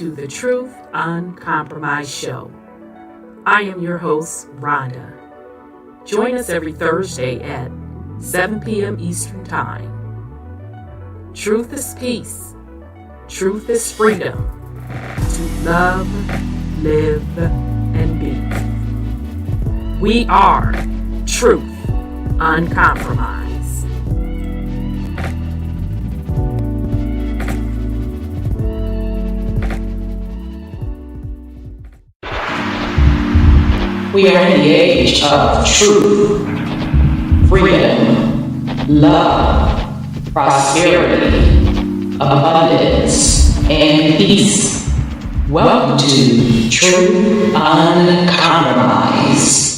to the Truth Uncompromised Show. I am your host, Rhonda. Join us every Thursday at 7 p.m. Eastern Time. Truth is peace. Truth is freedom. To love, live, and be. We are Truth Uncompromised. We are in the age of truth, freedom, love, prosperity, abundance, and peace. Welcome to Truth Uncompromised.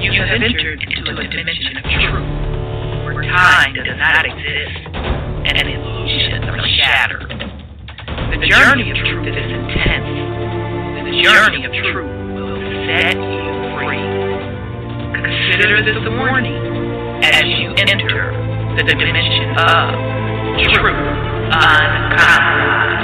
You have entered into a dimension of truth. Time does not exist, and illusions are shattered. The journey of truth is intense. The journey of truth will set you free. Consider this a warning as you enter the dimension of truth uncompromised.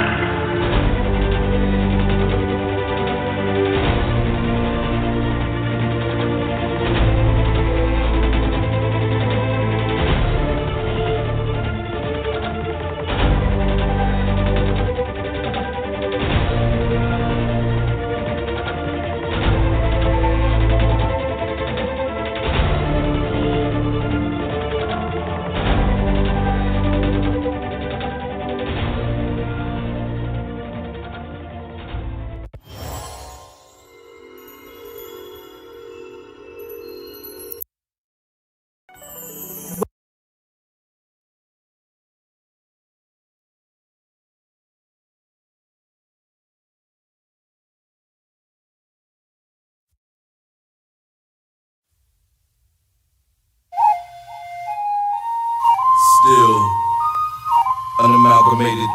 Still unamalgamated.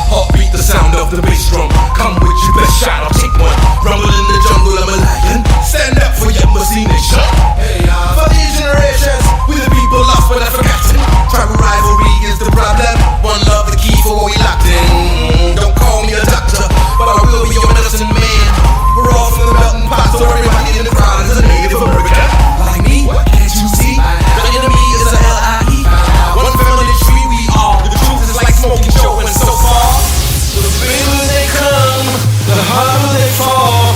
Heartbeat the sound of the bass drum. Come with your best shot, I'll take one. Rumble in the jungle, I'm a lion. Stand up for your Muslim nation. Hey, for these generations, we the people lost but not forgotten. Tribal rivalry is the problem. One love the key for what we locked in. Don't call me a doctor, but I will be your medicine man. We're all from the melting pot, so everybody in the crowd is a Native American. Like me, can't you see? The enemy is a L-I-E. One family tree we are. The truth is like smoking Joe and so far. The bigger they come, the harder they fall.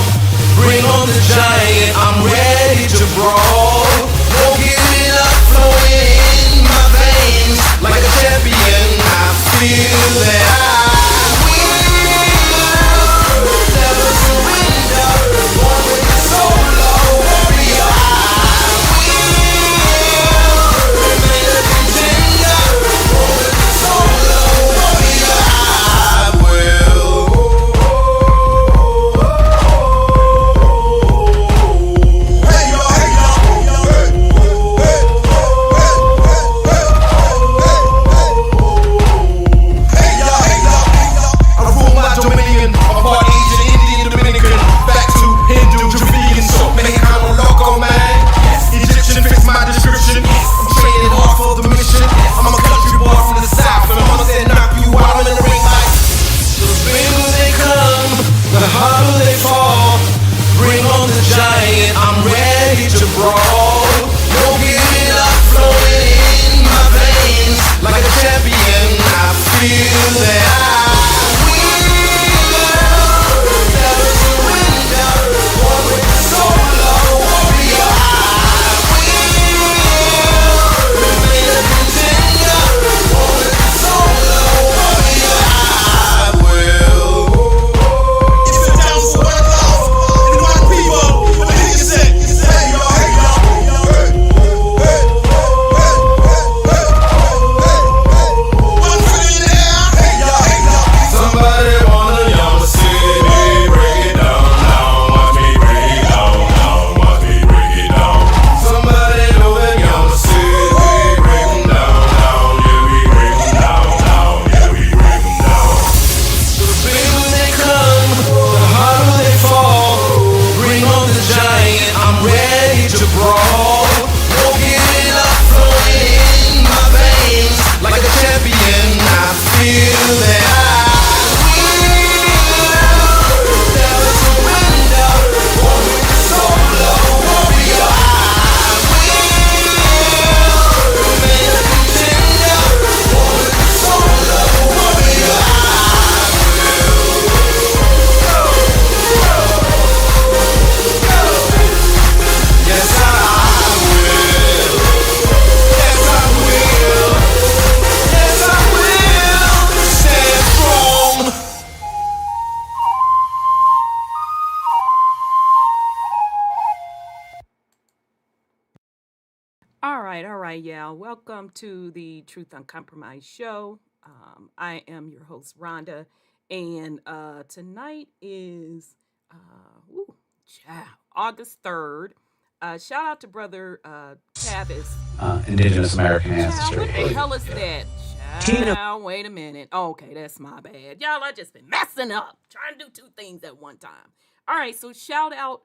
Bring right, yeah. Welcome to the Truth Uncompromised show. I am your host, Rhonda, and tonight is ooh, child, August 3rd. Shout out to brother Tavis. Indigenous American Child, ancestry. what the hell is that? Tina. Child, wait a minute. Okay, that's my bad. Y'all, I just been messing up, trying to do two things at one time. All right, so shout out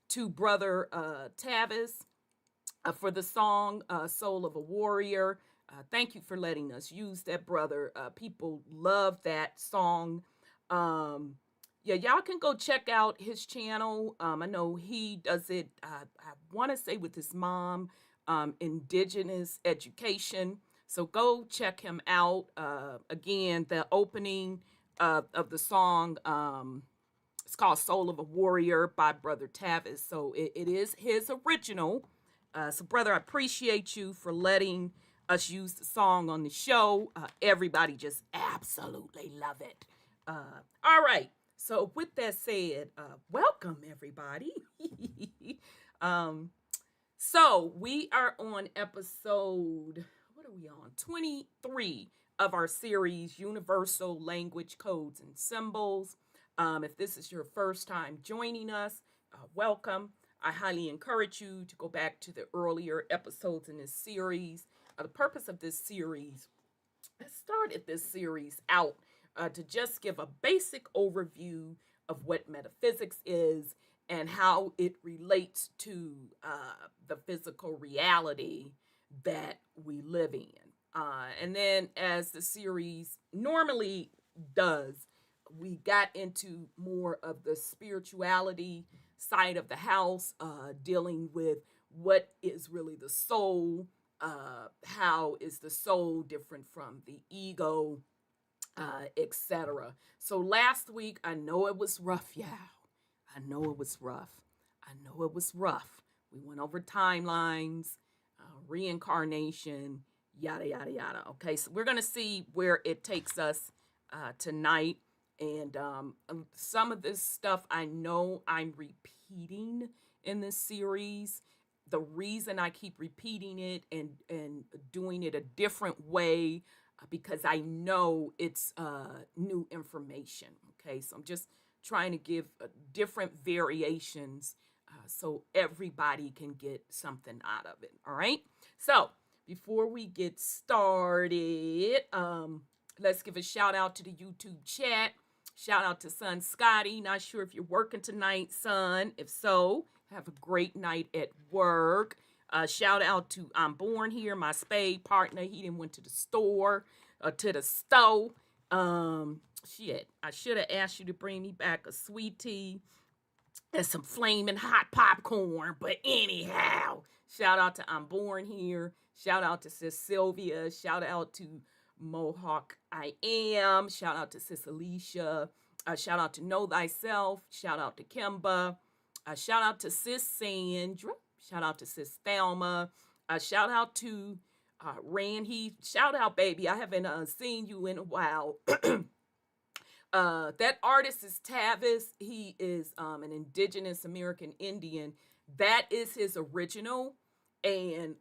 to brother Tavis for the song Soul of a Warrior. Thank you for letting us use that, brother. People love that song. Yeah, y'all can go check out his channel. I know he does it, I want to say, with his mom, Indigenous Education. So go check him out. Again, the opening of the song, it's called Soul of a Warrior by Brother Tavis. So it is his original. So, brother, I appreciate you for letting us use the song on the show. Everybody just absolutely love it. All right. So, with that said, welcome, everybody. So, we are on episode, what are we on? 23 of our series, Universal Language Codes and Symbols. If this is your first time joining us, welcome. I highly encourage you to go back to the earlier episodes in this series. The purpose of this series, I started this series out to just give a basic overview of what metaphysics is and how it relates to the physical reality that we live in. And then, as the series normally does, we got into more of the spirituality side of the house, dealing with what is really the soul, how is the soul different from the ego, etc. So last week, I know it was rough, y'all. I know it was rough. We went over timelines, reincarnation, yada, yada, yada. Okay, so we're going to see where it takes us tonight. And some of this stuff I know I'm repeating in this series. The reason I keep repeating it and doing it a different way, because I know it's new information. Okay, so I'm just trying to give different variations so everybody can get something out of it. All right. So before we get started, let's give a shout out to the YouTube chat. Shout out to son Scotty. Not sure if you're working tonight, son. If so, have a great night at work. Shout out to I'm Born here, my spade partner. He didn't went to the store, to the stove. Shit, I should have asked you to bring me back a sweet tea and some flaming hot popcorn. But anyhow, shout out to I'm Born here. Shout out to Sis Sylvia. Shout out to Mohawk I Am. Shout out to Sis Alicia. Shout out to Know Thyself. Shout out to Kimba. Shout out to Sis Sandra. Shout out to Sis Thelma. Shout out to Randy. Shout out, baby. I haven't seen you in a while. That artist is Tavis. He is an indigenous American Indian. That is his original. And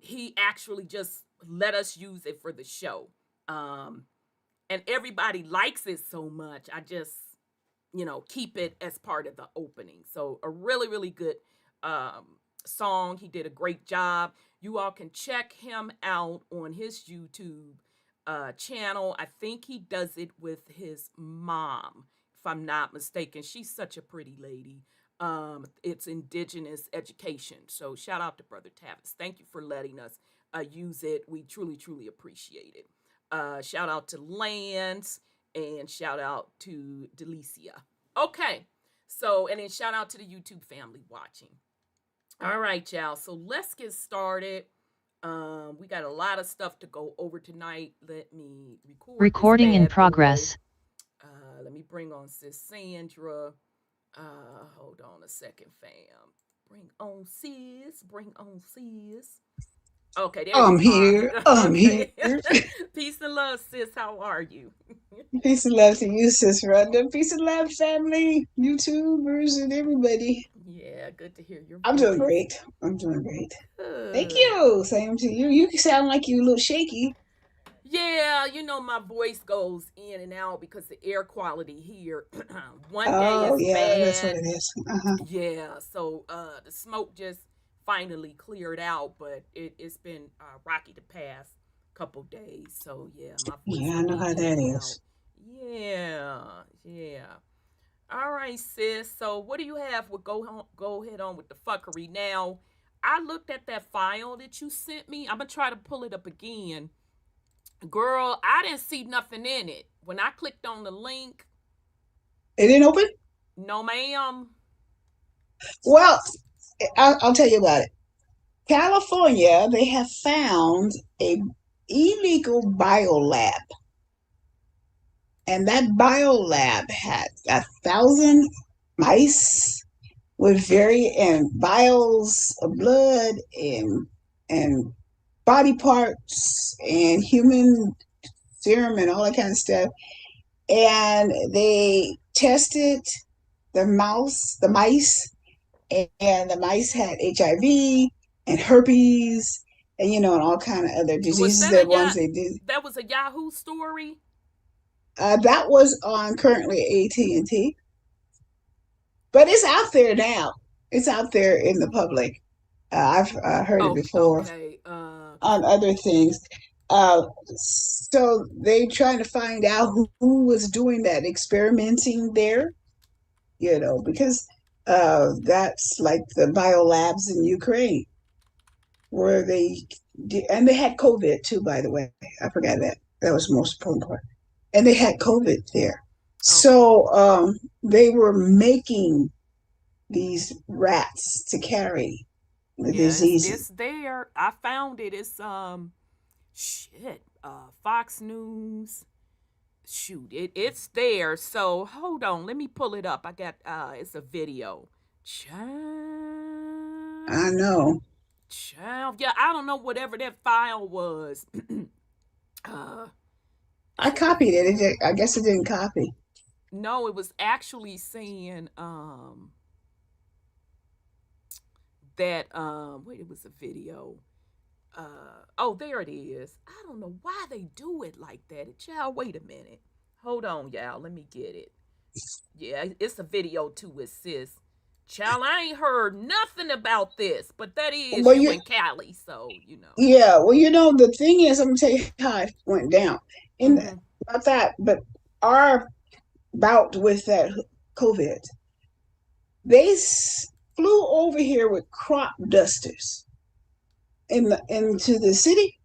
he actually just let us use it for the show. And everybody likes it so much. I just, keep it as part of the opening. So a really, really good song. He did a great job. You all can check him out on his YouTube channel. I think he does it with his mom, if I'm not mistaken. She's such a pretty lady. It's Indigenous Education. So shout out to Brother Tavis. Thank you for letting us use it. We truly, truly appreciate it. Shout out to Lance and shout out to Delicia. Okay. So, and then shout out to the YouTube family watching. All right, y'all. So let's get started. We got a lot of stuff to go over tonight. Let me record. Recording in progress. Let me bring on Sis Sandra. Hold on a second, fam. Bring on sis. Okay, there I'm here. I'm here. Peace and love, sis. How are you? Peace and love to you, Sis Rhonda. Peace and love, family, YouTubers, and everybody. Yeah, good to hear your I'm doing voice. great. I'm doing great. Thank Good. you. Same to you. You sound like you're a little shaky. Yeah, my voice goes in and out because the air quality here. One day Oh is yeah, that's what bad. it is. Uh-huh. Yeah, so the smoke just finally cleared out, but it's been rocky the past couple days. So yeah, my voice Yeah, I will know be how in that and out. is. Yeah, yeah. All right, sis. So what do you have? With go ahead on with the fuckery now. I looked at that file that you sent me. I'm gonna try to pull it up again. Girl, I didn't see nothing in it. When I clicked on the link, It didn't open? no ma'am. Well, I'll tell you about it. California, they have found a illegal biolab, and that biolab had 1,000 mice with and vials of blood and body parts and human serum and all that kind of stuff. And they tested the mice, and the mice had HIV and herpes and and all kind of other Was diseases. that a The ones they did. that was a Yahoo story? That was on currently AT&T, but it's out there now. It's out there in the public. I've heard it Oh, before okay. on other things. So they trying to find out who was doing that experimenting there, because that's like the biolabs in Ukraine where they did, and they had COVID too, by the way. I forgot that. That was the most important part. And they had COVID there. Okay. So they were making these rats to carry the Yeah, disease. it's there. I found it. It's shit. Fox News. Shoot, it's there. So hold on, let me pull it up. I got it's a video. I Child, know. child. Yeah, I don't know whatever that file was. uh, I copied it. I guess it didn't copy. no, it was actually saying that wait, it was a video. Oh, there it is. I don't know why they do it like that. Child, wait a minute. Hold on, y'all. Let me get it. Yeah, it's a video too with sis. Child, I ain't heard nothing about this, but that is Well, you and Callie, so you know. yeah. Well, the thing is, I'm gonna tell you how it went down. In Mm-hmm. Not that, but our bout with that COVID, they flew over here with crop dusters into the city,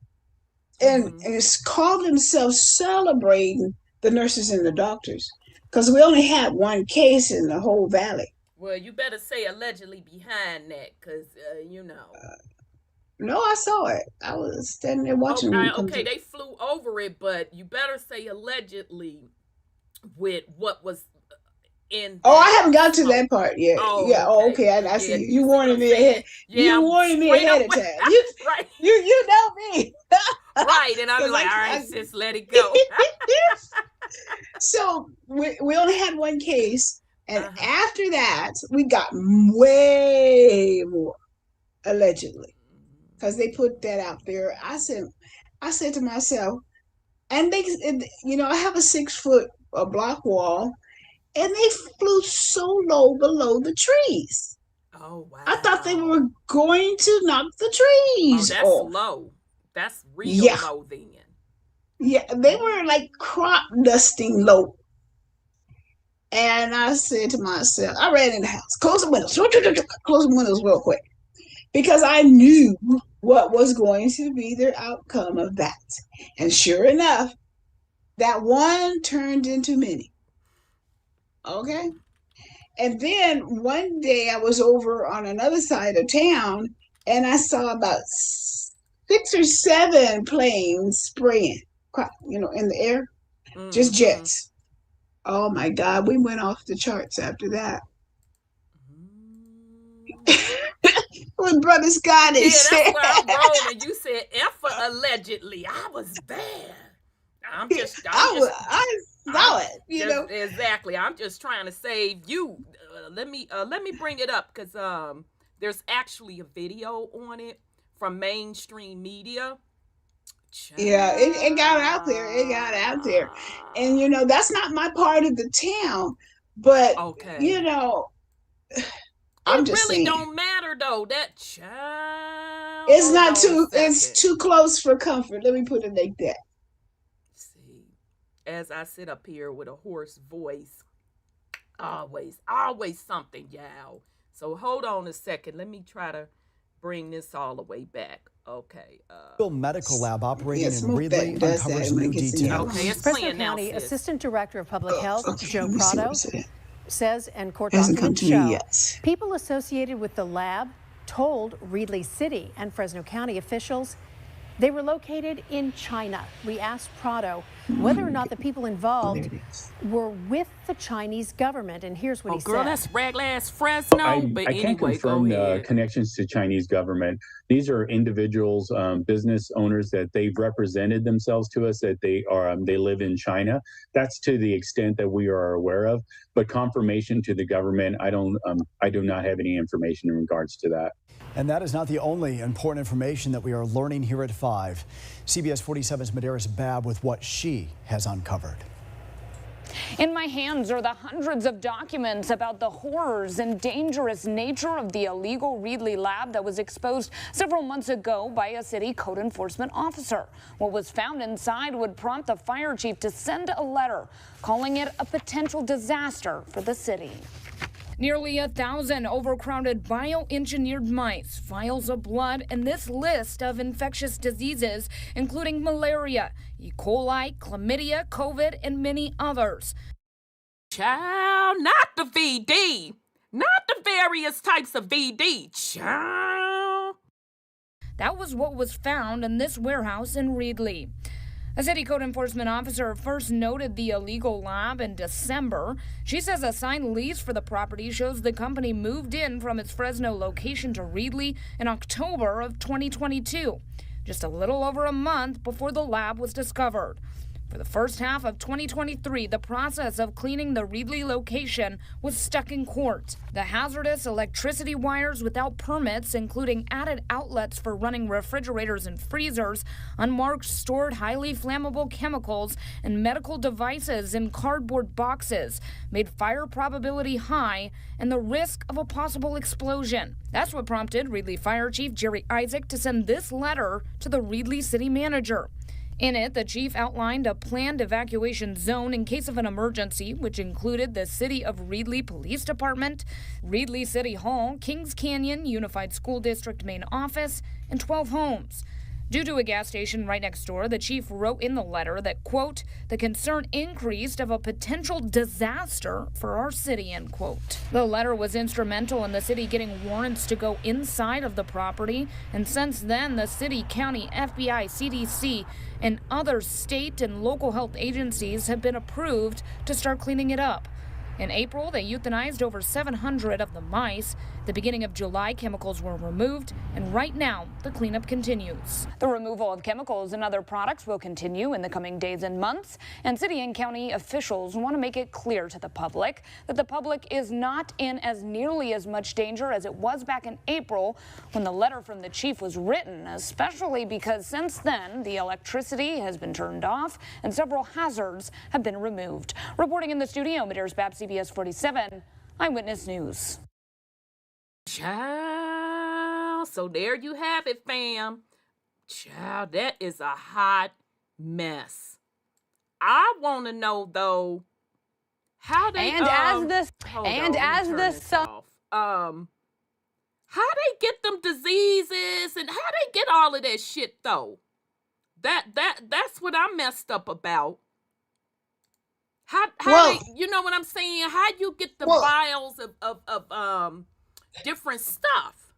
and Mm-hmm. it's called themselves celebrating the nurses and the doctors because we only had one case in the whole valley. Well, you better say allegedly behind that, cause No, I saw it. I was standing there watching them come Okay, through. they flew over it, but you better say allegedly with what was in Oh, I that haven't got to smoke. that part yet. Oh, Yeah. Oh, okay. okay. I Yeah, see. you You see what warning I'm me ahead. saying? Yeah, You I'm warning me straight ahead up of with time. You right. you know me. Right. And I'm Because like, all right, I sis, let it go. so we only had one case, and Uh-huh. after that we got way more allegedly because they put that out there. I said to myself, and I have a 6 foot block wall, and they flew so low below the trees. Oh, I thought they wow. were going to knock the Oh, trees that's off. low. That's real Yeah, low then. yeah, they were like crop dusting low. And I said to myself, I ran in the house, close the windows, close the windows real quick, because I knew what was going to be the outcome of that. And sure enough, that one turned into many. Okay. And then one day I was over on another side of town, and I saw about 6 or 7 planes spraying, in the air, just Mm-hmm. jets. Oh my God, we went off the charts after that. Mm. When Brother Scotty Yeah, that's said, where I'm rolling. You said F allegedly. I was there. I'm just, I'm just, I I'm saw it, just exactly. I'm just trying to save you let me bring it up because there's actually a video on it from mainstream media. Yeah, it got out there. It got out there. And that's not my part of the town. But Okay. I'm It just really saying. don't matter though. That child. It's Hold not on a too it's second. too close for comfort. Let me put it like that. See, as I sit up here with a hoarse voice, always something, y'all. So hold on a second. Let me try to bring this all the way back. Okay. Medical lab operating Yes, in move that Reedley and does that uncovers when it new gets in your details. Okay, it's Fresno playing now, County sis. Assistant Director of Public Health, Okay, Joe let me see Prado, what's in it. says, and court Hasn't come documents to me show, yet. people associated with the lab told Reedley City and Fresno County officials they were located in China. We asked Prado whether or not the people involved were with the Chinese government, and here's what he girl, said. that's regular ass Fresno. But I can't anyway, confirm go the ahead. connections to Chinese government. These are individuals, business owners that they've represented themselves to us that they live in China. That's to the extent that we are aware of. But confirmation to the government, I do not have any information in regards to that. And that is not the only important information that we are learning here at 5. CBS 47's Medeiros Babb with what she has uncovered. In my hands are the hundreds of documents about the horrors and dangerous nature of the illegal Reedley lab that was exposed several months ago by a city code enforcement officer. What was found inside would prompt the fire chief to send a letter calling it a potential disaster for the city. Nearly 1,000 overcrowded bioengineered mice, vials of blood, and this list of infectious diseases, including malaria, E. coli, chlamydia, COVID, and many others. Child, not the VD. Not the various types of VD. Child. That was what was found in this warehouse in Reedley. A city code enforcement officer first noted the illegal lab in December. She says a signed lease for the property shows the company moved in from its Fresno location to Reedley in October of 2022, just a little over a month before the lab was discovered. For the first half of 2023, the process of cleaning the Reedley location was stuck in court. The hazardous electricity wires without permits, including added outlets for running refrigerators and freezers, unmarked stored highly flammable chemicals, and medical devices in cardboard boxes, made fire probability high and the risk of a possible explosion. That's what prompted Reedley Fire Chief Jerry Isaac to send this letter to the Reedley City Manager. In it, the chief outlined a planned evacuation zone in case of an emergency, which included the City of Reedley Police Department, Reedley City Hall, Kings Canyon Unified School District main office, and 12 homes. Due to a gas station right next door, the chief wrote in the letter that, quote, the concern increased of a potential disaster for our city, end quote. The letter was instrumental in the city getting warrants to go inside of the property, and since then, the city, county, FBI, CDC, and other state and local health agencies have been approved to start cleaning it up. In April, they euthanized over 700 of the mice. At the beginning of July, chemicals were removed, and right now, the cleanup continues. The removal of chemicals and other products will continue in the coming days and months, and city and county officials want to make it clear to the public that the public is not in as nearly as much danger as it was back in April when the letter from the chief was written, especially because since then, the electricity has been turned off and several hazards have been removed. Reporting in the studio, Medeiros Babb, CBS 47, Eyewitness News. Child. So there you have it, fam. Child, that is a hot mess. I want to know though how they how they get them diseases and how they get all of that shit though. That's what I'm messed up about. How they, you know what I'm saying? How you get the vials of different stuff?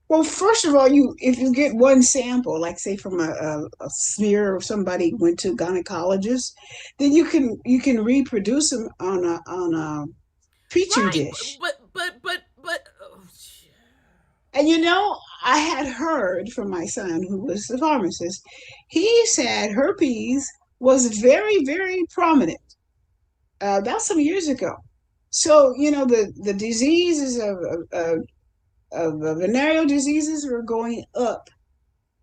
Well, first of all, if you get one sample, like say from a smear or somebody went to gynecologist, then you can reproduce them on a petri dish. But and I had heard from my son, who was a pharmacist, he said herpes was very, very prominent about some years ago. So the diseases of venereal diseases were going up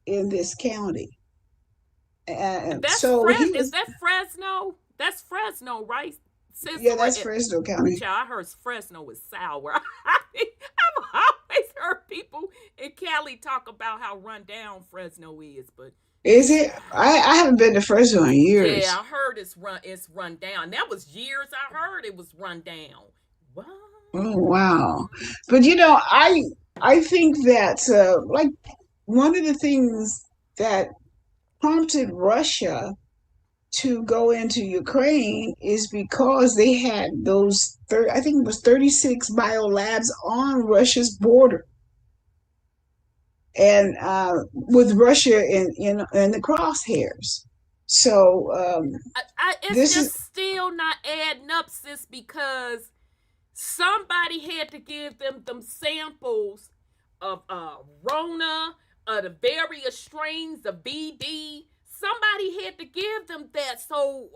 in this county. That's So he Is was, that Fresno? That's Fresno, right? Sis, yeah, or that's Fresno County. I heard Fresno is sour. I've always heard people in Cali talk about how run down Fresno is, but Is it? I haven't been to Fresno in years. yeah, I heard it's run down. That was years I heard it was run down. What? Oh wow! But I think that like one of the things that prompted Russia to go into Ukraine is because they had those I think it was 36 biolabs on Russia's border, and with Russia in the crosshairs. So It's this just is still not adding up, sis, because somebody had to give them samples of Rona, the various strains of BD. Somebody had to give them that. So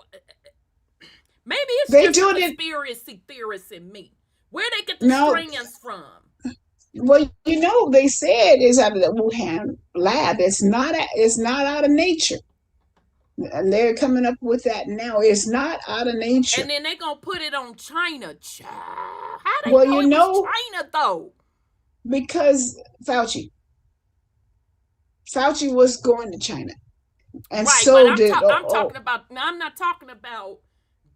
maybe it's they just a doing it. conspiracy theorist in me. Where they get the No, strands from? well, they said it's out of the Wuhan lab. It's not out of nature. And they're coming up with that now. It's not out of nature. And then they gonna put it on China. How they Well, know it was China though? Because Fauci was going to China, and right, so but did. I'm talking about. Now I'm not talking about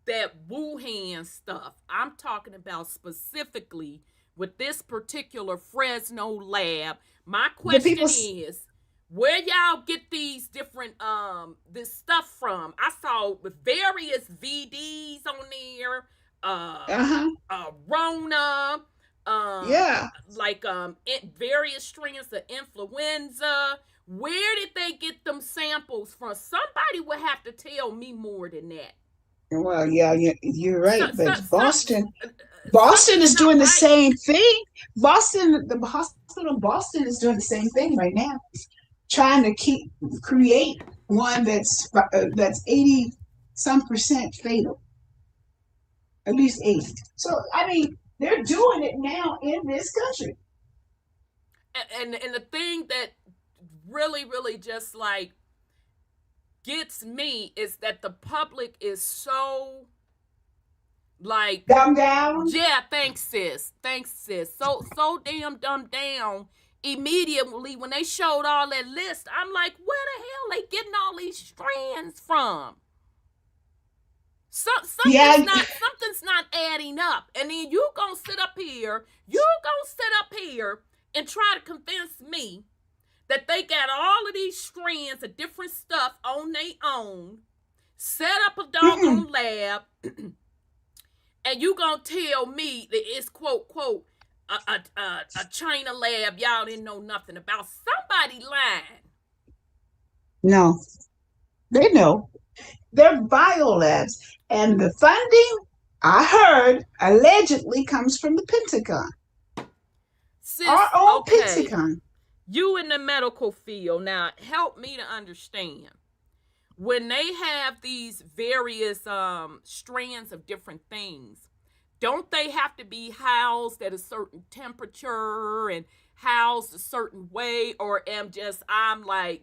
that Wuhan stuff. I'm talking about specifically with this particular Fresno lab. My question is, where y'all get these different this stuff from? I saw with various VDs on there, Rona, yeah, like various strains of influenza. Where did they get them samples from? Somebody would have to tell me more than that. Well, yeah, you're right, but Boston is doing the same thing. The hospital in Boston is doing the same thing right now, trying to create one that's 80% fatal, at least 80. So I mean, they're doing it now in this country. And the thing that really just like gets me is that the public is so like dumbed down. Yeah, thanks sis. So damn dumbed down. Immediately when they showed all that list, I'm like, where the hell they getting all these strands from? Something's not adding up. And then you gonna sit up here and try to convince me that they got all of these strands of different stuff on their own, set up a doggone lab, and you gonna tell me that it's quote a China lab y'all didn't know nothing about? Somebody lying. No, they know. They're biolabs, and the funding, I heard, allegedly comes from the Pentagon. Sis, our own Pentagon. You in the medical field, now help me to understand. When they have these various strands of different things, don't they have to be housed at a certain temperature and housed a certain way? Or I'm like,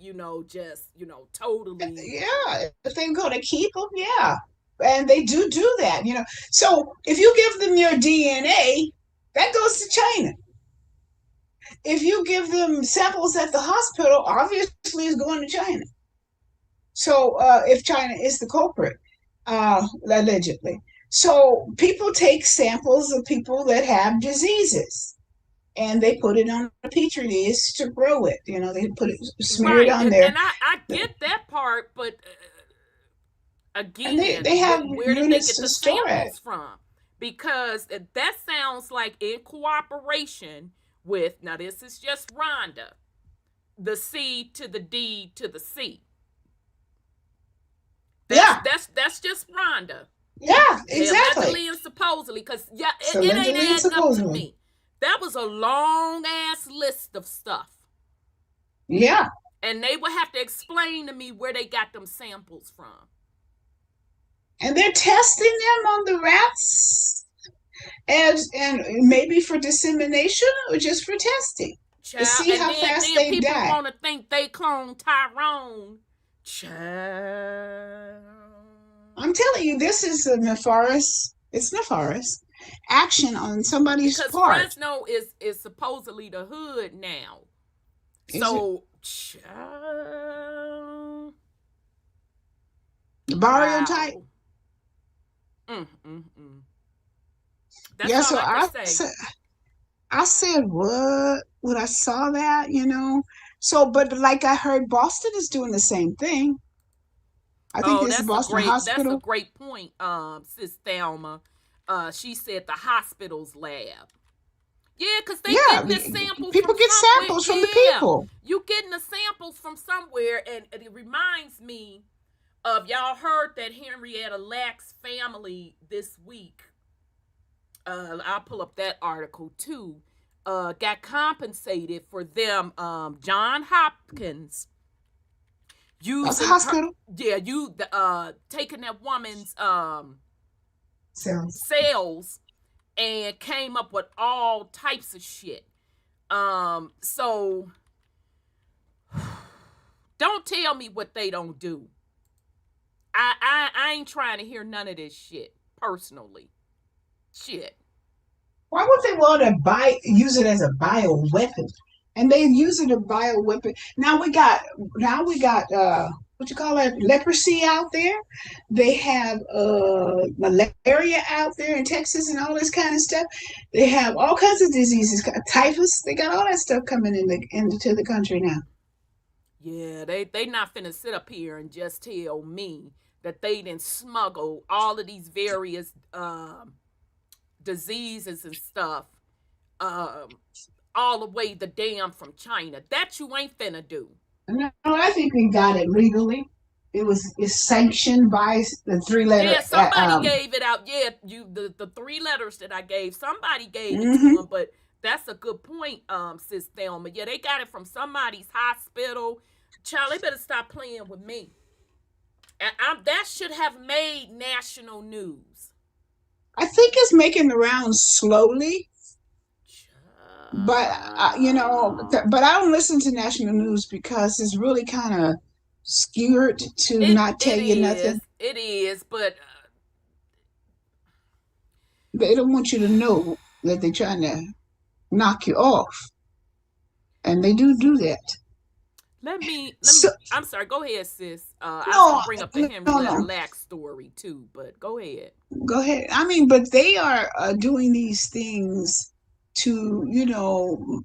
totally. Yeah, if they're going to keep them, yeah. And they do that, So if you give them your DNA, that goes to China. If you give them samples at the hospital, obviously it's going to China. So if China is the culprit, allegedly. So people take samples of people that have diseases, and they put it on a petri dish to grow it. They smear it on there. And I get that part, but again, they have where did they get the store samples from? Because that sounds like in cooperation with, now this is just Rhonda, the C to the D to the C. That's just Rhonda. Yeah, exactly. Allegedly and supposedly, because it ain't adding up to me. That was a long ass list of stuff. Yeah. And they would have to explain to me where they got them samples from. And they're testing them on the rats. and maybe for dissemination or just for testing to Child, see and how then, fast then they people die. want to think they clone Tyrone. Child. I'm telling you, this is a nefarious. It's nefarious action on somebody's Because part. Fresno is supposedly the hood now. Is So, child. the barrio Wow. type? That's Yeah. all So I can say. I said, what? When I saw that, So, but like I heard, Boston is doing the same thing. I think Oh, this is Boston that's a Hospital. great point, Sis Thelma. She said the hospital's lab. Yeah, because they Yeah, getting the sample people from get somewhere. samples from the Yeah, people. you getting the samples from somewhere, and it reminds me of, y'all heard that Henrietta Lacks family this week. I'll pull up that article too. Got compensated for them. John Hopkins That's a using her. hospital. Yeah, taking that woman's Sounds. cells and came up with all types of shit. So don't tell me what they don't do. I ain't trying to hear none of this shit personally. Shit. Why would they want to use it as a bioweapon? And they use it as a bioweapon. Now we got what you call it, leprosy out there. They have malaria out there in Texas and all this kind of stuff. They have all kinds of diseases, typhus. They got all that stuff coming into the country now. Yeah, they not finna sit up here and just tell me that they didn't smuggle all of these various diseases and stuff all the way the damn from China. That you ain't finna do. No, I think we got it legally. It's sanctioned by the 3-letter. Yeah, somebody gave it out. Yeah, the 3 letters that I gave, somebody gave it to them. But that's a good point, Sis Thelma. Yeah, they got it from somebody's hospital. Child, they better stop playing with me. And that should have made national news. I think it's making the rounds slowly. But but I don't listen to national news because it's really kind of skewed to not tell you nothing. It is, but they don't want you to know that they're trying to knock you off, and they do that. Let me. I'm sorry. Go ahead, sis. I was gonna bring up the Henrietta Lacks story too, but go ahead. Go ahead. I mean, but they are doing these things to,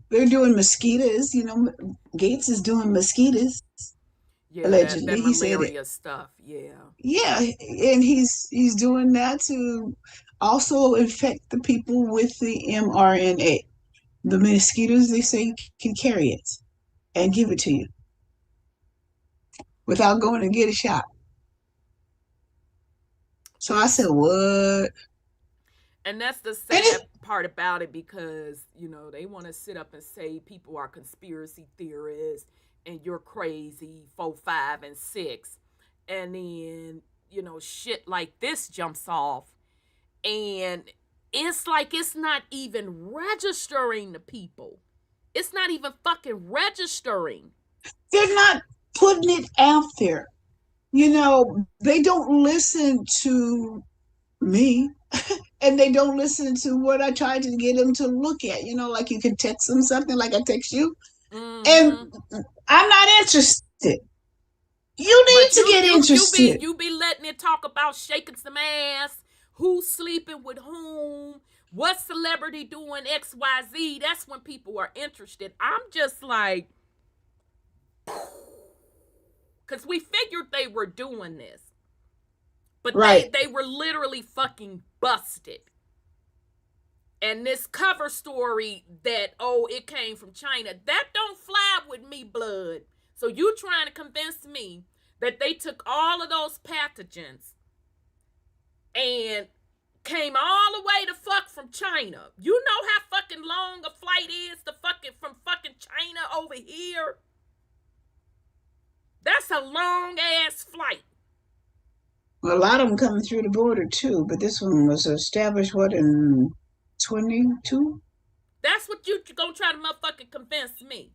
they're doing mosquitoes. Gates is doing mosquitoes. Yeah, allegedly. that He said malaria it. stuff. Yeah. Yeah, and he's doing that to also infect the people with the mRNA. The mosquitoes, they say, can carry it and give it to you without going to get a shot. So I said, what? And that's the sad part about it, because, they want to sit up and say people are conspiracy theorists and you're crazy, 4, 5, and 6. And then, shit like this jumps off. And it's like it's not even registering the people. It's not even fucking registering. They're not putting it out there. They don't listen to me. And they don't listen to what I tried to get them to look at. Like you can text them something, like I text you. And I'm not interested. You need to get interested. You be letting it talk about shaking some ass, who's sleeping with whom, what celebrity doing XYZ. That's when people are interested. I'm just like, because we figured they were doing this. But right. they were literally fucking busted. And this cover story that, it came from China, that don't fly with me, blood. So you trying to convince me that they took all of those pathogens and came all the way to fuck from China. You know how fucking long a flight is to from fucking China over here? That's a long ass flight. Well, a lot of them coming through the border too, but this one was established in 22. That's what you gonna try to motherfucking convince me.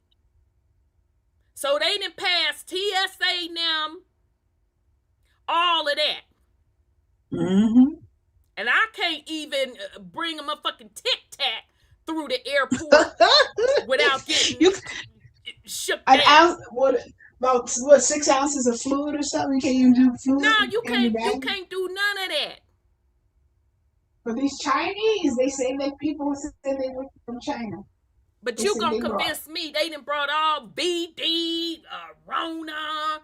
So they didn't pass TSA them, all of that. Mm-hmm. And I can't even bring a motherfucking Tic Tac through the airport without getting shook An down. ounce, about 6 ounces of fluid or something? You can't even do fluid. No, you in your can't. You bag? can't do none of that. But these Chinese, they say that people said they were from China. But They you said gonna they brought. convince me they done brought all BD, Rona,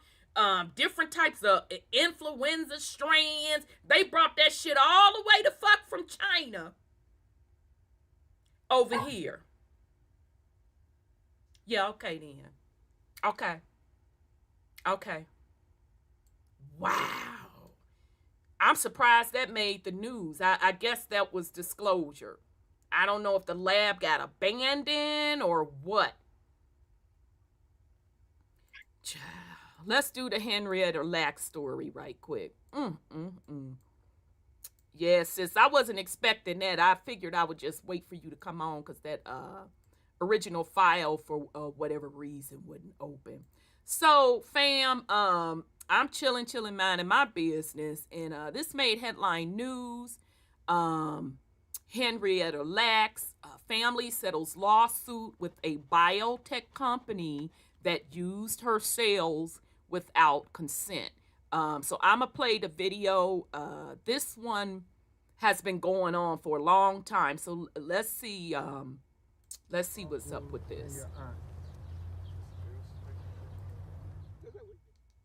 different types of influenza strands. They brought that shit all the way the fuck from China over here. Yeah, okay then. Okay. Wow. I'm surprised that made the news. I guess that was disclosure. I don't know if the lab got abandoned or what. Let's do the Henrietta Lacks story right quick. Yeah, sis, I wasn't expecting that. I figured I would just wait for you to come on because that original file for whatever reason wouldn't open. So, fam, I'm chilling, minding my business, and this made headline news. Henrietta Lacks family settles lawsuit with a biotech company that used her cells without consent. So I'm gonna play the video. This one has been going on for a long time. So let's see what's up with this.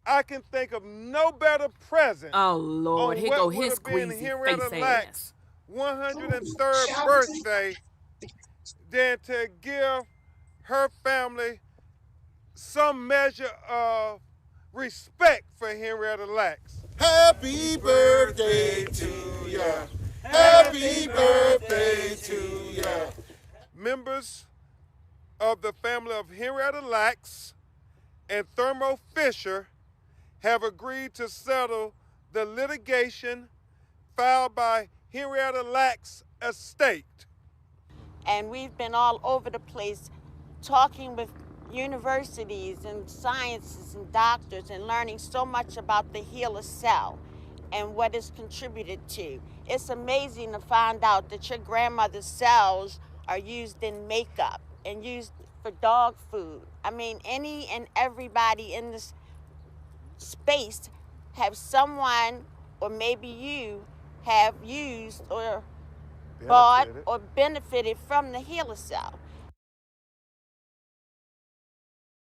I can think of no better present. Oh Lord, here go his greasy face ass. 103rd birthday than to give her family some measure of respect for Henrietta Lacks. Happy birthday to ya. Happy birthday to ya. Members of the family of Henrietta Lacks and Thermo Fisher have agreed to settle the litigation filed by Henrietta Lacks' estate. And we've been all over the place talking with universities and scientists and doctors and learning so much about the HeLa cell and what it's contributed to. It's amazing to find out that your grandmother's cells are used in makeup and used for dog food. I mean, any and everybody in this space have someone, or maybe you, have used or bought or benefited from the HeLa cell.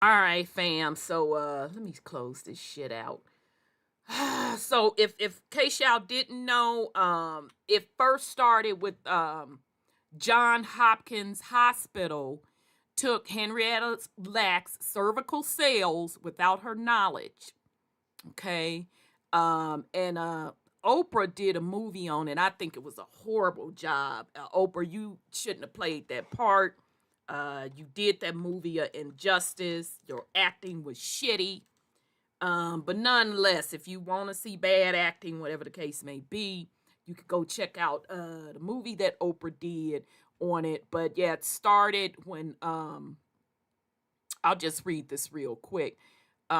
All right, fam. So let me close this shit out. So if Cashapp didn't know, it first started with Johns Hopkins Hospital took Henrietta Lacks' cervical cells without her knowledge. Okay. And Oprah did a movie on it. I think it was a horrible job. Oprah, you shouldn't have played that part. You did that movie injustice. Your acting was shitty. But nonetheless, if you want to see bad acting, whatever the case may be, you could go check out the movie that Oprah did on it. But yeah, it started when I'll just read this real quick.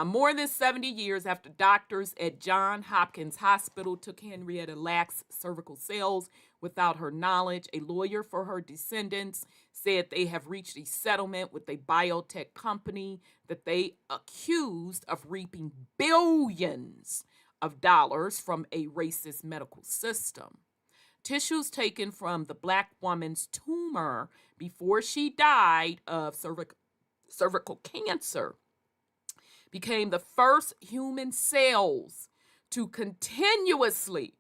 More than 70 years after doctors at Johns Hopkins Hospital took Henrietta Lacks' cervical cells without her knowledge, a lawyer for her descendants said they have reached a settlement with a biotech company that they accused of reaping billions of dollars from a racist medical system. Tissues taken from the Black woman's tumor before she died of cervical cancer became the first human cells to continuously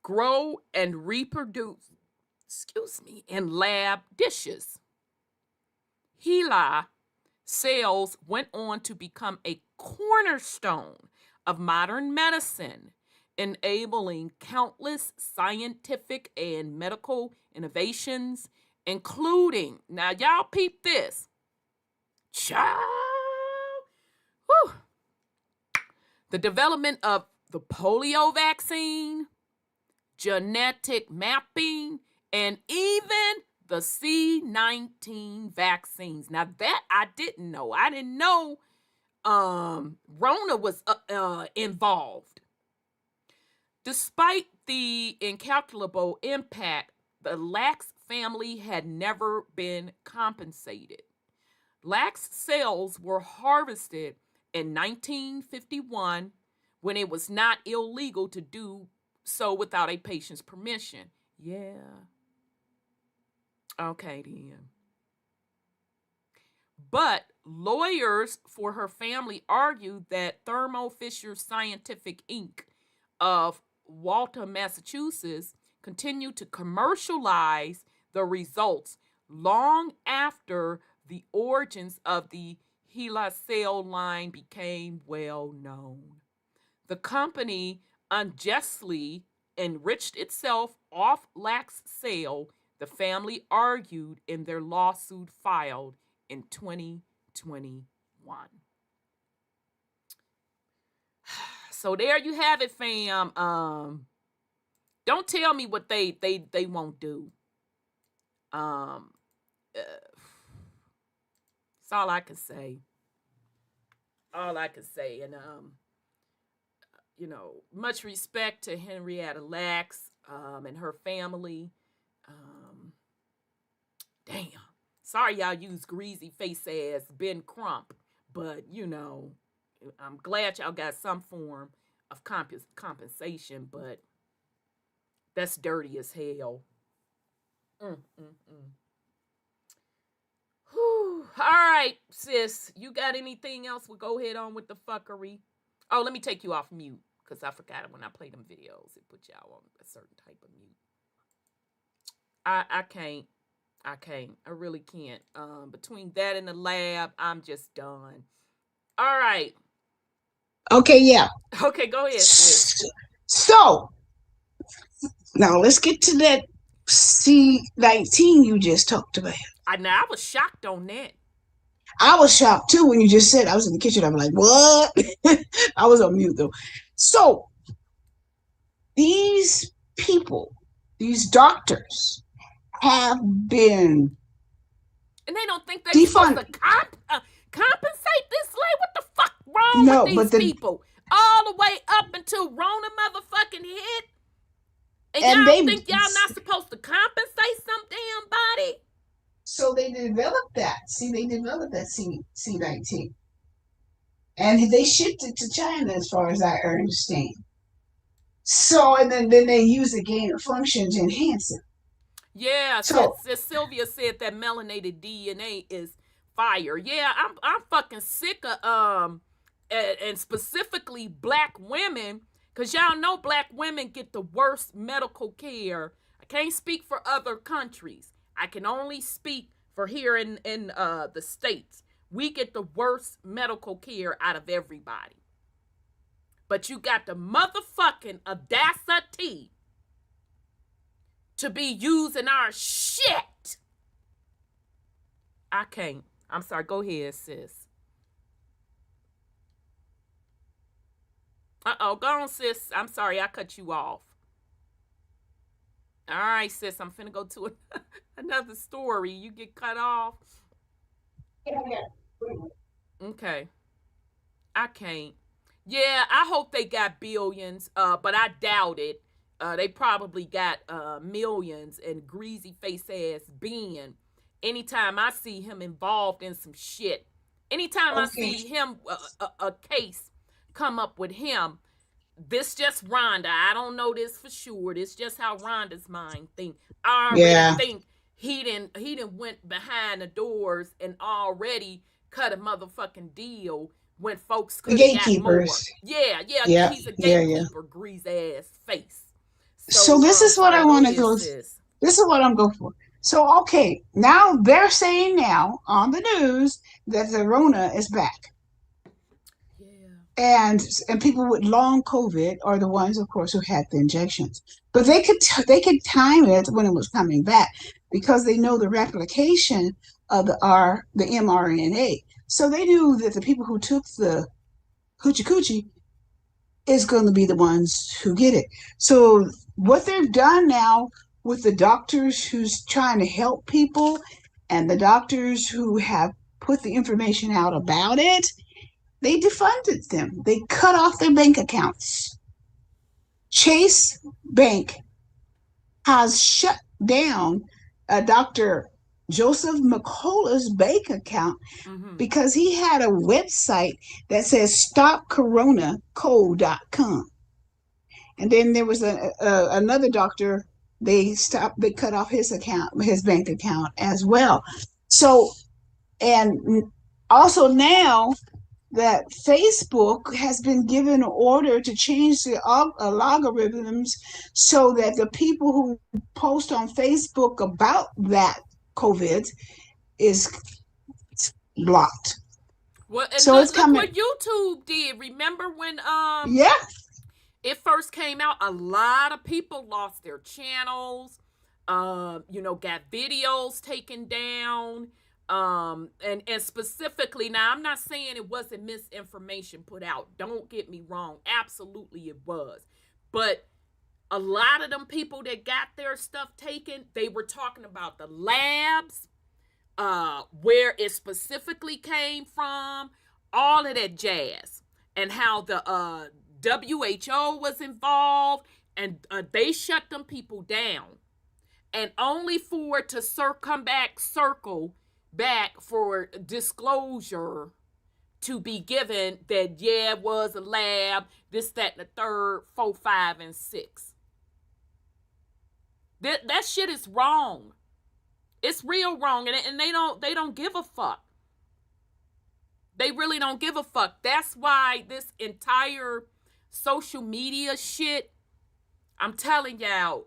grow and reproduce, in lab dishes. HeLa cells went on to become a cornerstone of modern medicine, enabling countless scientific and medical innovations, including, now y'all peep this, the development of the polio vaccine, genetic mapping, and even the C19 vaccines. Now that I didn't know. I didn't know Rona was involved. Despite the incalculable impact, the Lax family had never been compensated. Lax cells were harvested in 1951 when it was not illegal to do so without a patient's permission. Yeah. Okay, then. But lawyers for her family argued that Thermo Fisher Scientific Inc. of Waltham, Massachusetts, continued to commercialize the results long after the origins of the HeLa cell line became well known. The company unjustly enriched itself off Lax cell, the family argued in their lawsuit filed in 2021. So there you have it, fam. Don't tell me what they won't do. That's all I can say. All I can say. And much respect to Henrietta Lacks and her family. Damn. Sorry y'all use greasy face ass Ben Crump, but I'm glad y'all got some form of compensation, but that's dirty as hell. Whew. All right, sis. You got anything else? We'll go ahead on with the fuckery. Oh, let me take you off mute, because I forgot it when I play them videos. It put y'all on a certain type of mute. I can't. I really can't. Between that and the lab, I'm just done. All right. Okay, yeah. Okay, go ahead, sis. So, now let's get to that C19 you just talked about. I was shocked on that. I was shocked too when you just said. I was in the kitchen. I'm like, what? I was on mute though. So, these people, these doctors, have been, and they don't think they're supposed to compensate this lady. What the fuck wrong with these people? All the way up until Rona motherfucking hit, and y'all think y'all not supposed to compensate some damn body? So they developed that. They developed that C19, and they shipped it to China, as far as I understand. So, and then they use the gain of function to enhance it. Yeah, so Sylvia said that melanated DNA is fire. Yeah, I'm fucking sick of and specifically black women, because y'all know black women get the worst medical care. I can't speak for other countries. I can only speak for here in the States. We get the worst medical care out of everybody. But you got the motherfucking audacity to be using our shit. I can't. I'm sorry. Go ahead, sis. Go on, sis. I'm sorry. I cut you off. All right, sis. I'm finna go to another story. You get cut off. Okay. I can't. Yeah, I hope they got billions, but I doubt it. They probably got millions, and greasy face ass Ben. Anytime I see him involved in some shit, anytime I see him a case come up with him, this just Rhonda. I don't know this for sure. This just how Rhonda's mind think. I already think he didn't went behind the doors and already cut a motherfucking deal when folks could have got more. Yeah. He's a gatekeeper, grease ass face. So this is what I want to go. This is what I'm going for. So, okay, now they're saying now on the news that the Rona is back. Yeah. And people with long COVID are the ones, of course, who had the injections. But they could time it when it was coming back, because they know the replication of the mRNA. So they knew that the people who took the hoochie-coochie is going to be the ones who get it. So what they've done now with the doctors who's trying to help people and the doctors who have put the information out about it. They defunded them. They cut off their bank accounts. Chase Bank has shut down Dr. Joseph McCullough's bank account because he had a website that says stopcoronacode.com. And then there was another doctor, they cut off his account, his bank account as well. So, and also now that Facebook has been given an order to change the algorithms so that the people who post on Facebook about that COVID is blocked. Well, and so look what YouTube did. Remember when it first came out, a lot of people lost their channels, got videos taken down. And specifically, now I'm not saying it wasn't misinformation put out. Don't get me wrong. Absolutely it was. But a lot of them people that got their stuff taken, they were talking about the labs, where it specifically came from, all of that jazz, and how the WHO was involved, and they shut them people down. And only for it to circle back for disclosure to be given that, yeah, it was a lab, this, that, and the third, 4, 5, and 6. That shit is wrong. It's real wrong, and they don't give a fuck. They really don't give a fuck. That's why this entire social media shit, I'm telling y'all,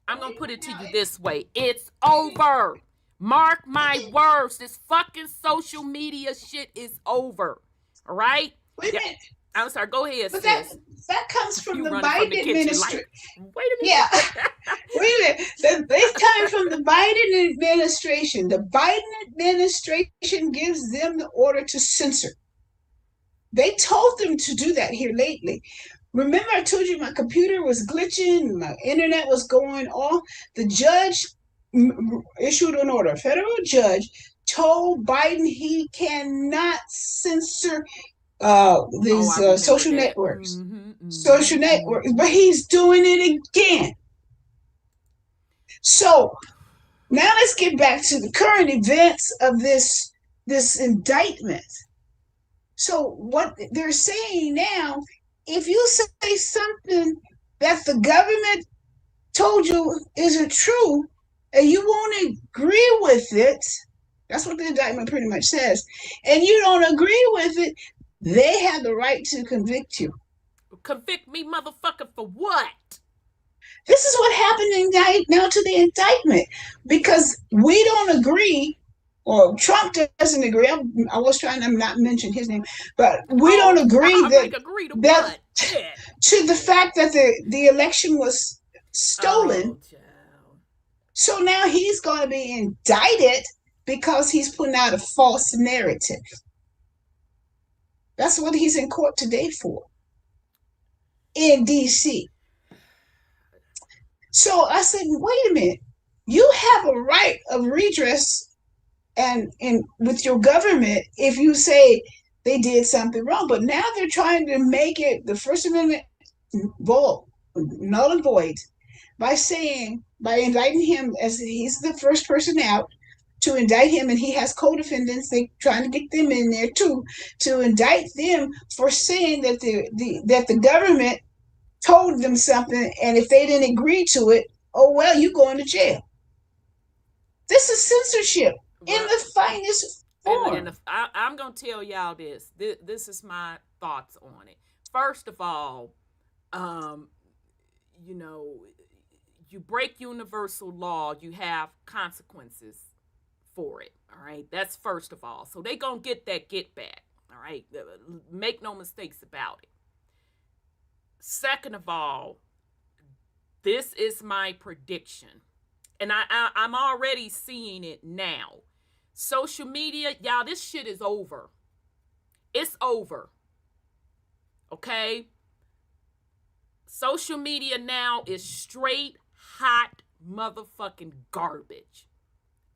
I'm gonna put it to you this way. It's over. Mark my words. This fucking social media shit is over. All right? Wait a minute. I'm sorry. Go ahead, but sis. That comes from the Biden administration. Like, wait a minute. Yeah. Wait a minute. It's coming from the Biden administration. The Biden administration gives them the order to censor. They told them to do that here lately. Remember I told you my computer was glitching, my internet was going off? The judge issued an order. A federal judge told Biden he cannot censor these social networks. Social networks, but he's doing it again. So now let's get back to the current events of this indictment. So what they're saying now, if you say something that the government told you isn't true, and you won't agree with it, that's what the indictment pretty much says, and you don't agree with it, they have the right to convict you. Convict me, motherfucker, for what? This is what happened now to the indictment, because we don't agree, or Trump doesn't agree. I was trying to not mention his name, but we don't agree to the fact that the election was stolen. So now he's going to be indicted because he's putting out a false narrative. That's what he's in court today for, in D.C. So I said, wait a minute. You have a right of redress and with your government if you say they did something wrong. But now they're trying to make it the First Amendment null and void by indicting him, as he's the first person out to indict him, and he has co-defendants. They're trying to get them in there too, to indict them for saying that the government told them something, and if they didn't agree to it, oh well, you going to jail. This is censorship in the finest form. I'm gonna tell y'all this. This is my thoughts on it. First of all, you break universal law, you have consequences for it. All right, that's first of all. So they gonna get that get back. All right, make no mistakes about it. Second of all, this is my prediction, and I'm already seeing it now. Social media, y'all, this shit is over. It's over. Okay? Social media now is straight hot motherfucking garbage.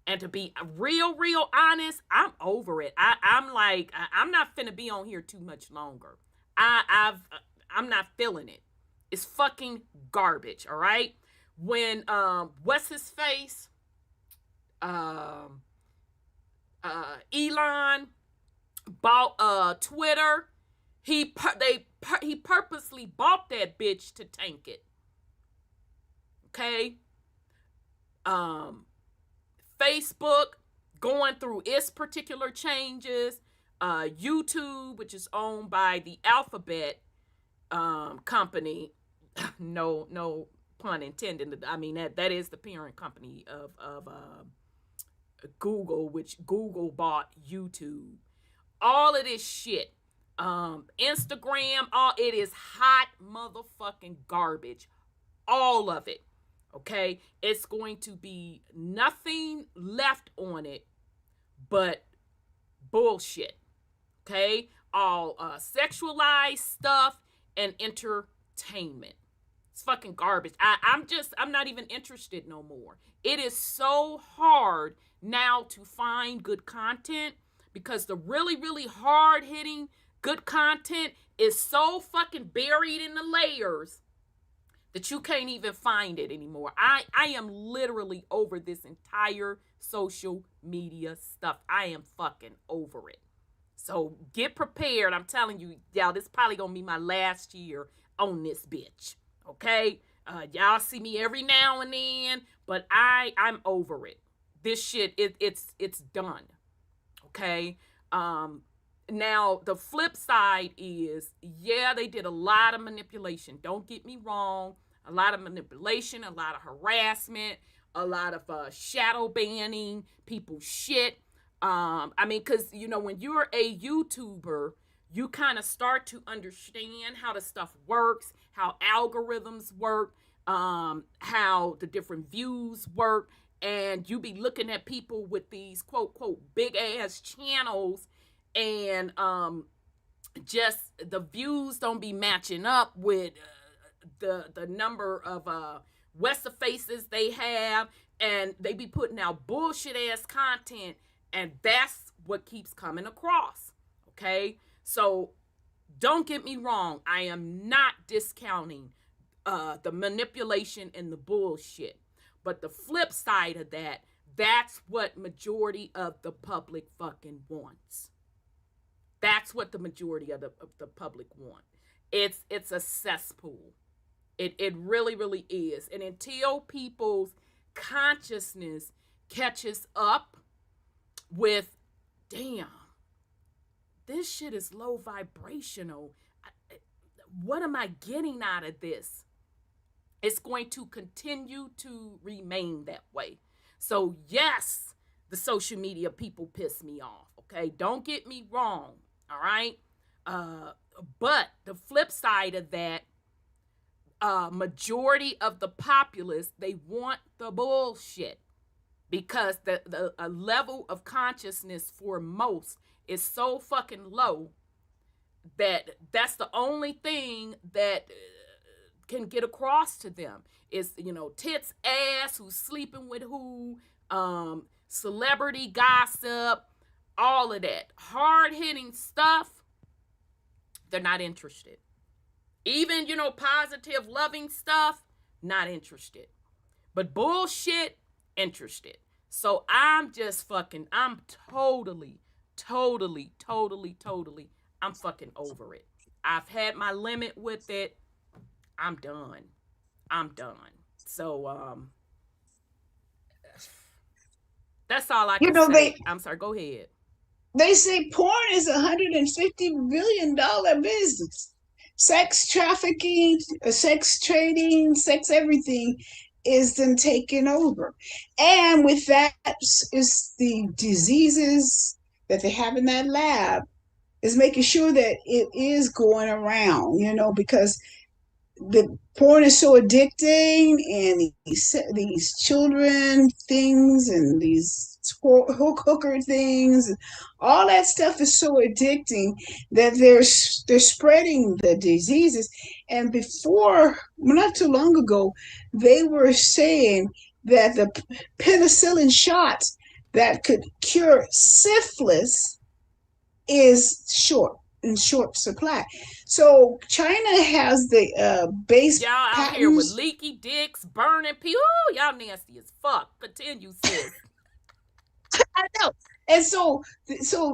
And to be real honest, I'm over it. I'm like, I'm not finna be on here too much longer. I'm not feeling it. It's fucking garbage, all right? When what's his face? Elon bought Twitter, he purposely bought that bitch to tank it. Okay? Facebook going through its particular changes. YouTube, which is owned by the Alphabet company, no pun intended. I mean that is the parent company of Google, which Google bought YouTube. All of this shit, Instagram, it is hot motherfucking garbage. All of it. Okay, it's going to be nothing left on it but bullshit. Okay, all sexualized stuff and entertainment. It's fucking garbage. I'm not even interested no more. It is so hard now to find good content because the really hard hitting good content is so fucking buried in the layers that you can't even find it anymore. I am literally over this entire social media stuff. I am fucking over it. So get prepared. I'm telling you, y'all, this is probably gonna be my last year on this bitch. Okay? Y'all see me every now and then, but I'm over it. This shit, it's done. Okay? Now, the flip side is, yeah, they did a lot of manipulation. Don't get me wrong. A lot of manipulation, a lot of harassment, a lot of shadow banning, people's shit. I mean, because, you know, when you're a YouTuber, you kind of start to understand how the stuff works, how algorithms work, how the different views work. And you be looking at people with these quote big ass channels, and just the views don't be matching up with the number of Westa faces they have, and they be putting out bullshit ass content, and that's what keeps coming across. Okay, so don't get me wrong, I am not discounting the manipulation and the bullshit. But the flip side of that, that's what majority of the public fucking wants. That's what the majority of the public want. It's a cesspool. It really is. And until people's consciousness catches up with, damn, this shit is low vibrational. What am I getting out of this? It's going to continue to remain that way. So yes, the social media people piss me off. Okay, don't get me wrong. All right, but the flip side of that, majority of the populace, they want the bullshit because the level of consciousness for most is so fucking low that that's the only thing that can get across to them is, you know, tits, ass, who's sleeping with who, celebrity gossip, all of that hard-hitting stuff. They're not interested. Even, you know, positive, loving stuff, not interested. But bullshit, interested. So I'm totally, I'm fucking over it. I've had my limit with it. I'm done. So, that's all I can say. I'm sorry, go ahead. They say porn is $150 billion business. Sex trafficking, sex trading, sex everything is then taken over. And with that is the diseases that they have in that lab is making sure that it is going around, you know, because the porn is so addicting, and these children things and these hooker things, all that stuff is so addicting that they're spreading the diseases. And before, not too long ago, they were saying that the penicillin shots that could cure syphilis is in short supply. So China has the base Y'all out patents. here with leaky dicks, burning people. Ooh, y'all nasty as fuck. Continue, sis. I know. And so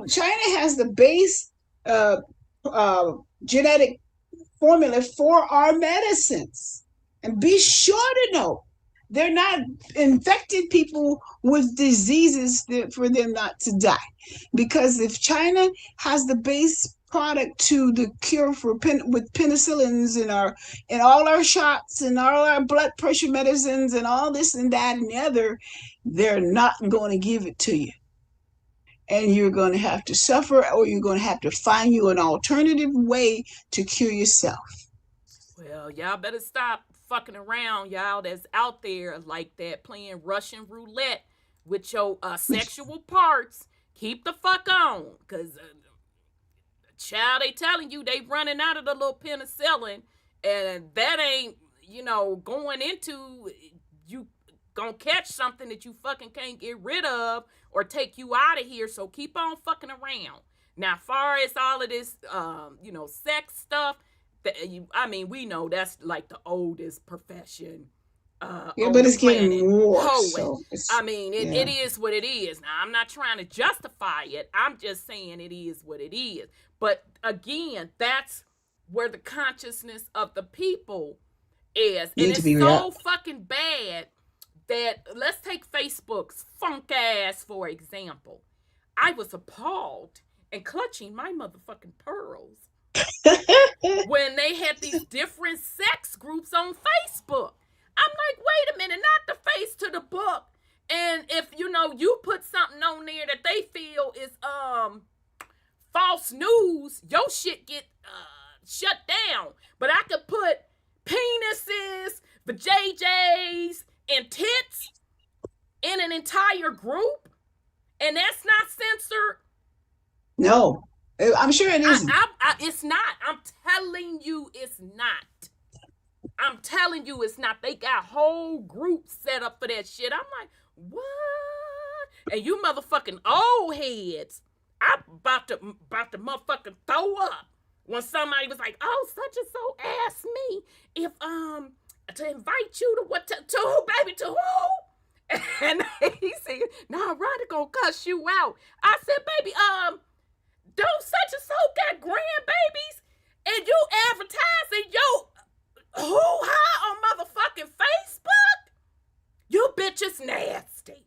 China has the base genetic formula for our medicines. And be sure to know they're not infecting people with diseases for them not to die. Because if China has the base product to the cure for with penicillins in all our shots and all our blood pressure medicines and all this and that and the other, they're not going to give it to you. And you're going to have to suffer, or you're going to have to find you an alternative way to cure yourself. Well, y'all better stop fucking around, y'all that's out there like that playing Russian roulette with your sexual parts. Keep the fuck on, because child, they telling you they running out of the little penicillin, and that ain't, going into, you gonna catch something that you fucking can't get rid of or take you out of here. So keep on fucking around. Now, far as all of this, sex stuff, we know that's like the oldest profession. But it's getting more. So it is what it is. Now, I'm not trying to justify it. I'm just saying it is what it is. But again, that's where the consciousness of the people is. And it's so fucking bad that, let's take Facebook's funk ass, for example. I was appalled and clutching my motherfucking pearls when they had these different sex groups on Facebook. I'm like, wait a minute, not the face to the book. And if, you put something on there that they feel is false news, your shit get shut down. But I could put penises, vajayjays, and tits in an entire group, and that's not censored. No, I'm sure it isn't. It's not. I'm telling you, it's not. I'm telling you, it's not. They got whole groups set up for that shit. I'm like, what? And you motherfucking old heads, I'm about to motherfucking throw up when somebody was like, oh, such and so asked me if to invite you to who, baby, to who? And he said, nah, Rhonda gonna cuss you out. I said, baby, don't such and so got grandbabies, and you advertising hoo-ha on motherfucking Facebook? You bitches nasty.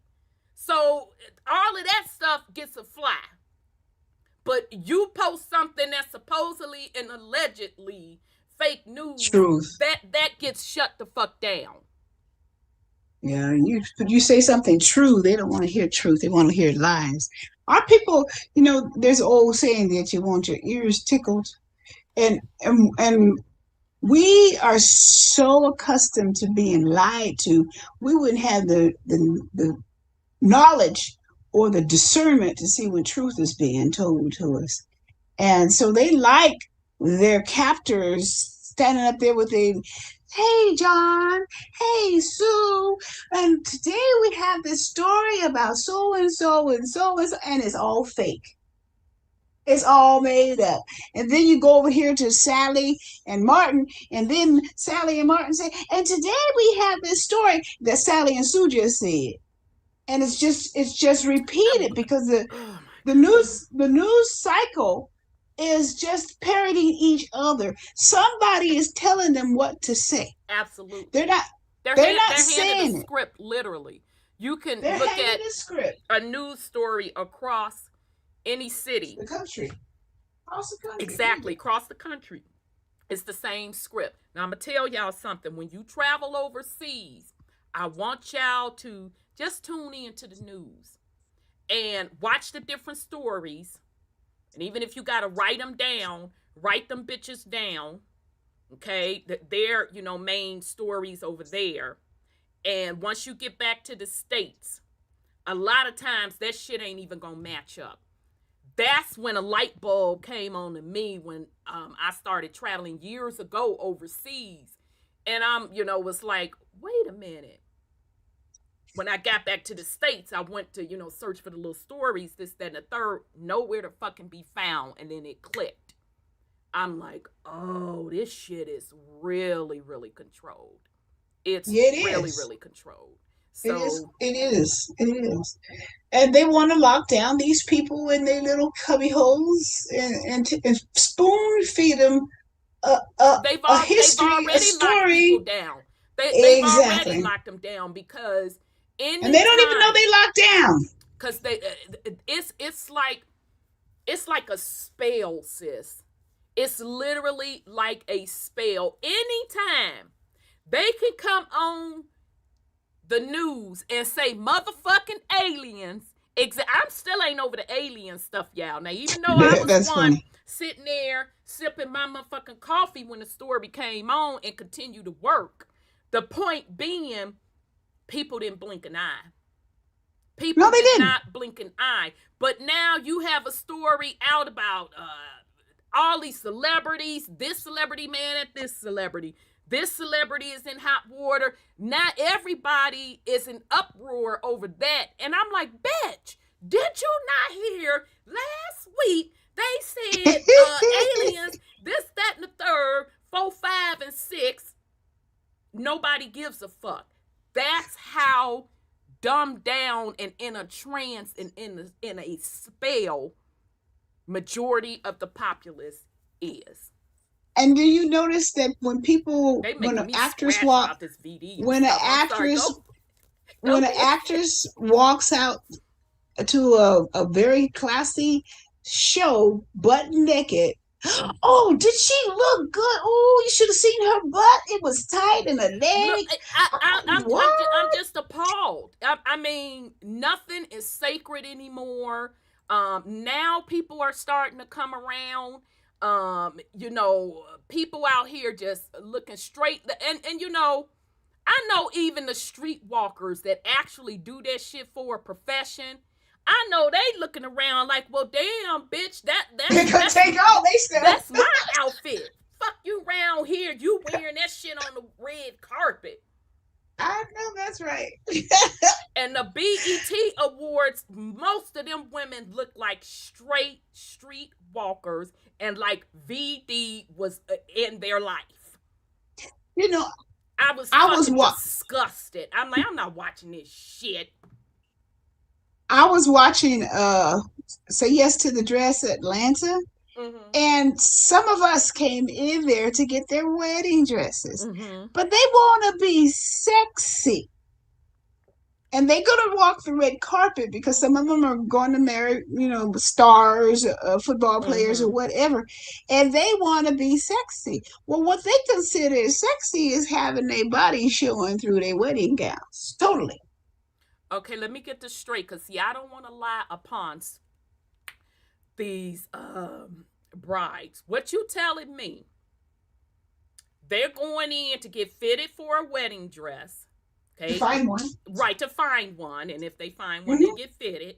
So all of that stuff gets a fly. But you post something that's supposedly and allegedly fake news, truth, that gets shut the fuck down. Yeah, you say something true, they don't want to hear truth. They want to hear lies. Our people, there's an old saying that you want your ears tickled, and we are so accustomed to being lied to, we wouldn't have the knowledge or the discernment to see when truth is being told to us. And so they like their captors standing up there with hey, John, hey, Sue, and today we have this story about so-and-so and so-and-so, and it's all fake. It's all made up. And then you go over here to Sally and Martin, and then Sally and Martin say, and today we have this story that Sally and Sue just said. And it's just repeated because the news cycle is just parroting each other. Somebody is telling them what to say. Absolutely. They're not saying the script, literally. You can they're look at the script. A news story across any city. The country. Across the country. Exactly, across the country. It's the same script. Now, I'm going to tell y'all something. When you travel overseas, I want y'all to just tune into the news and watch the different stories. And even if you got to write them bitches down, Okay, their main stories over there. And once you get back to the States, a lot of times that shit ain't even gonna match up. That's when a light bulb came on to me when I started traveling years ago overseas. And was like, wait a minute. When I got back to the States, I went to, search for the little stories, this, that, and the third, nowhere to fucking be found. And then it clicked. I'm like, oh, this shit is really, really controlled. It's really controlled. So it is. And they want to lock down these people in their little cubby holes and spoon feed them a history, a story. Locked people down. They've already locked them down because and they don't even know they locked down. Because it's like a spell, sis. It's literally like a spell. Anytime they can come on the news and say motherfucking aliens. I'm still ain't over the alien stuff, y'all. Now, even though I was one sitting there sipping my motherfucking coffee when the story came on and continued to work, the point being, people didn't blink an eye. People did not blink an eye. But now you have a story out about all these celebrities, this celebrity man at this celebrity. This celebrity is in hot water. Now everybody is in uproar over that. And I'm like, bitch, did you not hear last week they said aliens, this, that, and the third, 4, 5, and 6. Nobody gives a fuck. That's how dumbed down and in a trance and in a spell majority of the populace is. And do you notice that when an actress walks out to a very classy show butt naked, oh, did she look good? Oh, you should have seen her butt. It was tight in the leg. I'm just appalled. I mean, nothing is sacred anymore. Now people are starting to come around. People out here just looking straight. And I know even the streetwalkers that actually do that shit for a profession, I know they looking around like, well, damn, bitch, that's my outfit. Fuck you around here. You wearing that shit on the red carpet. I know that's right. And the BET Awards, most of them women look like straight street walkers and like VD was in their life. I was disgusted. I'm like, I'm not watching this shit. I was watching Say Yes to the Dress Atlanta. Mm-hmm. And some of us came in there to get their wedding dresses, but they want to be sexy. And they're going to walk the red carpet because some of them are going to marry, stars, football players or whatever. And they want to be sexy. Well, what they consider sexy is having their body showing through their wedding gowns. Totally. Okay, let me get this straight because, I don't want to lie upon these brides. What you telling me? They're going in to get fitted for a wedding dress. Okay. To find one. Right, to find one. And if they find one, they get fitted.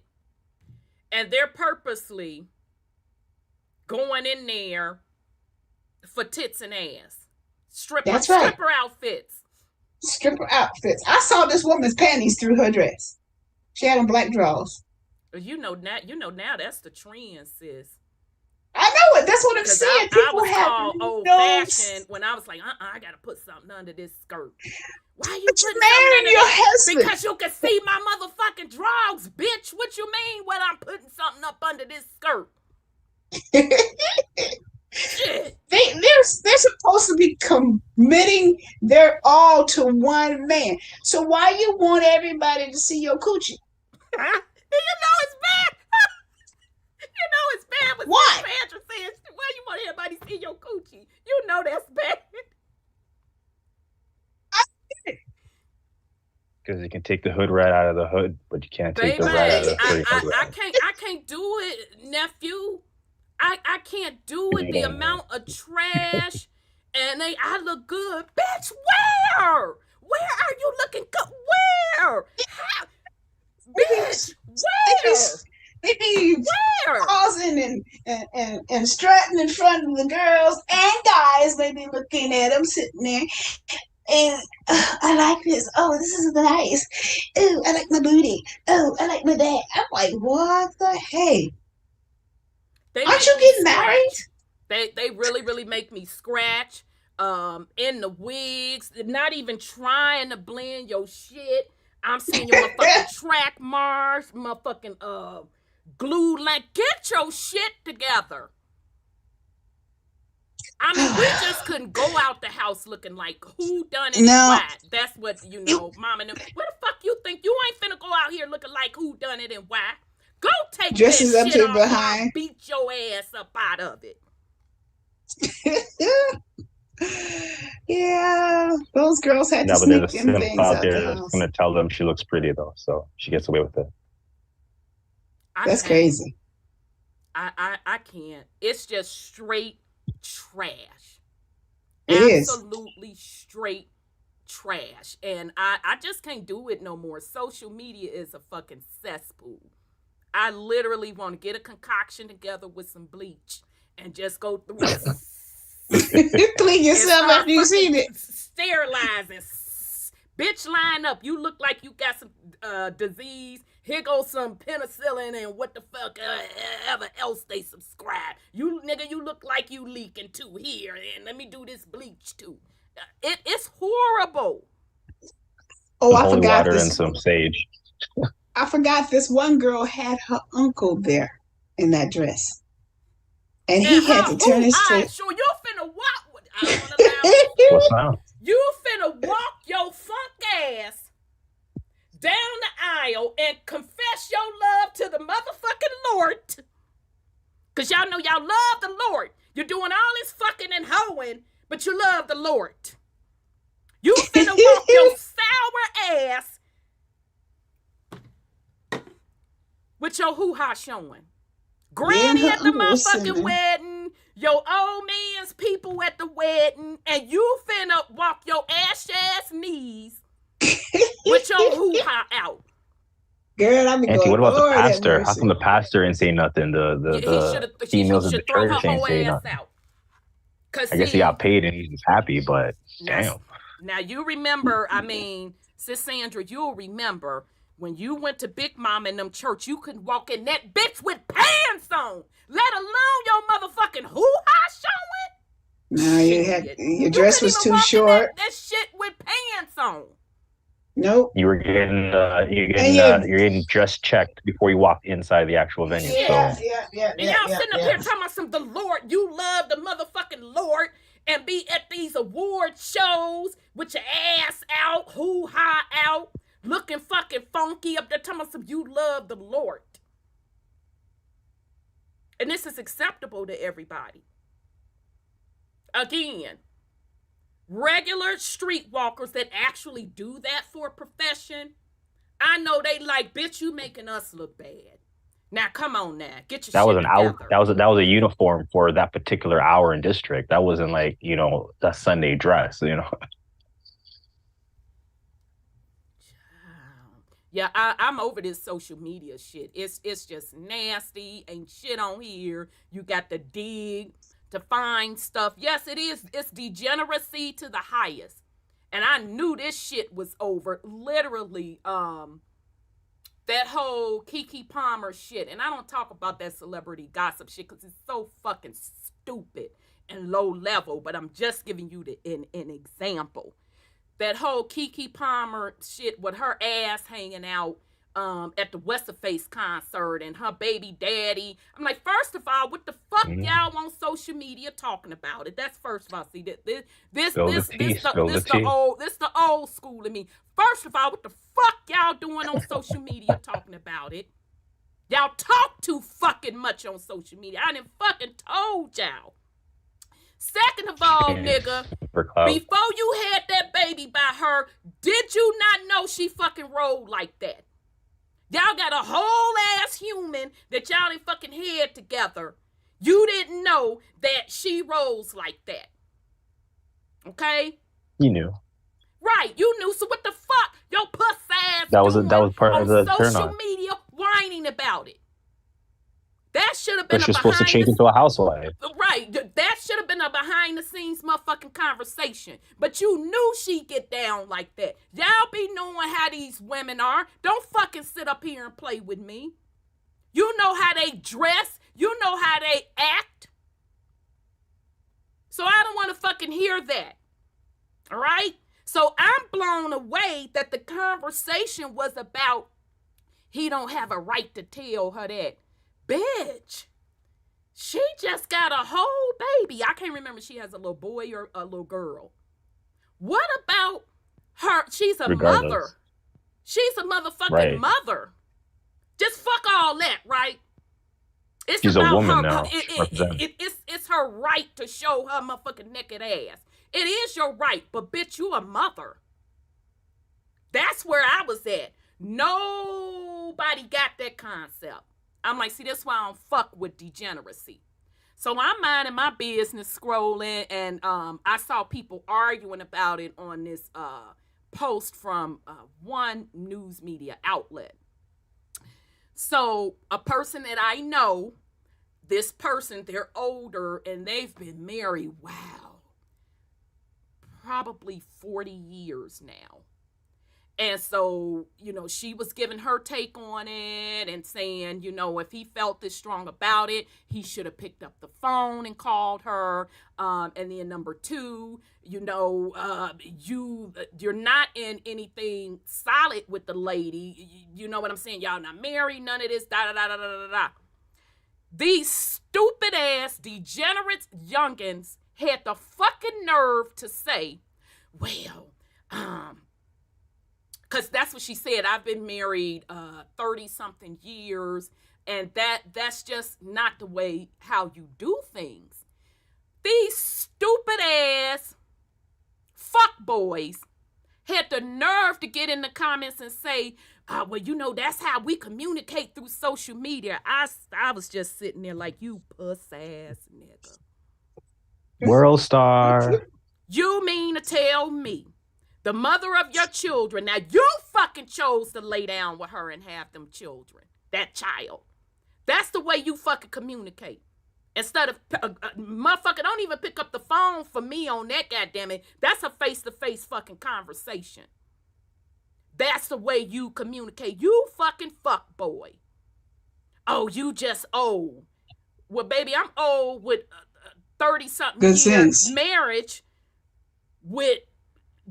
And they're purposely going in there for tits and ass. Stripper outfits. Stripper outfits. I saw this woman's panties through her dress. She had on black drawers. You know now that's the trend, sis. I know it. That's what I'm saying. I was called old fashioned when I was like, I gotta put something under this skirt. Why are you putting something under your husband? Because you can see my motherfucking drawers, bitch. What you mean when I'm putting something up under this skirt? Shit. They're supposed to be committing their all to one man. So why you want everybody to see your coochie? You know it's bad. It's bad when Sandra says, why you want everybody to see your coochie? You know that's bad. Because you can take the hood right out of the hood, but you can't take the right out of the hood. I can't do it, nephew. I can't do it. The amount of trash And I look good. Bitch, where? Where are you looking good? Where? How? Bitch, where? They be Where? pausing and strutting in front of the girls and guys. They be looking at them sitting there. And I like this. Oh, this is nice. Oh, I like my booty. Oh, I like my back. I'm like, what the hey? Aren't you getting married? They really make me scratch. In the wigs, not even trying to blend your shit. I'm seeing your motherfucking track marks, motherfucking glue. Like, get your shit together. I mean, we just couldn't go out the house looking like who done it and why. That's what, mom and them. Where the fuck you think? You ain't finna go out here looking like who done it and why. Go take dresses that up shit to off behind. and beat your ass up out of it. Yeah, those girls had to but sneak there's a them simp things out out there the that's house. going to tell them she looks pretty, though, so she gets away with it. That's crazy. I can't. It's just straight trash. It is. Absolutely straight trash. And I just can't do it no more. Social media is a fucking cesspool. I literally want to get a concoction together with some bleach and just go through it. Clean yourself after you seen it. Sterilizing. Bitch, line up. You look like you got some disease. Here goes some penicillin and what the fuck ever else they subscribe. You nigga, you look like you leaking too here. And let me do this bleach too. It's horrible. Oh, I holy forgot water this. and some sage. I forgot this one girl had her uncle there in that dress. And he had to turn his face. Sure, you finna walk with. I don't want to allow What's that? You finna walk your funk ass down the aisle and confess your love to the motherfucking Lord. Because y'all know y'all love the Lord. You're doing all this fucking and hoeing, but you love the Lord. You finna walk your sour ass with your hoo-ha showing. Granny at the motherfucking wedding, your old man's people at the wedding, and you finna walk your ass knees with your hoo-ha out. Girl, I be Auntie, going, what about the Lord have pastor? How mercy. come the pastor ain't say nothing? The females in the throw her church ain't whole say ass nothing. out. I guess he got paid and he's just happy, but damn. Now you remember, I mean, Sis Sandra, you'll remember when you went to Big Mama in them church, you couldn't walk in that bitch with pants on, let alone your motherfucking hoo-ha showing. No, your dress was too short. That shit with pants on. Nope. You're getting dress checked before you walk inside the actual venue. Yeah. And y'all sitting up here talking about some the Lord. You love the motherfucking Lord and be at these award shows with your ass out, hoo-ha out, looking fucking funky up there talking about some you love the Lord. And this is acceptable to everybody. Again, regular streetwalkers that actually do that for a profession, I know they like, bitch, you making us look bad. Now, come on now. Get your that shit was an together. hour. That was a uniform for that particular hour and district. That wasn't like, a Sunday dress, Yeah, I'm over this social media shit. It's just nasty. Ain't shit on here. You got to dig to find stuff. Yes, it is. It's degeneracy to the highest. And I knew this shit was over. Literally, that whole Keke Palmer shit. And I don't talk about that celebrity gossip shit because it's so fucking stupid and low level. But I'm just giving you an example. That whole Keke Palmer shit with her ass hanging out at the What's-A-Face concert and her baby daddy. I'm like, first of all, what the fuck y'all on social media talking about it? That's first of all. See, this the old school in me. First of all, what the fuck y'all doing on social media talking about it? Y'all talk too fucking much on social media. I done fucking told y'all. Second of all, nigga, before you had that baby by her, did you not know she fucking rolled like that? Y'all got a whole ass human that y'all done fucking had together. You didn't know that she rolls like that. Okay? You knew. Right, you knew. So what the fuck your puss ass That was part on of the turn social on. media whining about it? That should have been But a you're supposed to behind change into a housewife. Right, that should have been a behind the scenes motherfucking conversation. But you knew she'd get down like that. Y'all be knowing how these women are. Don't fucking sit up here and play with me. You know how they dress. You know how they act. So I don't want to fucking hear that. All right? So I'm blown away that the conversation was about he don't have a right to tell her that. Bitch, she just got a whole baby. I can't remember if she has a little boy or a little girl. What about her? She's a mother. She's a motherfucking mother. Just fuck all that, right? She's a woman now. It's her right to show her motherfucking naked ass. It is your right, but bitch, you a mother. That's where I was at. Nobody got that concept. I'm like, see, that's why I don't fuck with degeneracy. So I'm minding my business, scrolling, and I saw people arguing about it on this post from one news media outlet. So a person that I know, this person, they're older, and they've been married, probably 40 years now. And so, you know, she was giving her take on it and saying, you know, if he felt this strong about it, he should have picked up the phone and called her. And then number two, you know, you're not in anything solid with the lady. You know what I'm saying? Y'all not married, none of this, da-da-da-da-da-da-da. These stupid ass degenerate youngins had the fucking nerve to say, well, because that's what she said. I've been married 30-something years, and that's just not the way how you do things. These stupid ass fuck boys had the nerve to get in the comments and say, well, you know, that's how we communicate through social media. I was just sitting there like, you puss ass nigga. World star. You mean to tell me the mother of your children, now you fucking chose to lay down with her and have them children, that child. That's the way you fucking communicate. Instead of, motherfucker, don't even pick up the phone for me on that, goddammit. That's a face-to-face fucking conversation. That's the way you communicate. You fucking fuck boy. Oh, you just old. Well, baby, I'm old with 30-something years marriage with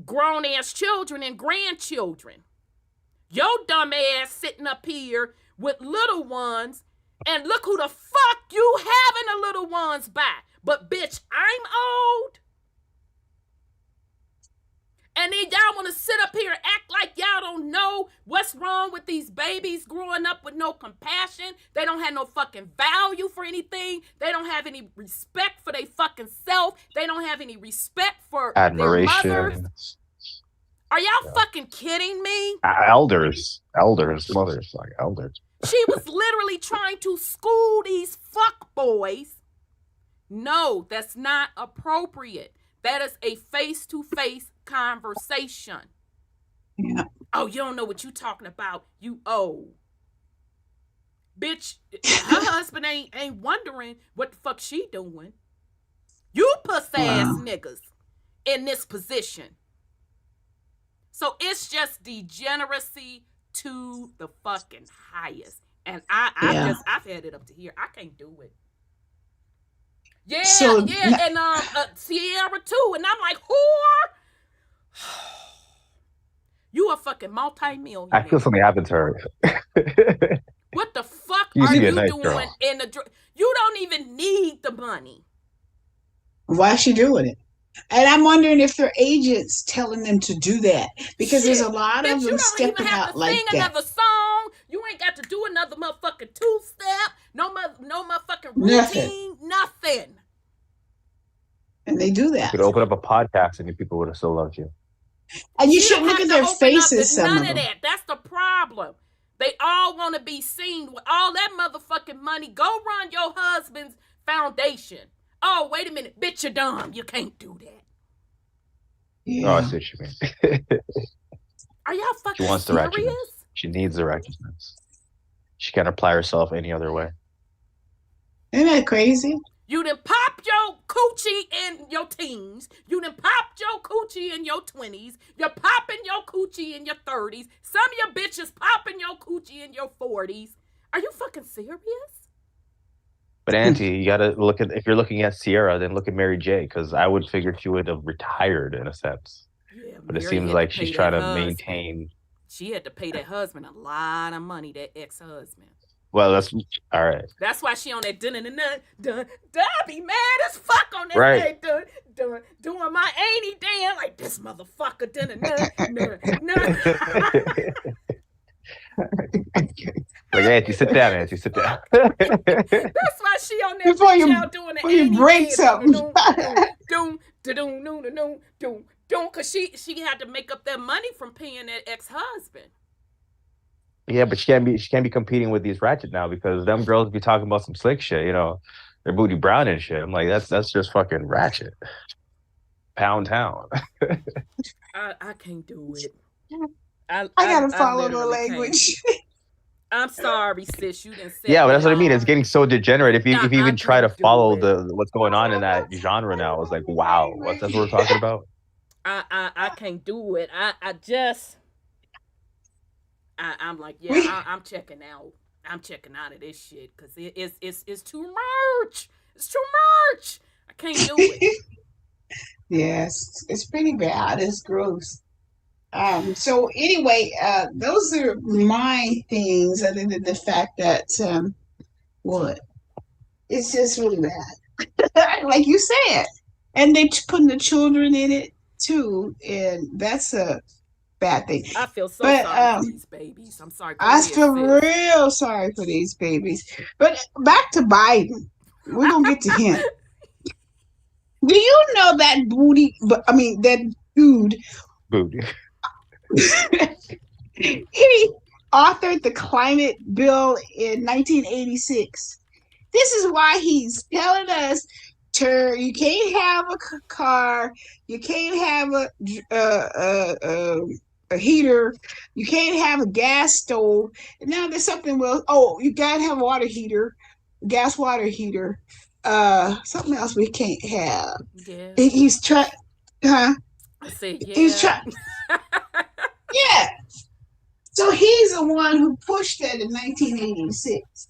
grown-ass children and grandchildren. Your dumb ass sitting up here with little ones, and look who the fuck you having the little ones by. But bitch, I'm old. And then y'all want to sit up here and act like y'all don't know what's wrong with these babies growing up with no compassion. They don't have no fucking value for anything. They don't have any respect for their fucking self. They don't have any respect for admiration. Their mothers. Are y'all fucking kidding me? Mothers, like elders. She was literally trying to school these fuck boys. No, that's not appropriate. That is a face-to-face conversation. Yeah. Oh, you don't know what you talking about. You old. Bitch, her husband ain't wondering what the fuck she doing. You puss-ass niggas in this position. So it's just degeneracy to the fucking highest. And I've had it up to here. I can't do it. Yeah, and Sierra too. And I'm like, whore, you a fucking multi-millionaire. I feel something happened to her. What the fuck are you doing in the? You don't even need the money. Why is she doing it? And I'm wondering if their agents telling them to do that, because there's a lot of them stepping out like that. You don't even have to sing another song. You ain't got to do another motherfucking two-step. No motherfucking routine. Nothing. And they do that. You could open up a podcast and people would have still loved you. And you should look at their faces. None of that. That's the problem. They all want to be seen with all that motherfucking money. Go run your husband's foundation. Oh, wait a minute. Bitch, you're dumb. You can't do that. Oh, I Yeah. see what you mean. Are y'all She fucking wants the serious? righteousness. She needs the righteousness. She can't apply herself any other way. Isn't that crazy? You done popped your coochie in your teens. You done popped your coochie in your 20s. You're popping your coochie in your 30s. Some of your bitches popping your coochie in your 40s. Are you fucking serious? But Auntie, you gotta look at, if you're looking at Sierra, then look at Mary J, because I would figure she would have retired in a sense. Yeah, But it Mary seems had like to pay she's that trying to husband. maintain. She had to pay that husband a lot of money, that ex-husband. Well, that's all right. That's why she on that dun. I be mad as fuck on that Right. day, doing my ain't Dan like this motherfucker Like, Auntie, sit down, Auntie, sit down. That's why she on that Before you, doing the before you break something. Cause she had to make up that money from paying that ex-husband. Yeah, but she can't be competing with these ratchet now, because them girls be talking about some slick shit, they're booty brown and shit. I'm like, that's just fucking ratchet. Pound town. I can't do it. I gotta follow the literally language. I'm sorry, sis. You didn't say. Yeah, but that's what I mean. It's getting so degenerate. If you even try to can't do follow it. what's going on in that genre now, it's like, wow, that's what we're talking about. I can't do it. I'm like, I'm checking out. I'm checking out of this shit because it's too much. It's too much. I can't do it. Yes, it's pretty bad. It's gross. So anyway, those are my things, other than the fact that what? It's just really bad. Like you said. And they putting the children in it too, and that's a bad thing. I feel so But sorry for these babies. I'm sorry. I feel real sorry for these babies. But back to Biden. We're gonna get to him. Do you know that booty? That dude. Booty. He authored the climate bill in 1986. This is why he's telling us, you can't have a car, you can't have a heater, you can't have a gas stove. Now there's something. You gotta have a water heater, gas water heater. Something else we can't have. Yeah. He's trying. Huh? I said, yeah. He's trying. Yeah. So he's the one who pushed that in 1986.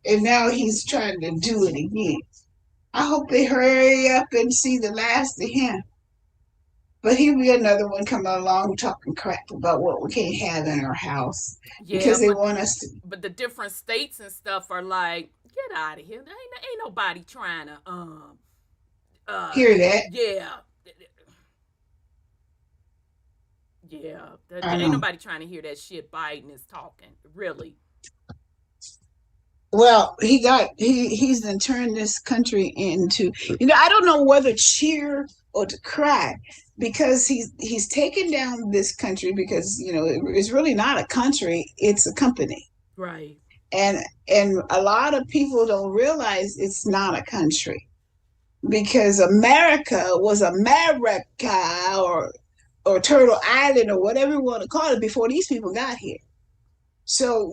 And now he's trying to do it again. I hope they hurry up and see the last of him. But he'll be another one coming along talking crap about what we can't have in our house. Yeah, because they want us to. But the different states and stuff are like, get out of here. Ain't nobody trying to hear that. Yeah. Yeah. Ain't nobody trying to hear that shit Biden is talking. Really. Well, he's then turned this country into, I don't know whether cheer or to cry, because he's taken down this country because, it's really not a country, it's a company. Right. And a lot of people don't realize it's not a country, because America was America or Turtle Island or whatever you want to call it before these people got here. So,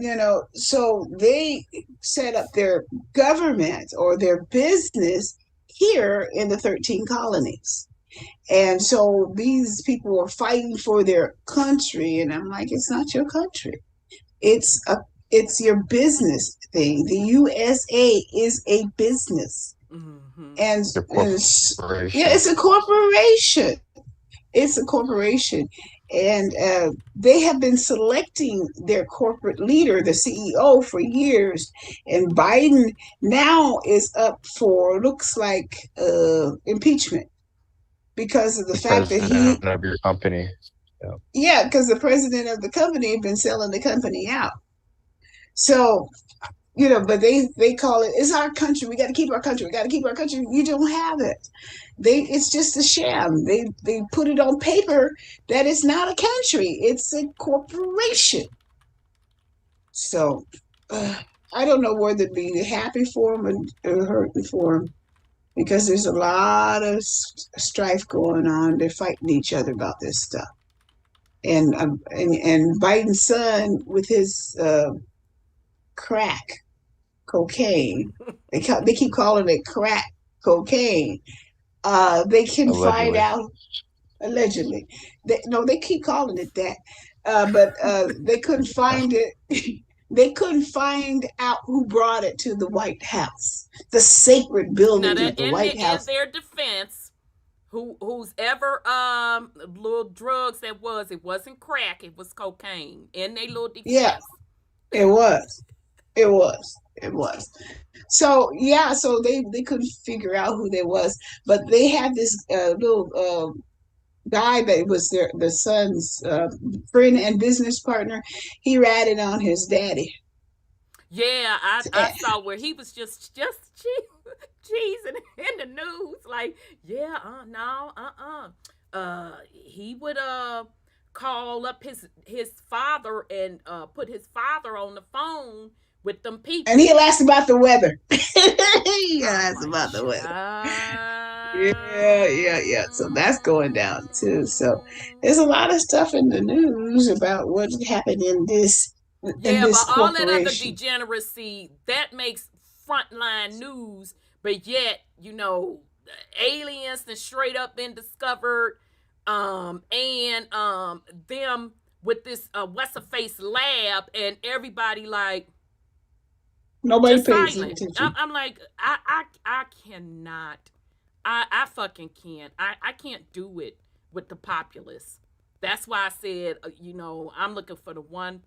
so they set up their government or their business here in the 13 colonies. And so these people are fighting for their country. And I'm like, it's not your country. It's your business thing. The USA is a business. Mm-hmm. And it's a corporation. It's a corporation. And they have been selecting their corporate leader, the CEO, for years. And Biden now is up for, looks like, impeachment because of the fact that he of your company. Yeah, because the president of the company has been selling the company out. So, but they call it, it's our country. We got to keep our country. We got to keep our country. You don't have it. It's just a sham. They put it on paper that it's not a country. It's a corporation. So I don't know whether to be happy for him or hurting for him. because there's a lot of strife going on. They're fighting each other about this stuff. And Biden's son with his crack cocaine. They keep calling it crack cocaine. They can find out allegedly. They keep calling it that, but they couldn't find it. They couldn't find out who brought it to the White House, the sacred building of the White House. In their defense, who's ever little drugs it wasn't crack, it was cocaine. In their little defense. Yeah, it was. So yeah, so they couldn't figure out who they was, but they had this little guy that was the son's friend and business partner. He ratted on his daddy. Yeah, I saw where he was just cheesing in the news, like, yeah, he would call up his father and put his father on the phone with them people, and he'll ask about the weather. He'll ask about the weather. Yeah. So that's going down too. So there's a lot of stuff in the news about what happened in this. Yeah, but all that other degeneracy that makes frontline news, but yet aliens that straight up been discovered, and them with this what's a face lab, and everybody like nobody pays attention. I'm like, I cannot. I fucking can't. I can't do it with the populace. That's why I said, I'm looking for the 1%.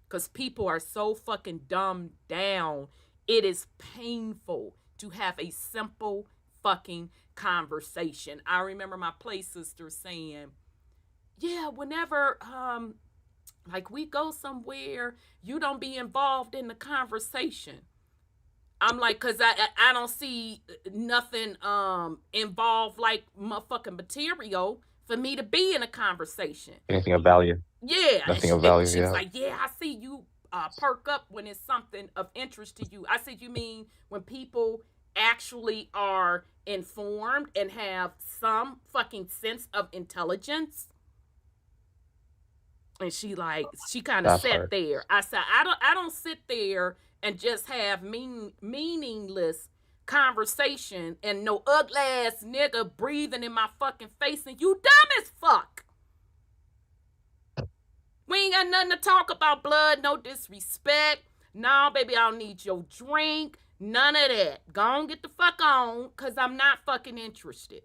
Because people are so fucking dumbed down. It is painful to have a simple fucking conversation. I remember my play sister saying, yeah, whenever like we go somewhere, you don't be involved in the conversation. I'm like, because I don't see nothing involved like motherfucking material for me to be in a conversation. Anything of value. Yeah. Nothing of value, she's like, yeah, I see you perk up when it's something of interest to you. I said, you mean when people actually are informed and have some fucking sense of intelligence? And she kind of sat there. I said, I don't sit there and just have meaningless conversation and no ugly ass nigga breathing in my fucking face and you dumb as fuck. We ain't got nothing to talk about, blood, no disrespect. No, baby, I don't need your drink. None of that. Go on, get the fuck on, because I'm not fucking interested.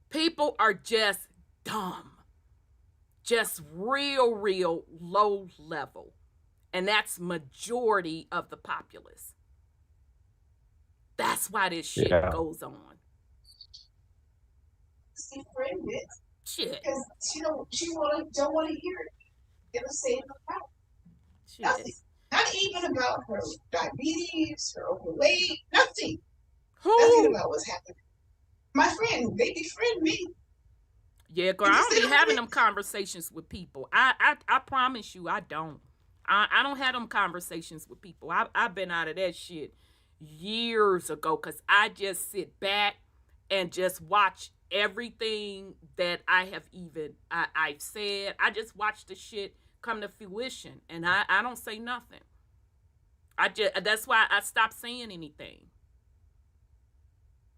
People are just dumb. Just real low level. And that's majority of the populace. That's why this shit goes on. See, friend, shit. Because she don't want to hear it. It'll say it about nothing. Not even about her diabetes, her overweight, nothing. Nothing about what's happening. My friend, they befriend me. Yeah, girl, I don't be having them conversations with people. I promise you, I don't. I don't have them conversations with people. I've been out of that shit years ago because I just sit back and just watch everything that I've said. I just watch the shit come to fruition, and I don't say nothing. That's why I stopped saying anything.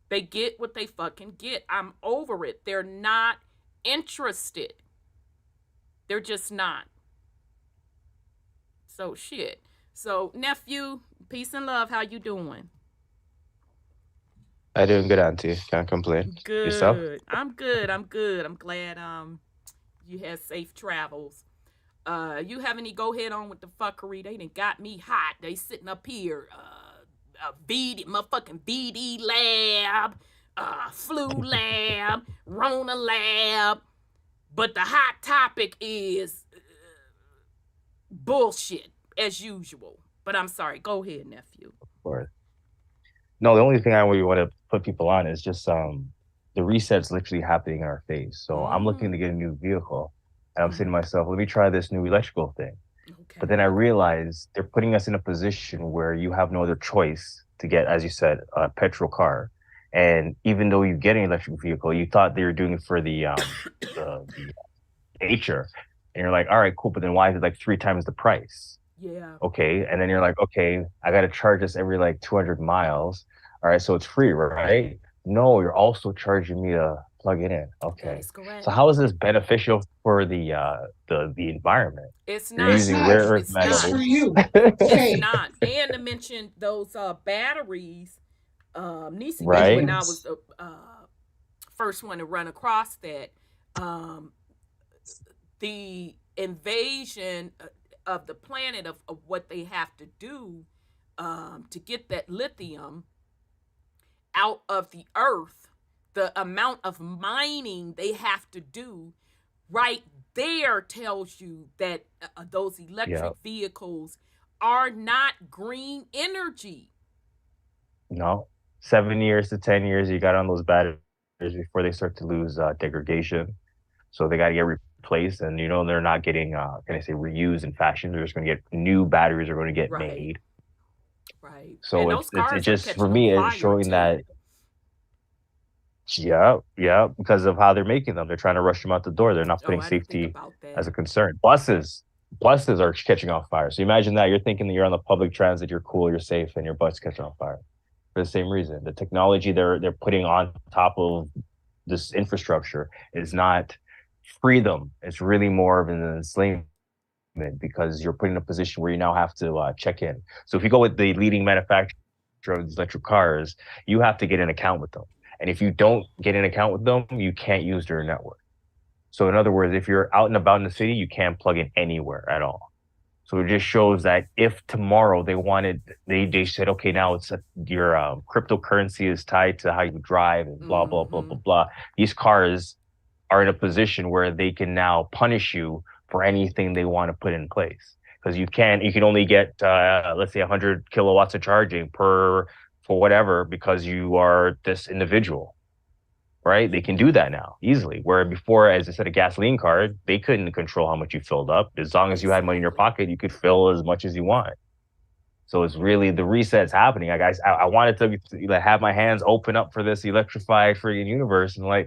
They get what they fucking get. I'm over it. They're not interested. They're just not. So shit. So nephew, peace and love. How you doing? I'm doing good, auntie. Can't complain. Good. Yourself? I'm good. I'm glad you had safe travels. You have any go ahead on with the fuckery? They done got me hot. They sitting up here. Motherfucking BD lab, flu lab, Rona lab. But the hot topic is bullshit as usual. But I'm sorry. Go ahead, nephew. Of course. No, the only thing I really want to put people on is just the reset's literally happening in our face. So I'm looking to get a new vehicle. And I'm saying to myself, let me try this new electrical thing. Okay. But then I realized they're putting us in a position where you have no other choice to get, as you said, a petrol car. And even though you get an electric vehicle, you thought they were doing it for the nature. And you're like, all right, cool. But then why is it like 3 times the price? Yeah. Okay. And then you're like, okay, I got to charge this every like 200 miles. All right. So it's free, right? No, you're also charging me to plug it in. That Okay. is correct. So how is this beneficial for the environment? It's You're not. using rare earth It's It's not. for metals. you. It's Okay. not. And to mention those batteries, Nisi mentioned Right? when I was the first one to run across that, the invasion of the planet of what they have to do to get that lithium out of the earth, the amount of mining they have to do right there tells you that those electric Yeah. vehicles are not green energy. No. 7 years to 10 years, you got on those batteries before they start to lose degradation. So they got to get replaced. And, they're not getting, can I say, reused in fashion. They're just going to get new batteries are going to get Right. made. Right. So And it's those it cars are just, for catching on me, it's fire showing too. that, yeah, because of how they're making them. They're trying to rush them out the door. They're not Oh, putting I didn't think safety about as that. a concern. Buses are catching on fire. So imagine that. You're thinking that you're on the public transit, you're cool, you're safe, and your bus catching on fire for the same reason. The technology they're putting on top of this infrastructure is not freedom. It's really more of an enslavement because you're put in a position where you now have to check in. So if you go with the leading manufacturer of these electric cars, you have to get an account with them. And if you don't get an account with them, you can't use their network. So in other words, if you're out and about in the city, you can't plug in anywhere at all. So it just shows that if tomorrow they said, okay, now your cryptocurrency is tied to how you drive and blah, blah, blah, blah, blah. These cars are in a position where they can now punish you for anything they want to put in place. Because you can only get, let's say 100 kilowatts of charging for whatever, because you are this individual. Right? They can do that now easily. Where before, as I said, a gasoline card, they couldn't control how much you filled up. As long as you had money in your pocket, you could fill as much as you want. So it's really the reset's happening. I wanted to have my hands open up for this electrified friggin' universe, and I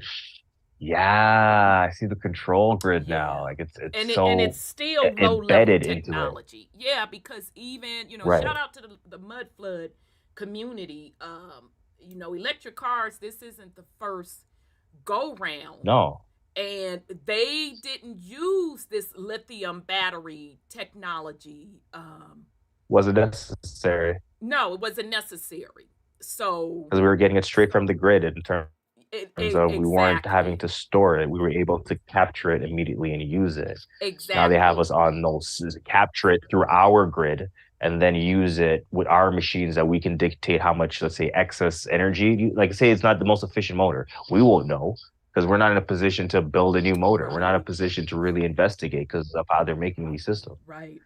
see the control grid now. Like it's And so it's still low level embedded into it. technology. Yeah, because even Right. shout out to the mud flood community. Electric cars. This isn't the first go round. No. And they didn't use this lithium battery technology. Wasn't necessary No, it wasn't necessary. So because we were getting it straight from the grid in terms of we weren't exactly. having to store it. We were able to capture it immediately and use it. Exactly. Now they have us on those, capture it through our grid and then use it with our machines that we can dictate how much, let's say, excess energy. Like say it's not the most efficient motor. We won't know because we're not in a position to build a new motor. We're not in a position to really investigate because of how they're making these systems. Right.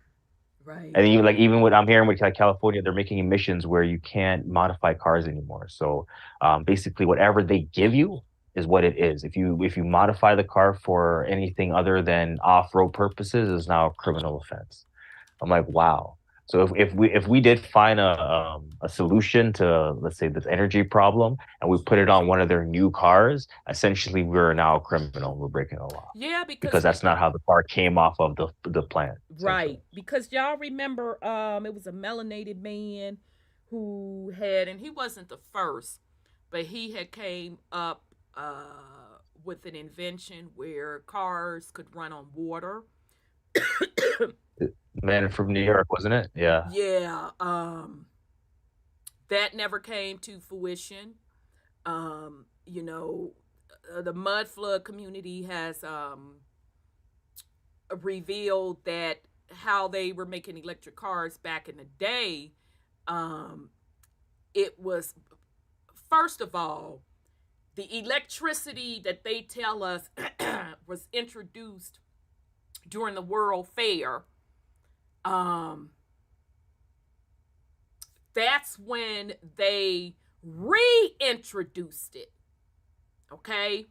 Right. And even what I'm hearing with California, they're making emissions where you can't modify cars anymore. So basically, whatever they give you is what it is. If you modify the car for anything other than off-road purposes, is now a criminal offense. I'm like, wow. So if we did find a solution to, let's say, this energy problem, and we put it on one of their new cars, essentially we're now a criminal. We're breaking the law. Yeah, because that's not how the car came off of the plant. Right. Because y'all remember, it was a melanated man who and he wasn't the first, but he had came up with an invention where cars could run on water. Man from New York, wasn't it? Yeah. Yeah. That never came to fruition. The mud flood community has revealed that how they were making electric cars back in the day, it was, first of all, the electricity that they tell us was introduced during the World Fair. That's when they reintroduced it. Okay?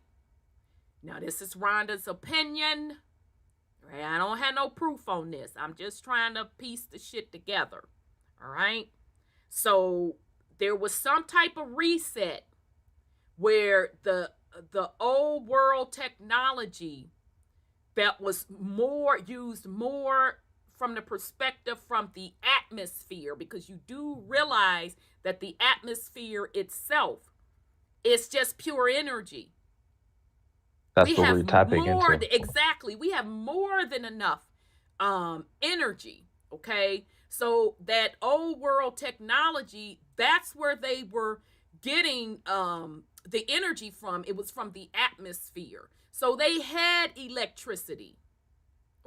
Now, this is Rhonda's opinion. Right? I don't have no proof on this. I'm just trying to piece the shit together. All right. So there was some type of reset where the old world technology that was used more from the perspective from the atmosphere, because you do realize that the atmosphere itself is just pure energy. That's what we're tapping into. Exactly. We have more than enough energy. Okay. So that old world technology, that's where they were getting the energy from. It was from the atmosphere. So they had electricity.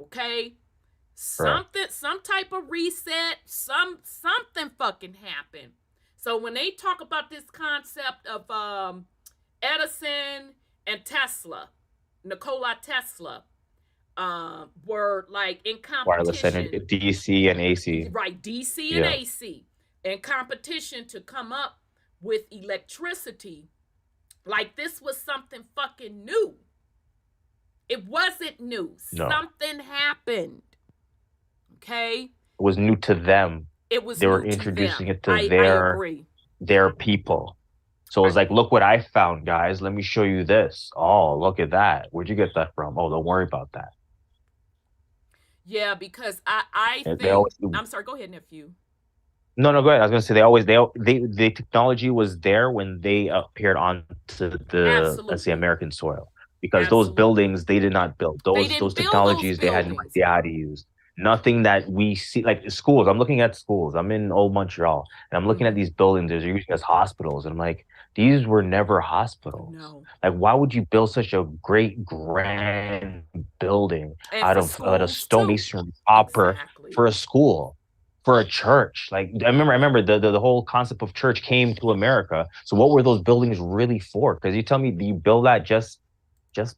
Okay. Some type of reset, something fucking happened. So when they talk about this concept of Edison and Tesla, Nikola Tesla, were like in Wireless competition. and DC and AC. Right, DC and AC. In competition to come up with electricity. Like this was something fucking new. It wasn't new. No. Something happened. Okay? It was new to them. It was they new were introducing to them. it to I agree. Their people. So it's like, look what I found, guys. Let me show you this. Oh, look at that. Where'd you get that from? Oh, don't worry about that. Yeah, because I think I'm sorry, go ahead, nephew. No, go ahead. I was gonna say the technology was there when they appeared onto the let's say American soil. Because those buildings they did not build. Those technologies they had no idea how to use. Nothing that we see, like schools. I'm looking at schools. I'm in old Montreal, and I'm looking at these buildings. They're used as hospitals, and I'm like, these were never hospitals. No. Like, why would you build such a great grand building out of stone masonry proper for a school, for a church? Like, I remember the whole concept of church came to America. So what were those buildings really for? Because you tell me you build that just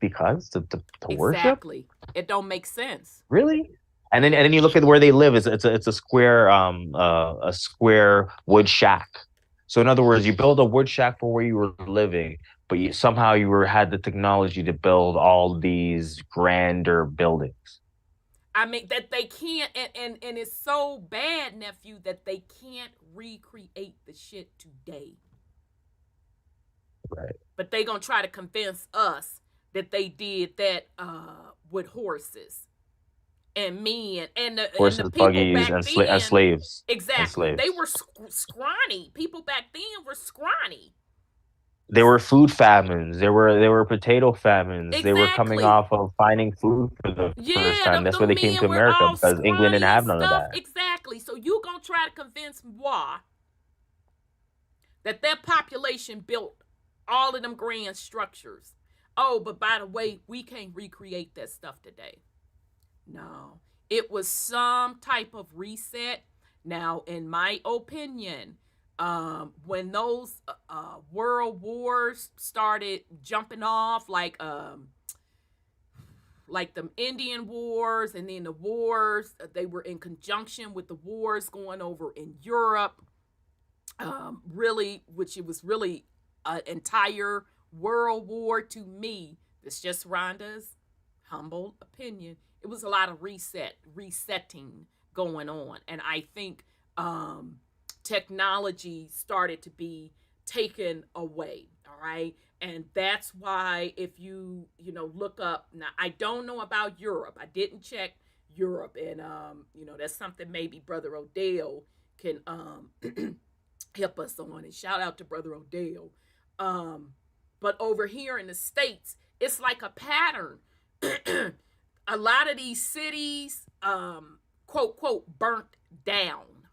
because to worship? Exactly. It don't make sense. Really? And then you look at where they live. It's a square wood shack. So in other words, you build a wood shack for where you were living, but somehow you had the technology to build all these grander buildings. I mean that they can't, and it's so bad, nephew, that they can't recreate the shit today. Right. But they gonna try to convince us that they did that with horses. And men and the people buggies back and then, slaves. Exactly. And slaves. They were scrawny. People back then were scrawny. There were food famines. There were potato famines. Exactly. They were coming off of finding food for the first time. That's why they came to America, because England didn't have none of that. Exactly. So you gonna try to convince moi that population built all of them grand structures. Oh, but by the way, we can't recreate that stuff today. No, it was some type of reset. Now, in my opinion, when those world wars started jumping off, like the Indian wars, and then the wars, they were in conjunction with the wars going over in Europe, which it was really an entire world war to me. It's just Rhonda's humble opinion. It was a lot of resetting going on. And I think technology started to be taken away. All right. And that's why if you look up, now I don't know about Europe. I didn't check Europe. And, that's something maybe Brother Odell can help us on. And shout out to Brother Odell. But over here in the States, it's like a pattern. A lot of these cities, quote, quote, burnt down.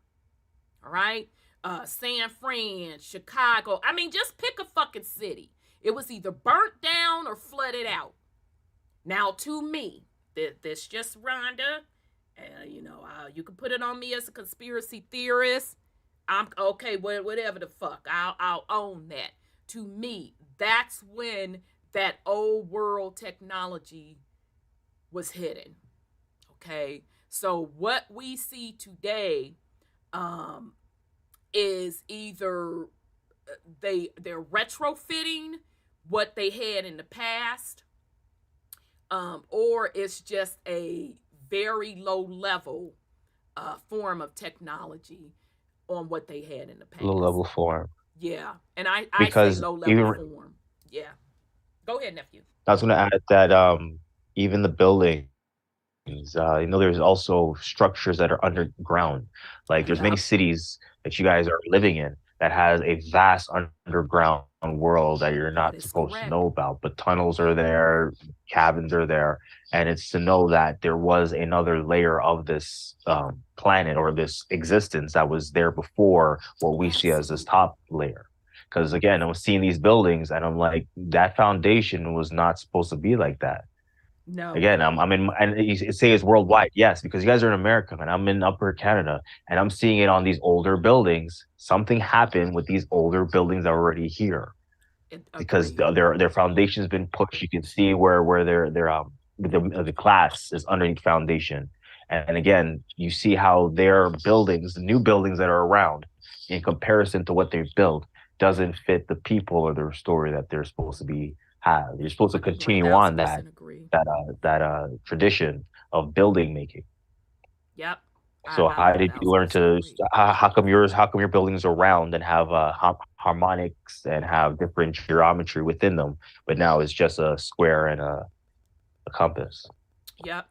All right. San Fran, Chicago. I mean, just pick a fucking city. It was either burnt down or flooded out. Now, to me, this just Rhonda. You can put it on me as a conspiracy theorist. I'm okay, whatever the fuck. I'll own that. To me, that's when that old world technology was hidden. Okay, so what we see today is either they're retrofitting what they had in the past, or it's just a very low level form of technology on what they had in the past. Low level form. Yeah, and I say Because low level even form. Yeah, go ahead, nephew. I was going to add that even the buildings, there's also structures that are underground. Like there's many Yep, cities that you guys are living in that has a vast underground world that you're that not is supposed to correct. know about. But tunnels are there, cabins are there, and it's to know that there was another layer of this planet or this existence that was there before what we see as this Absolutely. top layer. Because again, I was seeing these buildings, and I'm like, that foundation was not supposed to be like that. No. Again, I'm in, and you say it's worldwide, yes, because you guys are in America, and I'm in Upper Canada, and I'm seeing it on these older buildings. Something happened with these older buildings that are already here because Agreed. their foundation's been pushed. You can see where the glass is underneath foundation, and again, you see how their buildings, the new buildings that are around, in comparison to what they've built, doesn't fit the people or their story that they're supposed to be have. You're supposed to continue on 1000% agree. that tradition of building making. Yep. So I how did you learn 1000% to? agree. How come your buildings are round and have harmonics and have different geometry within them, but now it's just a square and a compass? Yep.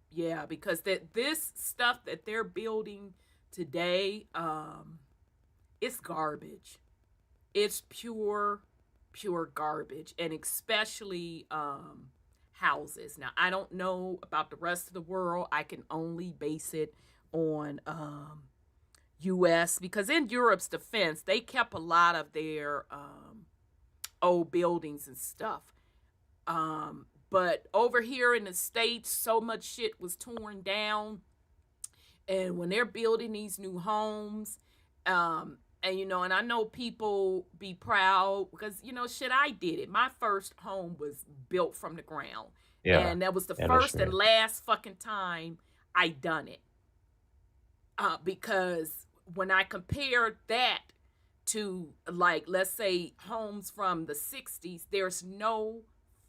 Yeah, because this stuff that they're building today, it's garbage. It's pure garbage, and especially houses. Now, I don't know about the rest of the world. I can only base it on US, because in Europe's defense, they kept a lot of their old buildings and stuff. But over here in the States, so much shit was torn down. And when they're building these new homes, and and I know people be proud because shit, I did it. My first home was built from the ground, Yeah, and that was the yeah, no first shit. and last fucking time I done it. Because when I compared that to, like, let's say homes from the 60s, there's no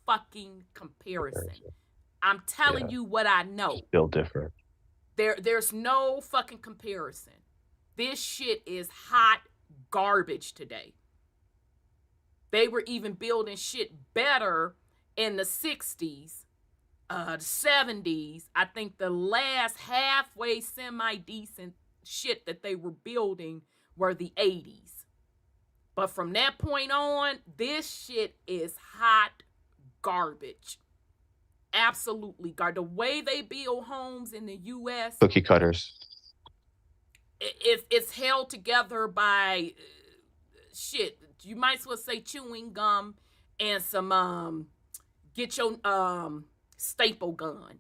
fucking comparison. I'm telling Yeah, you what I know. built different. There's no fucking comparison. This shit is hot garbage today. They were even building shit better in the 60s, the 70s. I think the last halfway semi-decent shit that they were building were the 80s. But from that point on, this shit is hot garbage. Absolutely garbage. The way they build homes in the U.S., Cookie cutters. it's held together by shit. You might as well say chewing gum and some get your staple gun.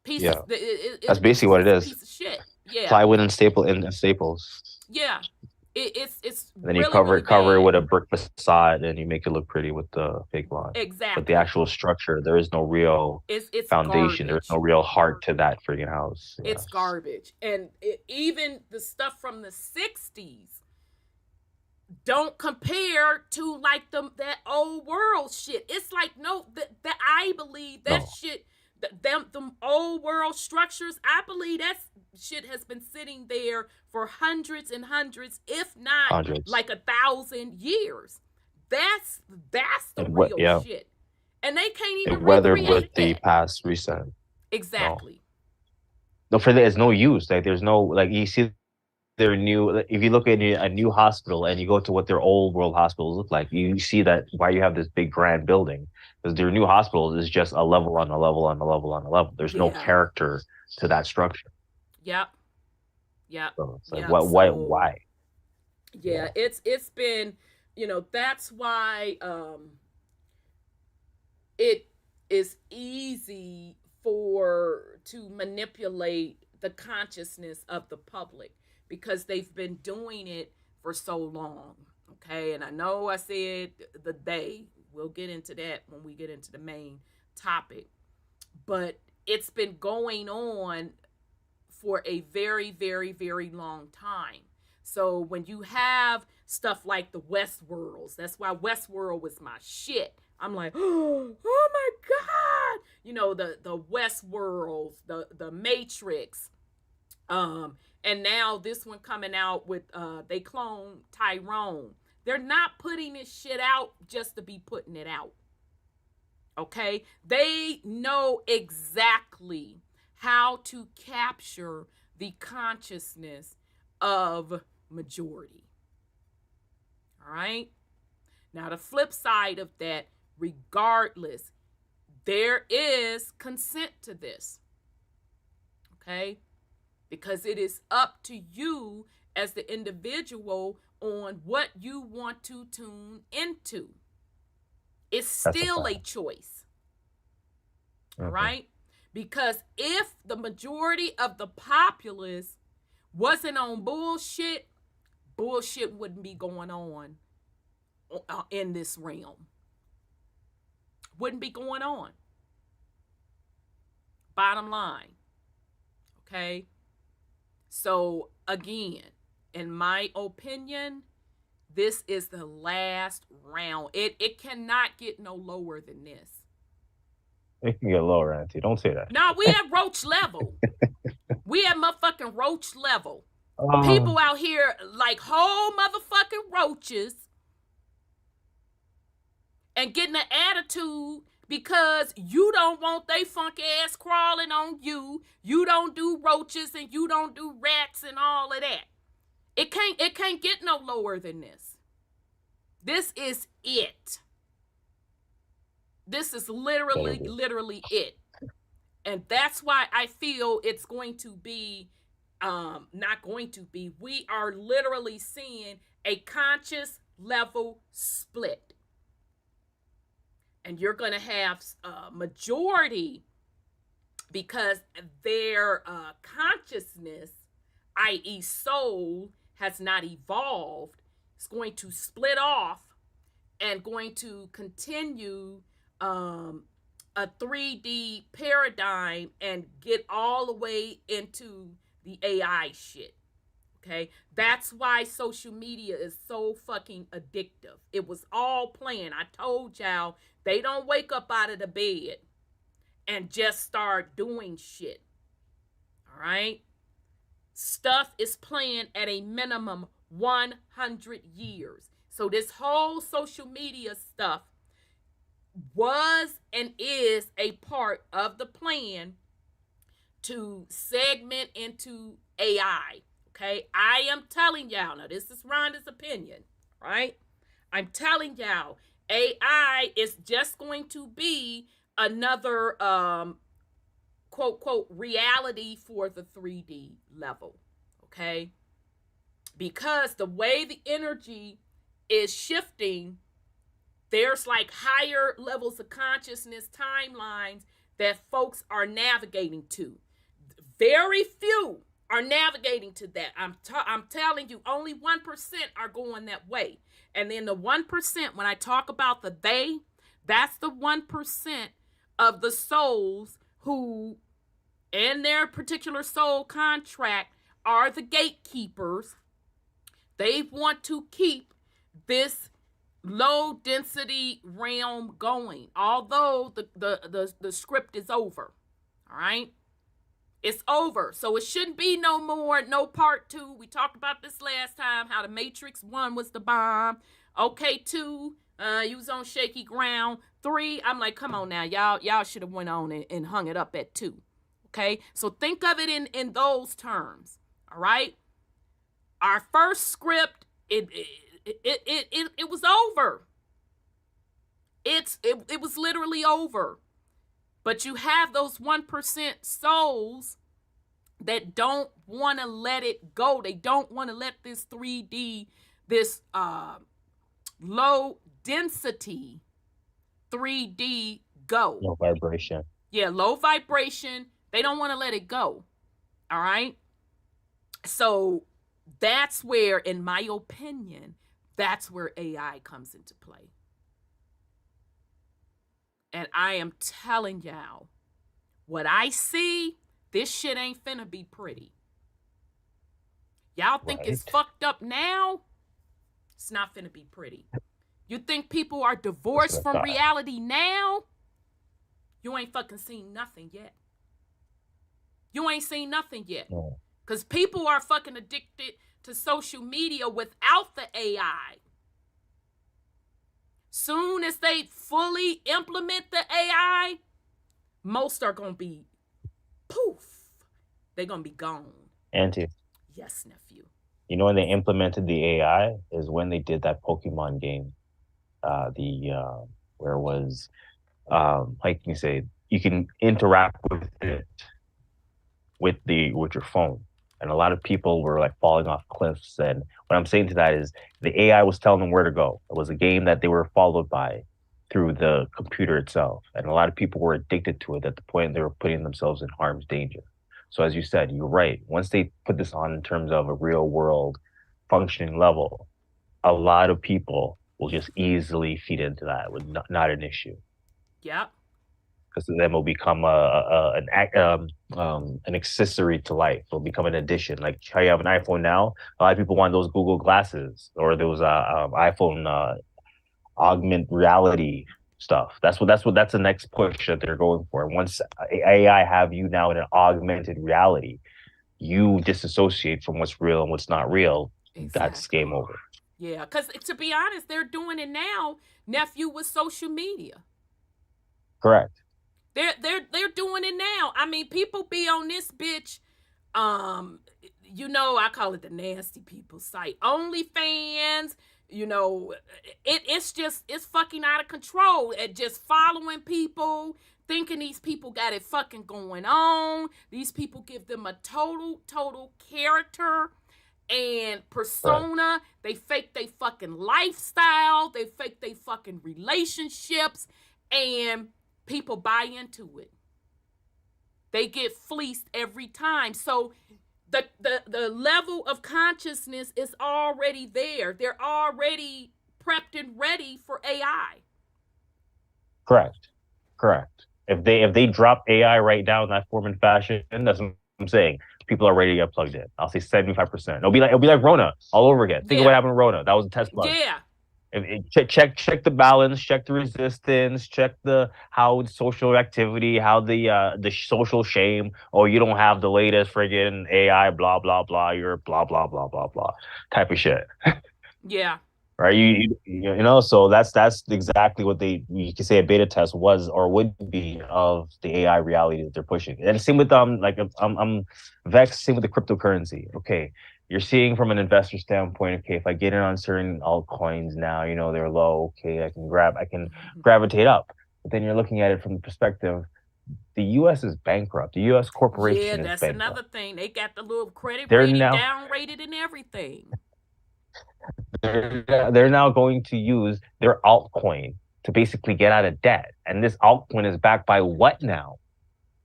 Yeah, that's It's basically what it a is. piece of shit. Yeah, Plywood and staples. yeah. It's And then you really really cover it bad. with a brick facade, and you make it look pretty with the fake lawn. But the Exactly. actual structure, there is no real It's foundation. There's garbage. no real heart to that freaking house. Yeah. It's garbage. And even the stuff from the 60s don't compare to like that old world shit. It's like, no, that I believe that No. shit, them old world structures, I believe that shit has been sitting there for hundreds and hundreds, if not Hundreds. like 1,000 years. That's the And real yeah, shit. And they can't it even weathered with recreate the that. past reset. No, Exactly. no, for there's no use. Like there's no like you see their new. If you look at a new hospital and you go to what their old world hospitals look like, you see that why you have this big grand building because their new hospitals is just a level on a level on a level on a level. There's no Yeah. character to that structure. Yep. So it's like Yep. why? Yeah, it's been, that's why it is easy to manipulate the consciousness of the public because they've been doing it for so long. Okay, and I know I said we'll get into that when we get into the main topic, but it's been going on for a very, very, very long time. So when you have stuff like the Westworlds, that's why Westworld was my shit. I'm like, oh my God. You know, the Westworlds, the Matrix. And now this one coming out with they clone Tyrone. They're not putting this shit out just to be putting it out. Okay? They know exactly how to capture the consciousness of majority. All right? Now, the flip side of that, regardless, there is consent to this. Okay? Because it is up to you as the individual on what you want to tune into. It's still a choice. All right? Because if the majority of the populace wasn't on bullshit, bullshit wouldn't be going on in this realm. Wouldn't be going on. Bottom line. Okay? So, again, in my opinion, this is the last round. It cannot get no lower than this. It can get lower, Auntie. Don't say that. No, we at roach level. We at motherfucking roach level. People out here like whole motherfucking roaches and getting an attitude because you don't want they funky ass crawling on you. You don't do roaches and you don't do rats and all of that. It can't get no lower than this. This is it. This is literally it. And that's why I feel it's going to be, not going to be, we are literally seeing a conscious level split. And you're going to have a majority because their consciousness, i.e. soul, has not evolved. It's going to split off and going to continue a 3D paradigm and get all the way into the AI shit. Okay? That's why social media is so fucking addictive. It was all planned. I told y'all, they don't wake up out of the bed and just start doing shit. All right? Stuff is planned at a minimum 100 years. So this whole social media stuff was and is a part of the plan to segment into AI. Okay, I am telling y'all, now this is Rhonda's opinion, right? I'm telling y'all, AI is just going to be another quote, quote, reality for the 3D level, okay? Because the way the energy is shifting, there's like higher levels of consciousness timelines that folks are navigating to. Very few are navigating to that. I'm telling you, only 1% are going that way. And then the 1%, when I talk about the they, that's the 1% of the souls who, in their particular soul contract, are the gatekeepers. They want to keep this low density realm going, although the script is over. All right, it's over, so it shouldn't be no more, no part 2. We talked about this last time, how the Matrix 1 was the bomb. Okay, 2, you was on shaky ground. 3, I'm like, come on now, y'all should have went on and hung it up at 2. Okay, so think of it in those terms. All right, our first script, it was over. It was literally over. But you have those 1% souls that don't want to let it go. They don't want to let this 3D, this low density 3D go. Low vibration. Yeah, low vibration. They don't want to let it go. All right? So that's where, in my opinion, that's where AI comes into play. And I am telling y'all, what I see, this shit ain't finna be pretty. Y'all think it's fucked up now? It's not finna be pretty. You think people are divorced from reality now? You ain't fucking seen nothing yet. You ain't seen nothing yet. Because people are fucking addicted to social media without the AI. Soon as they fully implement the AI, most are going to be poof. They're going to be gone. Auntie. Yes, nephew. You know when they implemented the AI is when they did that Pokemon game. Where it was, like you say, you can interact with it with your phone. And a lot of people were like falling off cliffs. And what I'm saying to that is the AI was telling them where to go. It was a game that they were followed by through the computer itself. And a lot of people were addicted to it at the point they were putting themselves in harm's danger. So as you said, you're right. Once they put this on in terms of a real world functioning level, a lot of people will just easily feed into that with not an issue. Yep. Because then will become an accessory to life. It'll become an addition. Like how you have an iPhone now, a lot of people want those Google glasses or those iPhone augmented reality stuff. That's the next push that they're going for. Once AI have you now in an augmented reality, you disassociate from what's real and what's not real. Exactly. That's game over. Yeah, because to be honest, they're doing it now, nephew, with social media. Correct. They're doing it now. I mean, people be on this bitch, you know, I call it the nasty people site. OnlyFans, you know, it's fucking out of control. It just following people, thinking these people got it fucking going on. These people give them a total character and persona. Right. They fake they fucking lifestyle. They fake they fucking relationships, and people buy into it. They get fleeced every time. So the level of consciousness is already there. They're already prepped and ready for AI. Correct. If they drop AI right now in that form and fashion, that's what I'm saying. People are ready to get plugged in. I'll say 75%. It'll be like Rona all over again. Think of what happened to Rona. That was a test plug. Yeah. Check the balance, check the resistance, check how social activity, how the social shame. Oh, you don't have the latest friggin' AI, blah blah blah. You're blah blah blah blah blah type of shit. Yeah. Right. You know. So that's exactly what you can say a beta test was or would be of the AI reality that they're pushing. And same with I'm vexed. Same with the cryptocurrency. Okay. You're seeing from an investor standpoint, okay, if I get in on certain altcoins now, you know, they're low, okay, I can gravitate up. But then you're looking at it from the perspective, the U.S. is bankrupt. The U.S. corporation is bankrupt. Yeah, that's another thing. They got the little credit rating downrated and everything. They're now going to use their altcoin to basically get out of debt. And this altcoin is backed by what now?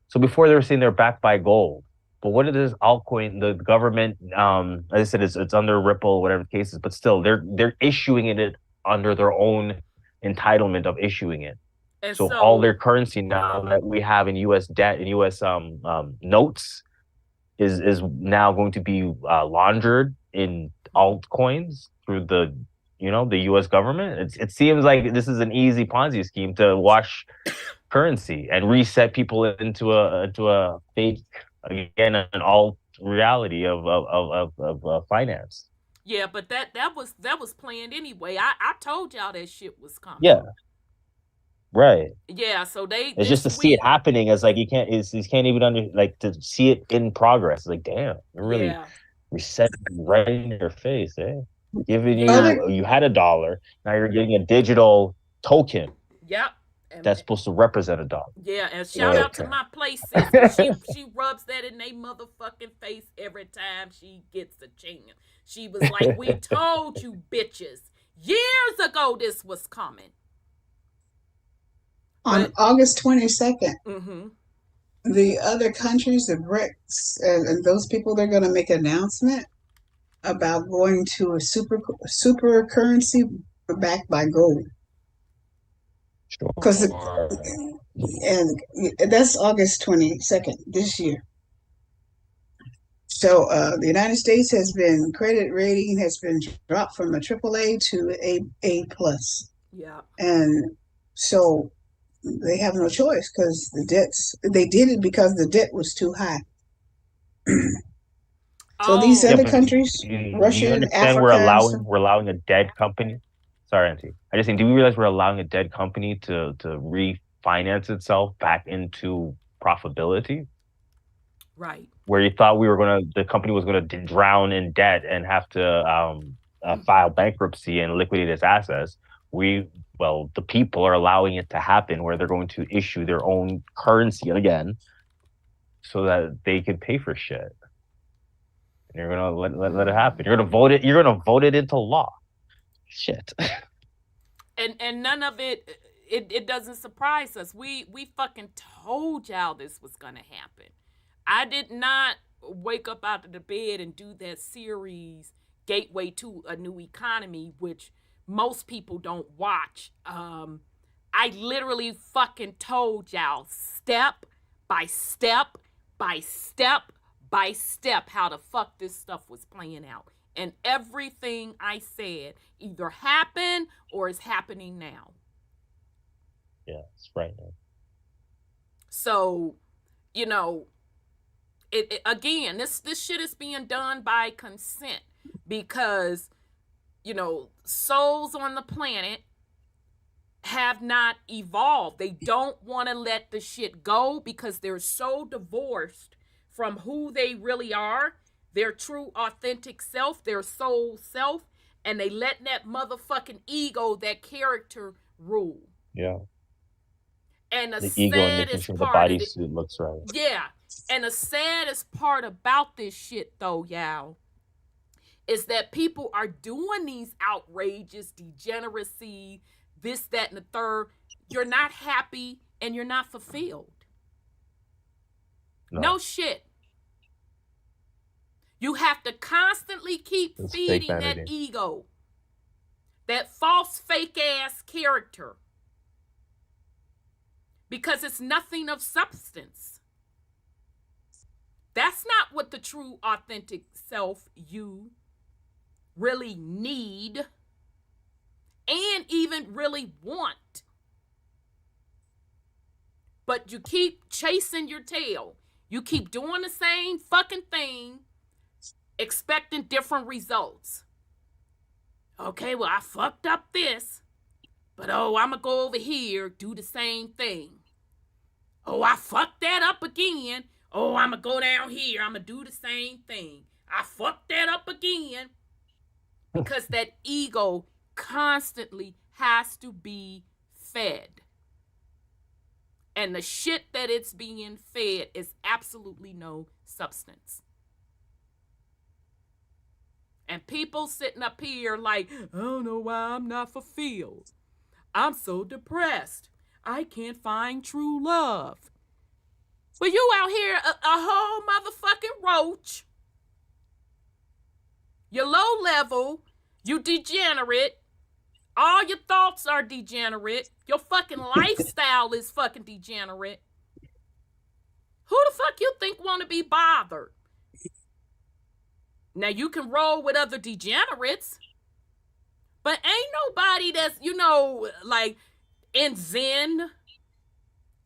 So before they were saying they're backed by gold. But what is this altcoin? The government, as I said, it's under Ripple, whatever the case is. But still, they're issuing it under their own entitlement of issuing it. And so all their currency now that we have in U.S. debt and U.S. Notes is now going to be laundered in altcoins through the U.S. government. It seems like this is an easy Ponzi scheme to wash currency and reset people into a fake. Again, an alt reality of finance. Yeah, but that was planned anyway. I told y'all that shit was coming. Yeah. Right. Yeah, so it's just to see it happening as like you can't even to see it in progress. Like, damn, you're really resetting right in your face, eh? Giving you had $1, now you're getting a digital token. Yep. That's supposed to represent $1. Yeah, and shout out to my place sister. She rubs that in their motherfucking face every time she gets a chance. She was like, "We told you, bitches, years ago this was coming." On August 22nd, the other countries, the BRICS, and those people, they're going to make an announcement about going to a super currency backed by gold. Because and that's August 22nd this year. So the United States has been credit rating has been dropped from a AAA to A plus. Yeah. And so they have no choice because they did it because the debt was too high. So these other countries, Russia, you understand Africa, and we're allowing a dead company. Sorry, Auntie. I just think, do we realize we're allowing a dead company to refinance itself back into profitability? Right. Where you thought the company was gonna drown in debt and have to file bankruptcy and liquidate its assets. The people are allowing it to happen where they're going to issue their own currency again, so that they can pay for shit. And you're gonna let it happen. You're gonna vote it. You're gonna vote it into law. Shit. And none of it doesn't surprise us. We fucking told y'all this was gonna happen. I did not wake up out of the bed and do that series Gateway to a New Economy, which most people don't watch. I literally fucking told y'all step by step by step by step how the fuck this stuff was playing out. And everything I said either happened or is happening now. Yeah, it's frightening. So, you know, again, this shit is being done by consent because, you know, souls on the planet have not evolved. They don't want to let the shit go because they're so divorced from who they really are, their true authentic self, their soul self, and they let that motherfucking ego, that character rule. Yeah. And the ego and making sure the bodysuit looks right. Yeah. And the saddest part about this shit, though, y'all, is that people are doing these outrageous degeneracy, this, that, and the third. You're not happy and you're not fulfilled. No shit. You have to constantly keep feeding that ego, that false, fake ass character, because it's nothing of substance. That's not what the true, authentic self you really need and even really want. But you keep chasing your tail. You keep doing the same fucking thing, expecting different results. Okay, well, I fucked up this, but I'm going to go over here, do the same thing. Oh, I fucked that up again. Oh, I'm going to go down here. I'm going to do the same thing. I fucked that up again. Because that ego constantly has to be fed. And the shit that it's being fed is absolutely no substance. And people sitting up here like, I don't know why I'm not fulfilled. I'm so depressed. I can't find true love. Well, you out here a whole motherfucking roach. You're low level. You degenerate. All your thoughts are degenerate. Your fucking lifestyle is fucking degenerate. Who the fuck you think want to be bothered? Now, you can roll with other degenerates, but ain't nobody that's, like in Zen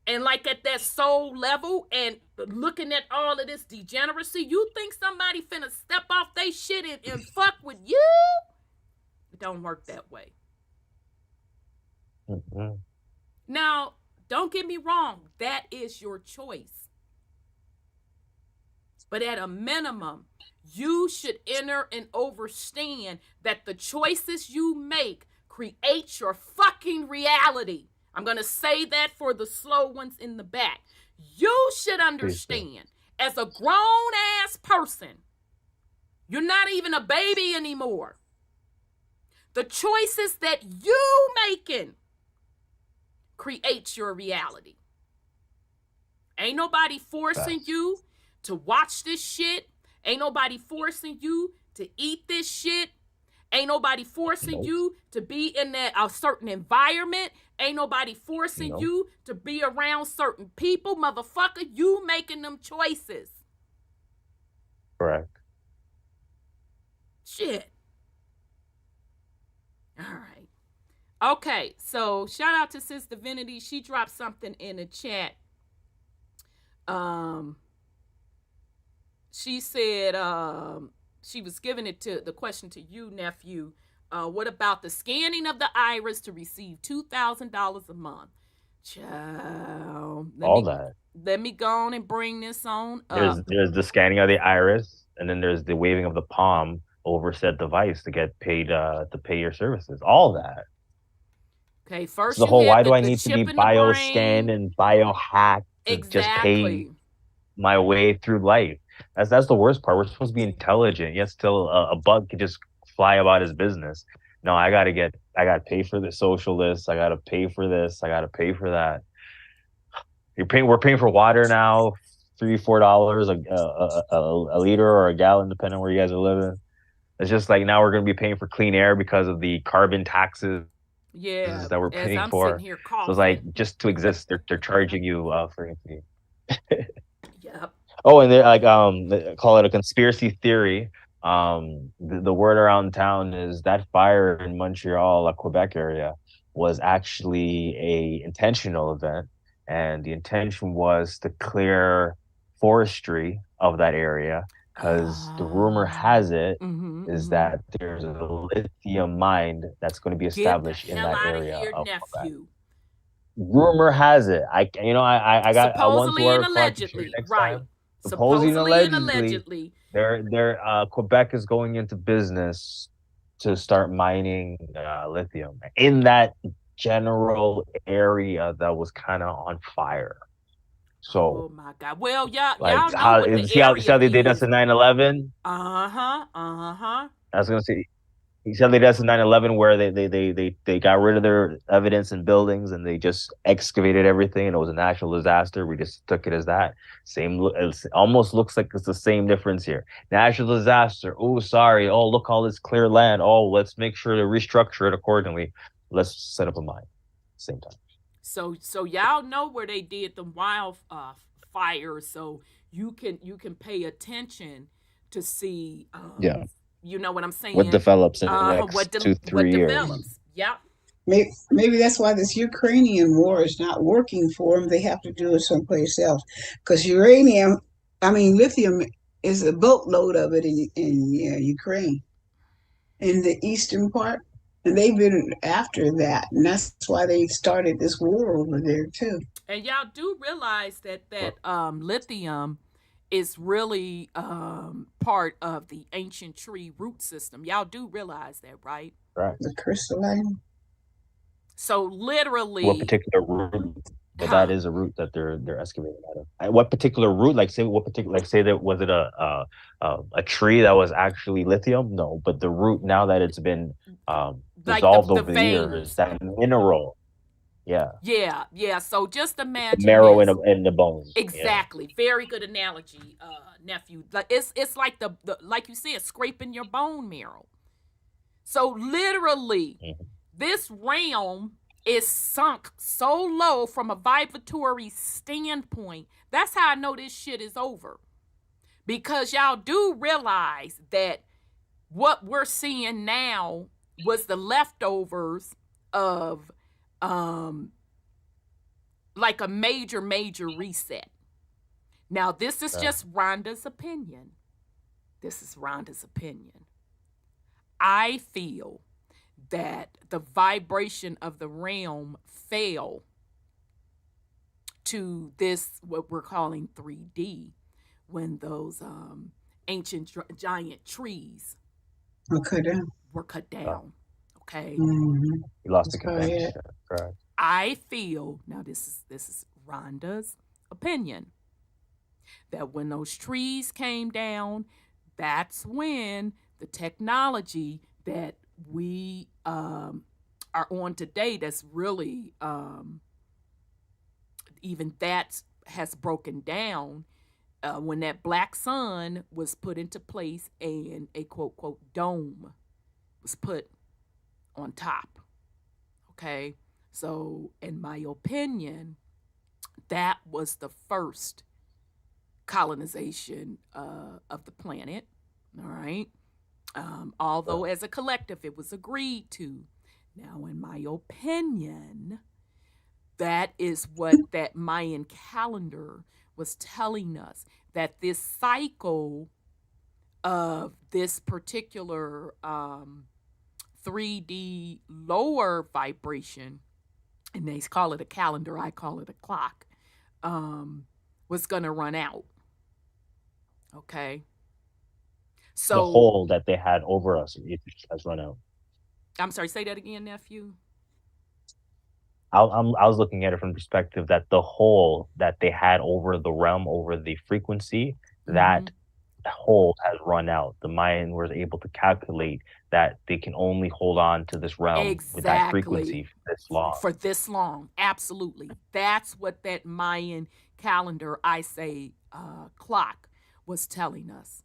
and like at that soul level and looking at all of this degeneracy. You think somebody finna step off they shit and fuck with you? It don't work that way. Mm-hmm. Now, don't get me wrong. That is your choice. But at a minimum, you should enter and understand that the choices you make create your fucking reality. I'm going to say that for the slow ones in the back. You should understand, as a grown-ass person, you're not even a baby anymore. The choices that you making create your reality. Ain't nobody forcing you to watch this shit. Ain't nobody forcing you to eat this shit. Ain't nobody forcing you to be in a certain environment. Ain't nobody forcing you to be around certain people. Motherfucker, you making them choices. Correct. Shit. All right. Okay, so shout out to Sis Divinity. She dropped something in the chat. She said she was giving it to the question to you, nephew. What about the scanning of the iris to receive $2,000 a month? Child, let me go on and bring this on up. There's the scanning of the iris, and then there's the waving of the palm over said device to get paid to pay your services. All that. Okay, first So the you whole had why do I the need to chip be in the bio-scanned brain. and bio-hacked to just pay Exactly. my way through life? That's the worst part. We're supposed to be intelligent, yet still a bug can just fly about his business. No, I gotta pay for the social list. I gotta pay for this. I gotta pay for that. We're paying for water now, $3-4 a liter or a gallon, depending on where you guys are living. It's just like now we're gonna be paying for clean air because of the carbon taxes Yeah, that we're as paying I'm sitting for. here So it's like coughing. just to exist, they're charging you for anything. Yep. Oh, and they're like they call it a conspiracy theory. The word around town is that fire in Montreal, Quebec area, was actually a intentional event, and the intention was to clear forestry of that area because the rumor has it is that there's a lithium mine that's going to be Get the established in hell that out of area here, of Quebec. nephew. Rumor has it. I want to Supposedly wear and a collective shirt allegedly, next right? time. Supposedly and Supposedly and allegedly, allegedly. Quebec is going into business to start mining lithium in that general area that was kind of on fire. So, Oh my God. Well, y'all like, know what the see how area they did us is. in 9/11? Uh-huh. I was gonna say, you said they did us in 9/11 where they got rid of their evidence in buildings and they just excavated everything and it was a natural disaster. We just took it as that. It almost looks like it's the same difference here. Natural disaster. Oh, sorry. Oh, look, all this clear land. Oh, let's make sure to restructure it accordingly. Let's set up a mine. Same time. So y'all know where they did the wild fires, so you can pay attention to see Yeah. you know what I'm saying? What develops in the next what 2-3 years. develops. Yep. Maybe that's why this Ukrainian war is not working for them. They have to do it someplace else. Because lithium is a boatload of it in Ukraine, in the eastern part. And they've been after that. And that's why they started this war over there, too. And y'all do realize that lithium is really part of the ancient tree root system. Y'all do realize that, right? Right. The crystalline. So literally, what particular root? But that is a root that they're excavating out of. What particular root? Like say that was it a tree that was actually lithium? No, but the root now that it's been dissolved over the years, that mineral. Yeah. Yeah. So just imagine the marrow this. in the bones. Exactly. Yeah. Very good analogy, nephew. Like it's like the like you said, scraping your bone marrow. So literally, this realm is sunk so low from a vibratory standpoint. That's how I know this shit is over. Because y'all do realize that what we're seeing now was the leftovers of like a major reset. Now, this is just Rhonda's opinion. I feel that the vibration of the realm fell to this, what we're calling 3D, when those ancient giant trees were cut down. Okay. Mm-hmm. You lost the connection. Correct. I feel, now this is Rhonda's opinion, that when those trees came down, that's when the technology that we are on today, that's really even that has broken down, when that black sun was put into place and a quote dome was put on top. Okay, so in my opinion, that was the first colonization of the planet. All right. Although as a collective it was agreed to. Now, in my opinion, that is what that Mayan calendar was telling us, that this cycle of this particular 3D lower vibration, and they call it a calendar, I call it a clock, was going to run out. Okay. So the hole that they had over us has run out. I'm sorry, say that again, nephew. I was looking at it from the perspective that the hole that they had over the realm, over the frequency, that hole has run out. The Mayan was able to calculate that they can only hold on to this realm with that frequency for this long. For this long, absolutely. That's what that Mayan calendar, I say, clock was telling us.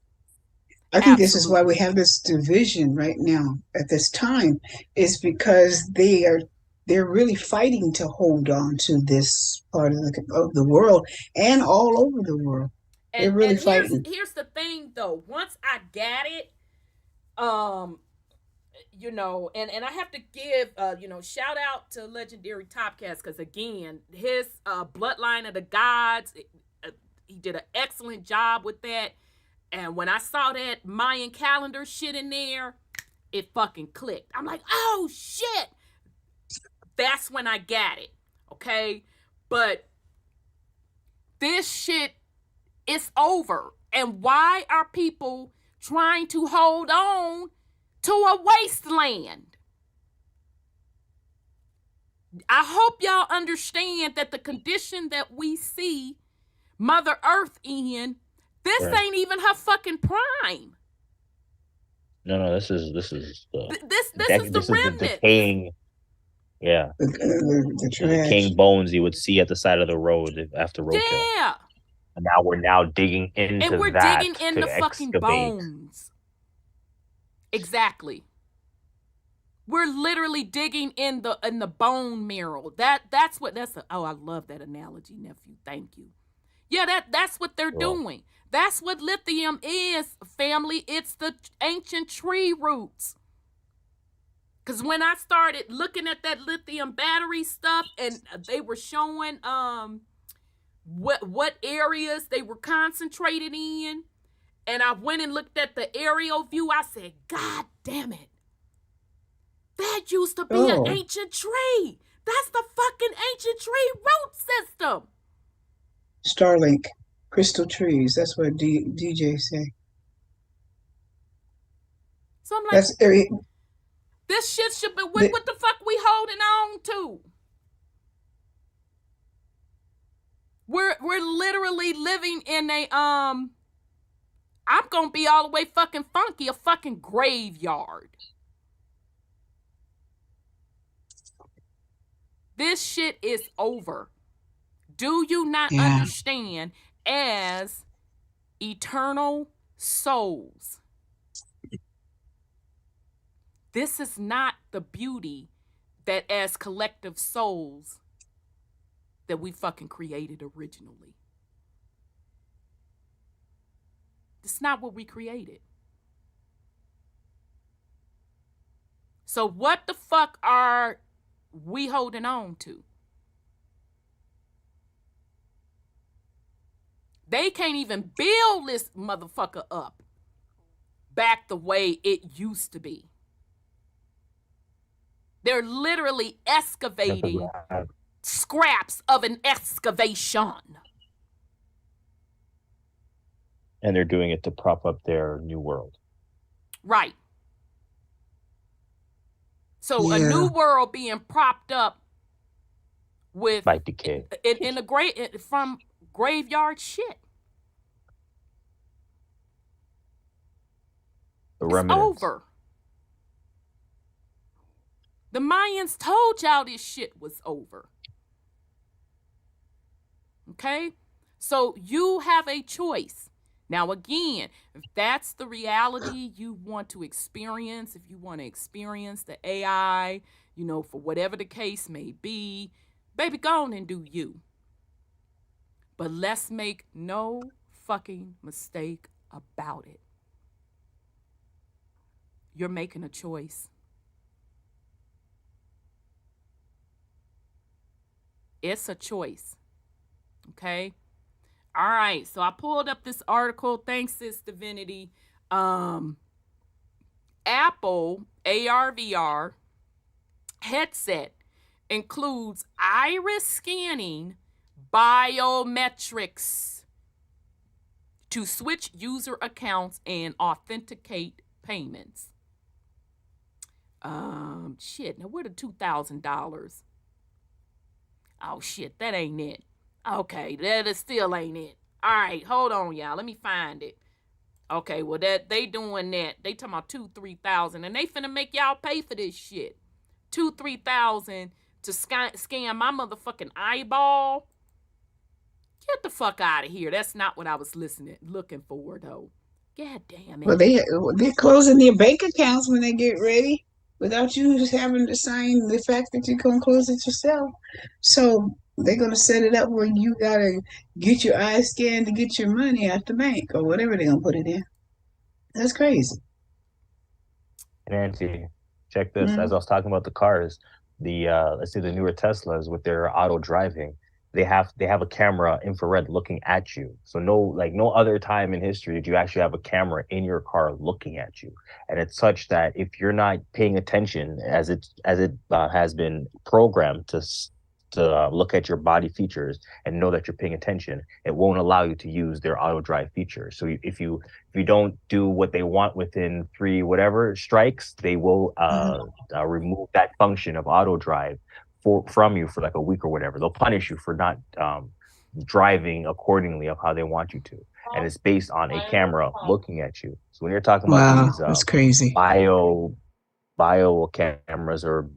I think this is why we have this division right now at this time, is because they're really fighting to hold on to this part of the world and all over the world. They're really fighting. Here's the thing, though. Once I got it, you know, and I have to give, you know, shout out to Legendary Topcast, because again, his Bloodline of the Gods, he did an excellent job with that. And when I saw that Mayan calendar shit in there, it fucking clicked. I'm like, oh shit. That's when I got it. Okay. But this shit is over. And why are people trying to hold on to a wasteland? I hope y'all understand that the condition that we see Mother Earth in, this ain't even her fucking prime. No, this is the this is the remnant. The decaying, the decaying bones you would see at the side of the road after roadkill. Yeah. And now we're digging into and we're that digging in the fucking bones. Exactly. We're literally digging in the bone marrow. Oh, I love that analogy, nephew. Thank you. Yeah, that's what they're doing. That's what lithium is, family. It's the ancient tree roots. Because when I started looking at that lithium battery stuff, and they were showing what areas they were concentrated in, and I went and looked at the aerial view, I said, God damn it. That used to be an ancient tree. That's the fucking ancient tree root system. Starlink, crystal trees. That's what DJ say. So I'm like, this shit should be, what the fuck we holding on to? We're literally living in a, I'm gonna be all the way fucking funky, a fucking graveyard. This shit is over. Do you not understand, as eternal souls, this is not the beauty that as collective souls that we fucking created originally. It's not what we created. So what the fuck are we holding on to? They can't even build this motherfucker up back the way it used to be. They're literally excavating scraps of an excavation. And they're doing it to prop up their new world. Right. So a new world being propped up with by decay in a from graveyard shit. It's over. The Mayans told y'all this shit was over. Okay? So you have a choice. Now, again, if that's the reality you want to experience, if you want to experience the AI, you know, for whatever the case may be, baby, go on and do you. But let's make no fucking mistake about it. You're making a choice. It's a choice. Okay? All right. So I pulled up this article. Thanks, Sis Divinity. Apple AR/VR headset includes iris scanning biometrics to switch user accounts and authenticate payments. Shit. Now where the $2,000? Oh shit, that ain't it. Okay, that still ain't it. All right, hold on, y'all. Let me find it. Okay, well that they doing that. They talking about 2,000-3,000, and they finna make y'all pay for this shit. 2,000-3,000 to scan my motherfucking eyeball. Get the fuck out of here. That's not what I was looking for though. God damn it. Well, they're closing their bank accounts when they get ready without you just having to sign the fact that you're gonna close it yourself. So they're gonna set it up where you gotta get your eyes scanned to get your money out the bank or whatever they're gonna put it in. That's crazy. Nancy, check this. As I was talking about the cars, the let's say the newer Teslas with their auto driving, they have a camera infrared looking at you. So no other time in history did you actually have a camera in your car looking at you. And it's such that if you're not paying attention as it has been programmed to look at your body features and know that you're paying attention, it won't allow you to use their auto drive feature. So if you don't do what they want within 3 whatever strikes, they will remove that function of auto drive from you for like a week or whatever. They'll punish you for not driving accordingly of how they want you to. And it's based on a camera looking at you. So when you're talking about these that's crazy. bio cameras or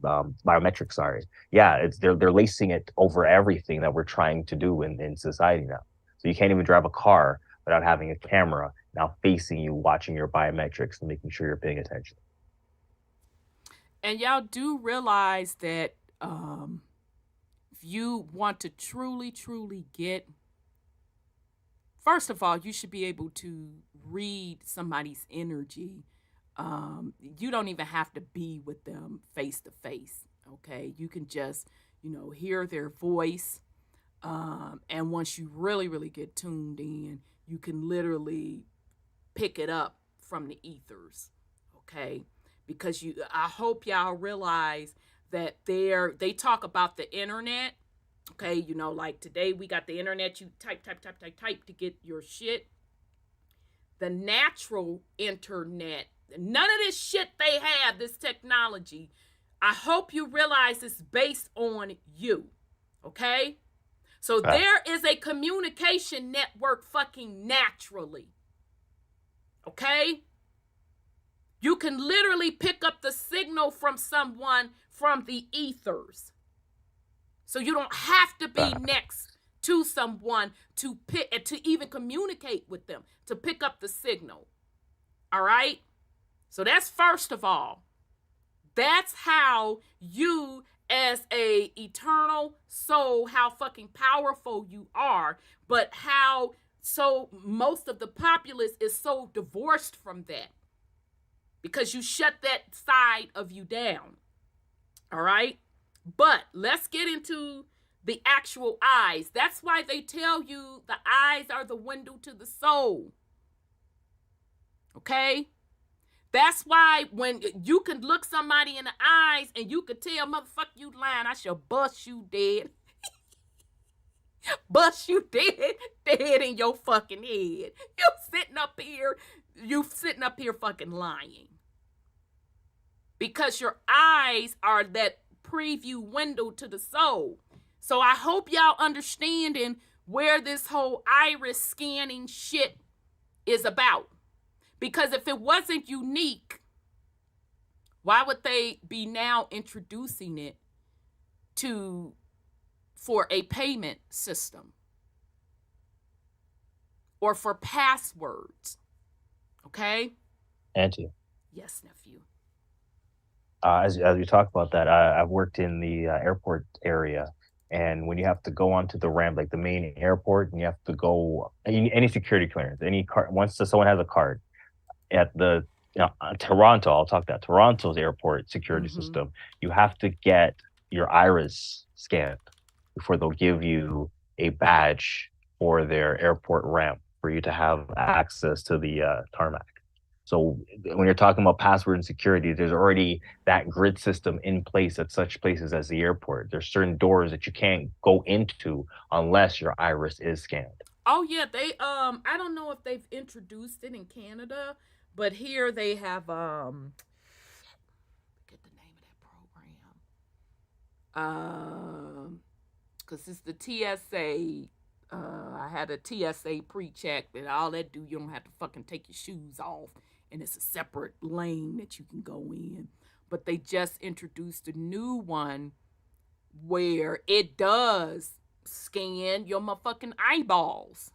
biometrics, sorry. Yeah, they're lacing it over everything that we're trying to do in society now. So you can't even drive a car without having a camera now facing you, watching your biometrics and making sure you're paying attention. And y'all do realize that if you want to truly, truly get, first of all, you should be able to read somebody's energy. You don't even have to be with them face to face. Okay, you can just, hear their voice. And once you really, really get tuned in, you can literally pick it up from the ethers. Okay, because I hope y'all realize that they talk about the internet. Okay, like today we got the internet. You type to get your shit. The natural internet. None of this shit they have, this technology, I hope you realize it's based on you, okay? So there is a communication network fucking naturally, okay? You can literally pick up the signal from someone from the ethers. So you don't have to be next to someone to even communicate with them, to pick up the signal, all right? So that's first of all. That's how you as a eternal soul, how fucking powerful you are, but how so most of the populace is so divorced from that because you shut that side of you down. All right? But let's get into the actual eyes. That's why they tell you the eyes are the window to the soul. Okay? That's why when you can look somebody in the eyes and you could tell, motherfucker, you lying, I shall bust you dead. Bust you dead in your fucking head. You sitting up here fucking lying. Because your eyes are that preview window to the soul. So I hope y'all understanding where this whole iris scanning shit is about. Because if it wasn't unique, why would they be now introducing it for a payment system or for passwords? Okay? Auntie. Yes, nephew. As we talk about that, I've worked in the airport area, And when you have to go onto the ramp, like the main airport, and you have to go any security clearance, any card, once someone has a card at the Toronto, I'll talk that Toronto's airport security system, you have to get your iris scanned before they'll give you a badge for their airport ramp for you to have access to the tarmac. So when you're talking about password and security, there's already that grid system in place at such places as the airport. There's certain doors that you can't go into unless your iris is scanned. Oh yeah, they I don't know if they've introduced it in Canada, but here they have get the name of that program. Cause it's the TSA. I had a TSA pre-check, and all that do, you don't have to fucking take your shoes off, and it's a separate lane that you can go in. But they just introduced a new one where it does scan your motherfucking eyeballs.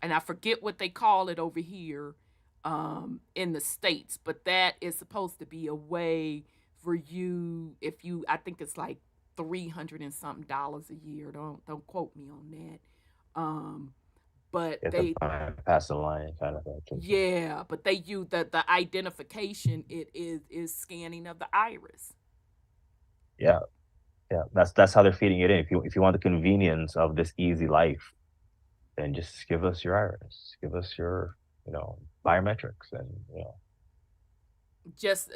And I forget what they call it over here in the States, but that is supposed to be a way for you, if you, I think it's like $300 and something a year. Don't quote me on that. But they pass the line kind of thing. Yeah, but they use the identification. It is scanning of the iris. Yeah, that's how they're feeding it in. If you want the convenience of this easy life, then just give us your iris, give us your biometrics, and just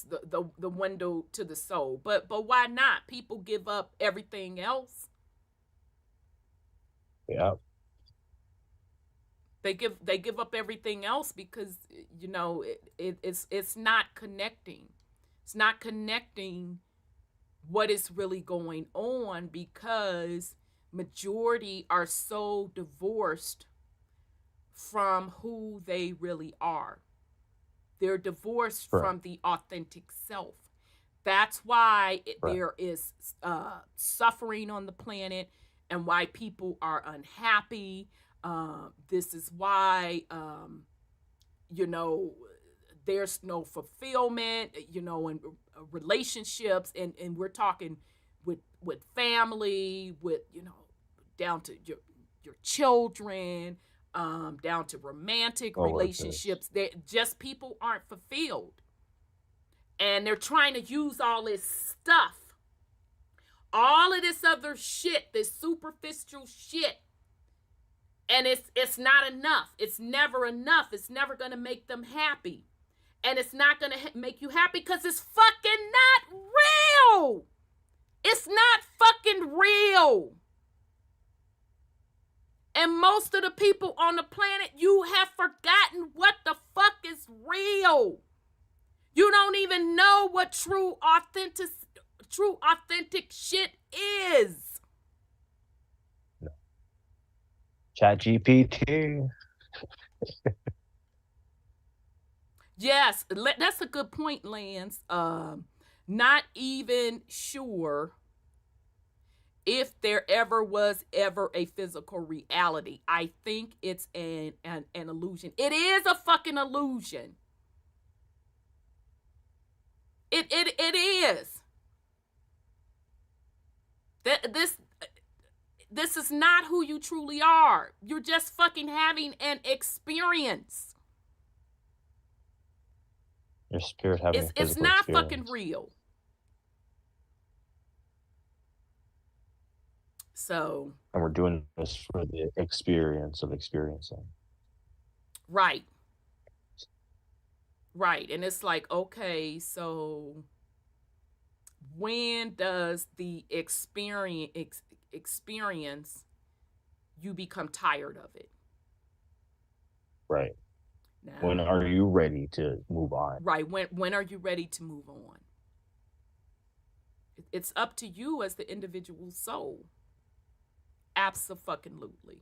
the window to the soul. But why not? People give up everything else. Yeah. They give up everything else because it's not connecting. It's not connecting what is really going on, because majority are so divorced from who they really are. They're divorced from the authentic self. That's why there is suffering on the planet, and why people are unhappy. This is why, there's no fulfillment, in relationships, and we're talking with family, with, down to your children, down to romantic relationships. That just people aren't fulfilled, and they're trying to use all this stuff, all of this other shit, this superficial shit. And it's not enough. It's never enough. It's never going to make them happy. And it's not going to make you happy because it's fucking not real. It's not fucking real. And most of the people on the planet, you have forgotten what the fuck is real. You don't even know what true authentic shit is. ChatGPT. Yes, that's a good point, Lance. Not even sure if there ever was a physical reality. I think it's an illusion. It is a fucking illusion. It is. This is not who you truly are. You're just fucking having an experience. Your spirit having a physical It's not experience. fucking real. So. And we're doing this for the experience of experiencing. Right. Right. And it's like, okay, so when does the experience you become tired of it? Right. Now, when are you ready to move on? Right. When are you ready to move on? It's up to you as the individual soul. Abso-fucking-lutely.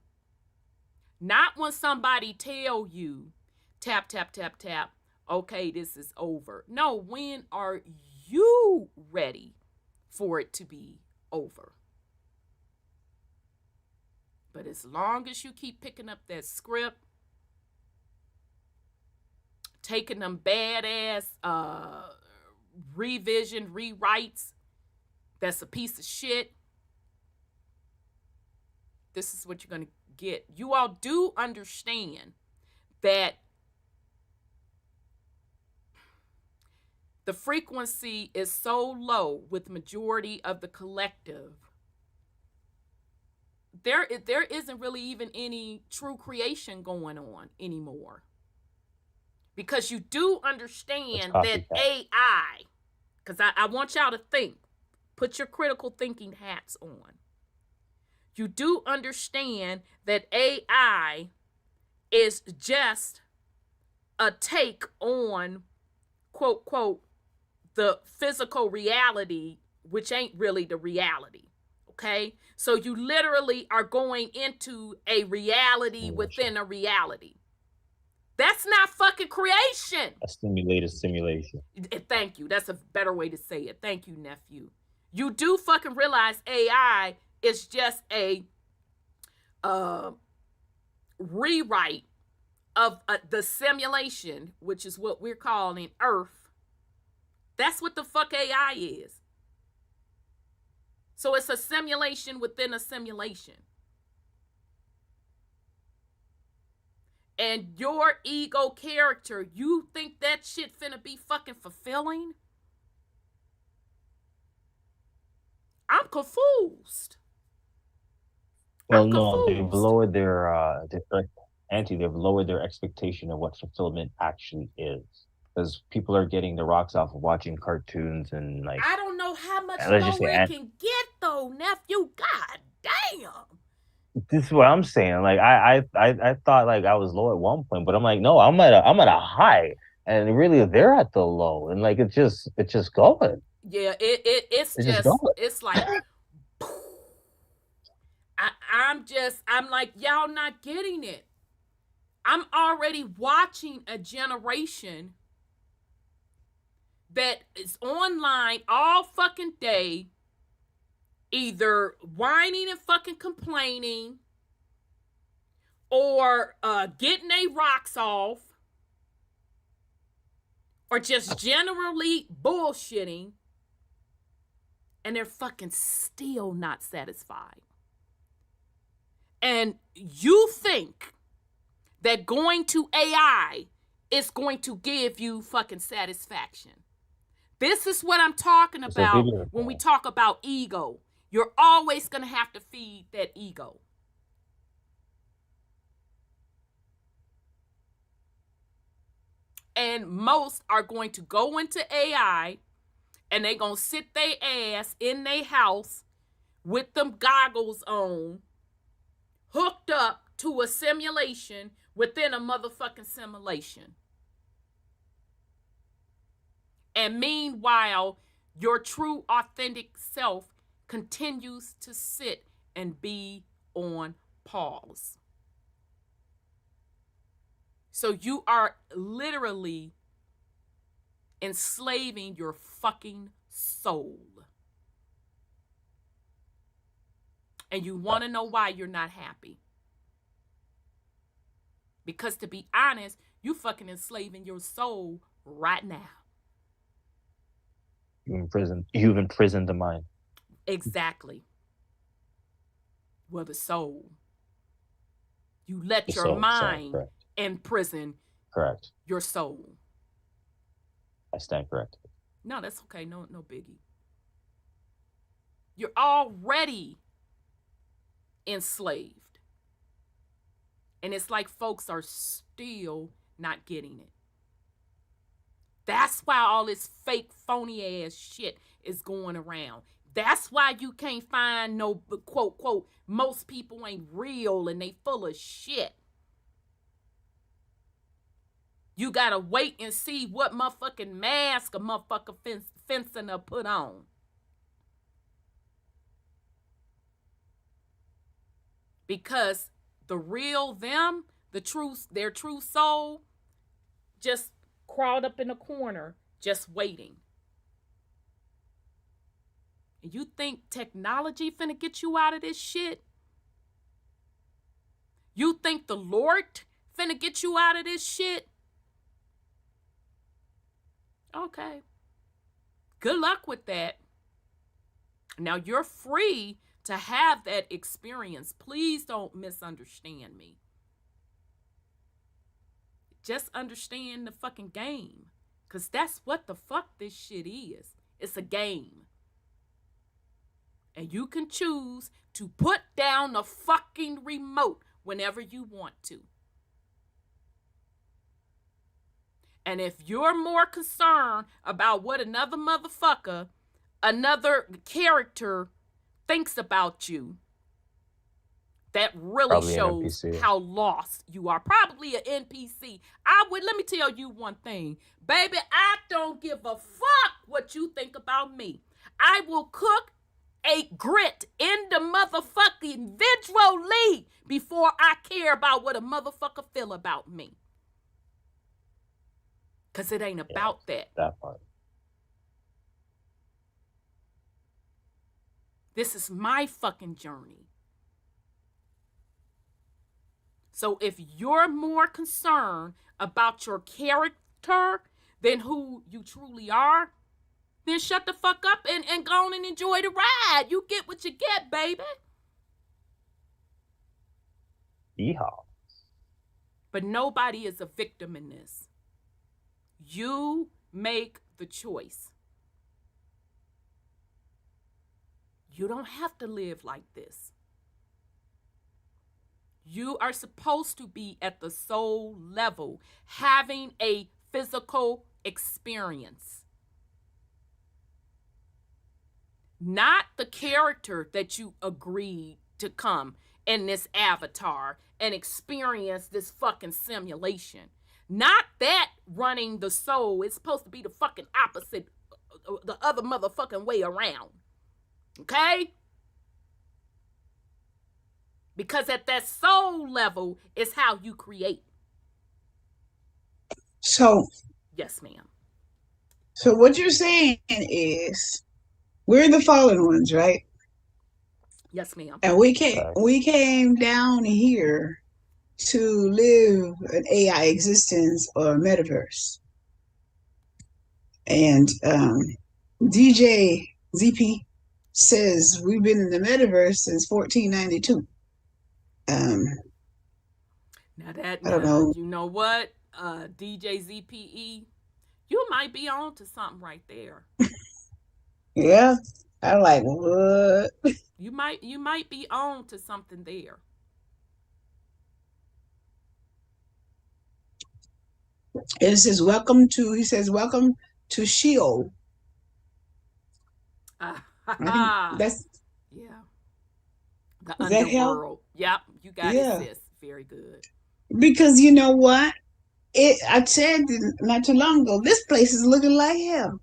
Not when somebody tell you, tap, tap, tap, tap, okay, this is over. No, when are you ready for it to be over? But as long as you keep picking up that script, taking them badass revisions, rewrites, that's a piece of shit, this is what you're going to get. You all do understand that the frequency is so low with majority of the collective. There isn't really even any true creation going on anymore. Because you do understand that AI, because I want y'all to think, put your critical thinking hats on. You do understand that AI is just a take on, quote, quote, the physical reality, which ain't really the reality. Okay? So you literally are going into a reality within a reality. That's not fucking creation. A simulated simulation. Thank you. That's a better way to say it. Thank you, nephew. You do fucking realize AI is just a rewrite of the simulation, which is what we're calling Earth. That's what the fuck AI is. So it's a simulation within a simulation. And your ego character, you think that shit finna be fucking fulfilling? I'm confused. Well, no, they've lowered their they've lowered their expectation of what fulfillment actually is. Because people are getting the rocks off of watching cartoons and like. I don't know how much lower it can get though, nephew. God damn. This is what I'm saying. Like I thought like I was low at one point, but I'm like, no, I'm at a high, and really they're at the low, and like it's just going. Yeah, it's like I'm like, y'all not getting it. I'm already watching a generation that is online all fucking day, either whining and fucking complaining or getting their rocks off or just generally bullshitting, and they're fucking still not satisfied. And you think that going to AI is going to give you fucking satisfaction. This is what I'm talking about when we talk about ego. You're always going to have to feed that ego. And most are going to go into AI and they're going to sit their ass in their house with them goggles on, hooked up to a simulation within a motherfucking simulation. And meanwhile, your true authentic self continues to sit and be on pause. So you are literally enslaving your fucking soul. And you want to know why you're not happy. Because to be honest, you fucking enslaving your soul right now. You've imprisoned the mind. Exactly. Well, the soul. You let your mind imprison your soul. I stand corrected. No, that's okay. No biggie. You're already enslaved. And it's like folks are still not getting it. That's why all this fake, phony ass shit is going around. That's why you can't find no, quote, quote, most people ain't real and they full of shit. You gotta wait and see what motherfucking mask a motherfucker fencing to put on. Because the real them, their true soul, just crawled up in a corner, just waiting. And you think technology finna get you out of this shit? You think the Lord finna get you out of this shit? Okay. Good luck with that. Now, you're free to have that experience. Please don't misunderstand me. Just understand the fucking game. Because that's what the fuck this shit is. It's a game. And you can choose to put down the fucking remote whenever you want to. And if you're more concerned about what another motherfucker, another character thinks about you, that really Probably shows NPC. how lost you are. Probably an NPC. Let me tell you one thing. Baby, I don't give a fuck what you think about me. I will cook a grit in the motherfucking visually before I care about what a motherfucker feel about me. Because it ain't about that. That part. This is my fucking journey. So if you're more concerned about your character than who you truly are, then shut the fuck up and go on and enjoy the ride. You get what you get, baby. Yeehaw. But nobody is a victim in this. You make the choice. You don't have to live like this. You are supposed to be at the soul level, having a physical experience. Not the character that you agreed to come in this avatar and experience this fucking simulation. Not that running the soul. It's supposed to be the fucking opposite, the other motherfucking way around. Okay? Because at that soul level is how you create. So, yes, ma'am. So what you're saying is, we're the fallen ones, right? Yes, ma'am. And we came down here to live an AI existence or a metaverse. And DJ ZP says we've been in the metaverse since 1492. Now that I don't know. You know what, DJ ZPE, you might be on to something right there. Yeah, I'm like, what? You might be on to something there. It says welcome to Sheol. That's the underworld. Yep, you got it, sis. Very good. Because you know what? I said not too long ago, this place is looking like hell.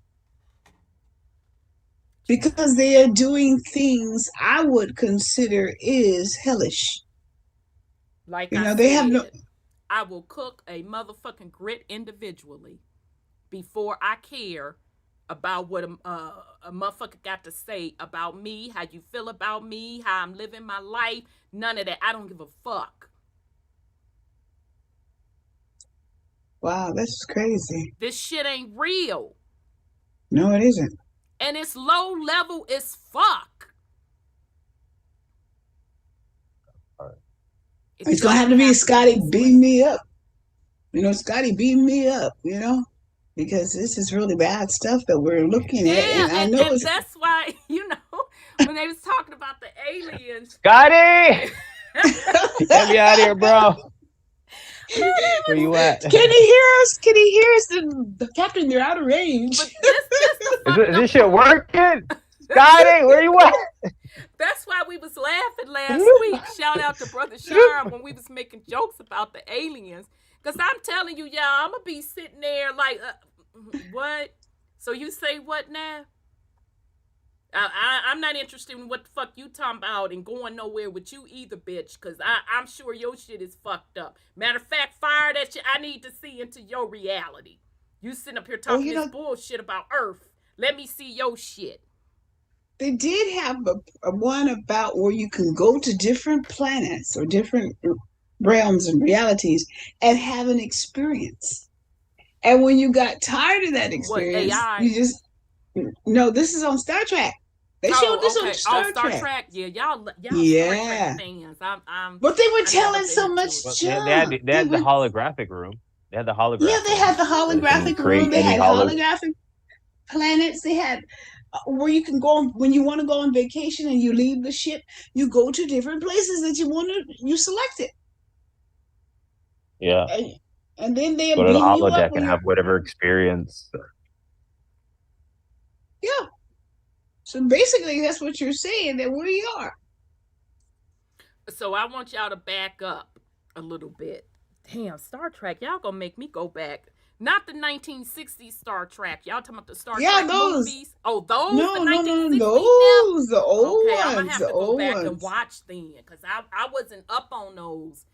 Because they are doing things I would consider is hellish. Like they have no. I will cook a motherfucking grit individually before I care about what a motherfucker got to say about me, how you feel about me, how I'm living my life. None of that. I don't give a fuck. Wow, that's crazy. This shit ain't real. No, it isn't. And it's low level as fuck. It's going to have to be Scotty beam me up. Scotty beam me up, because this is really bad stuff that we're looking at. And I know and that's why, when they was talking about the aliens. Scotty! Get me out of here, bro. Where you at? Can he hear us? Can he hear us? The captain, they're out of range. Is this shit working? Scotty, where you at? That's why we was laughing last week. Shout out to Brother Sharm when we was making jokes about the aliens. Because I'm telling you, y'all, I'm going to be sitting there like, what? So you say what now? I'm not interested in what the fuck you talking about and going nowhere with you either, bitch, because I'm sure your shit is fucked up. Matter of fact, fire that shit. I need to see into your reality. You sitting up here talking this bullshit about Earth. Let me see your shit. They did have a one about where you can go to different planets or different realms and realities and have an experience. And when you got tired of that experience, you just... No, this is on Star Trek. They showed this on okay. Star Star Trek. Trek. Yeah, y'all Yeah. Star Trek fans. I'm But they were I never telling been so into much it. Well, junk. they had the holographic room. They had the Yeah, holograph they room. had the So you can holographic create room. They any had holographic planets. They had where you can go when you want to go on vacation and you leave the ship. You go to different places that you want to. You select it, Yeah. and then they Go to the beam you up holodeck when and you're. have whatever experience. Yeah. So basically, that's what you're saying, that we are. So I want y'all to back up a little bit. Damn, Star Trek, y'all gonna make me go back. Not the 1960s Star Trek. Y'all talking about the Star Yeah, Trek those. movies? Oh, those No, the no, no, 1960s those now? the old Okay, I'm gonna ones. have The to go old back ones. and watch then, because I wasn't up on those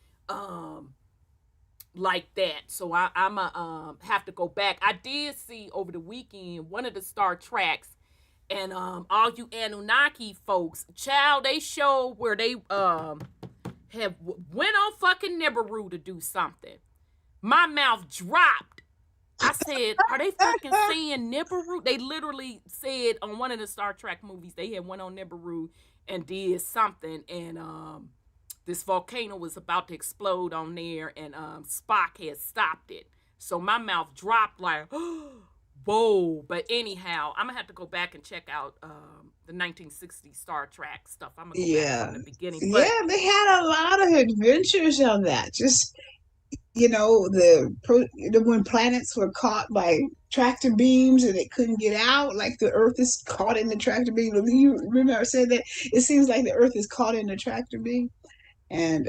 like that. So I'm have to go back. I did see over the weekend one of the Star Treks, and all you Anunnaki folks, child, they showed where they have went on fucking Nibiru to do something. My mouth dropped. I said, are they fucking saying Nibiru? They literally said on one of the Star Trek movies they had went on Nibiru and did something, and this volcano was about to explode on there, and Spock had stopped it. So my mouth dropped like, whoa. But anyhow, I'm gonna have to go back and check out the 1960s Star Trek stuff. I'm gonna go back from the beginning. But Yeah, they had a lot of adventures on that. Just when planets were caught by tractor beams and they couldn't get out, like the Earth is caught in the tractor beam. You remember I said that it seems like the Earth is caught in the tractor beam, and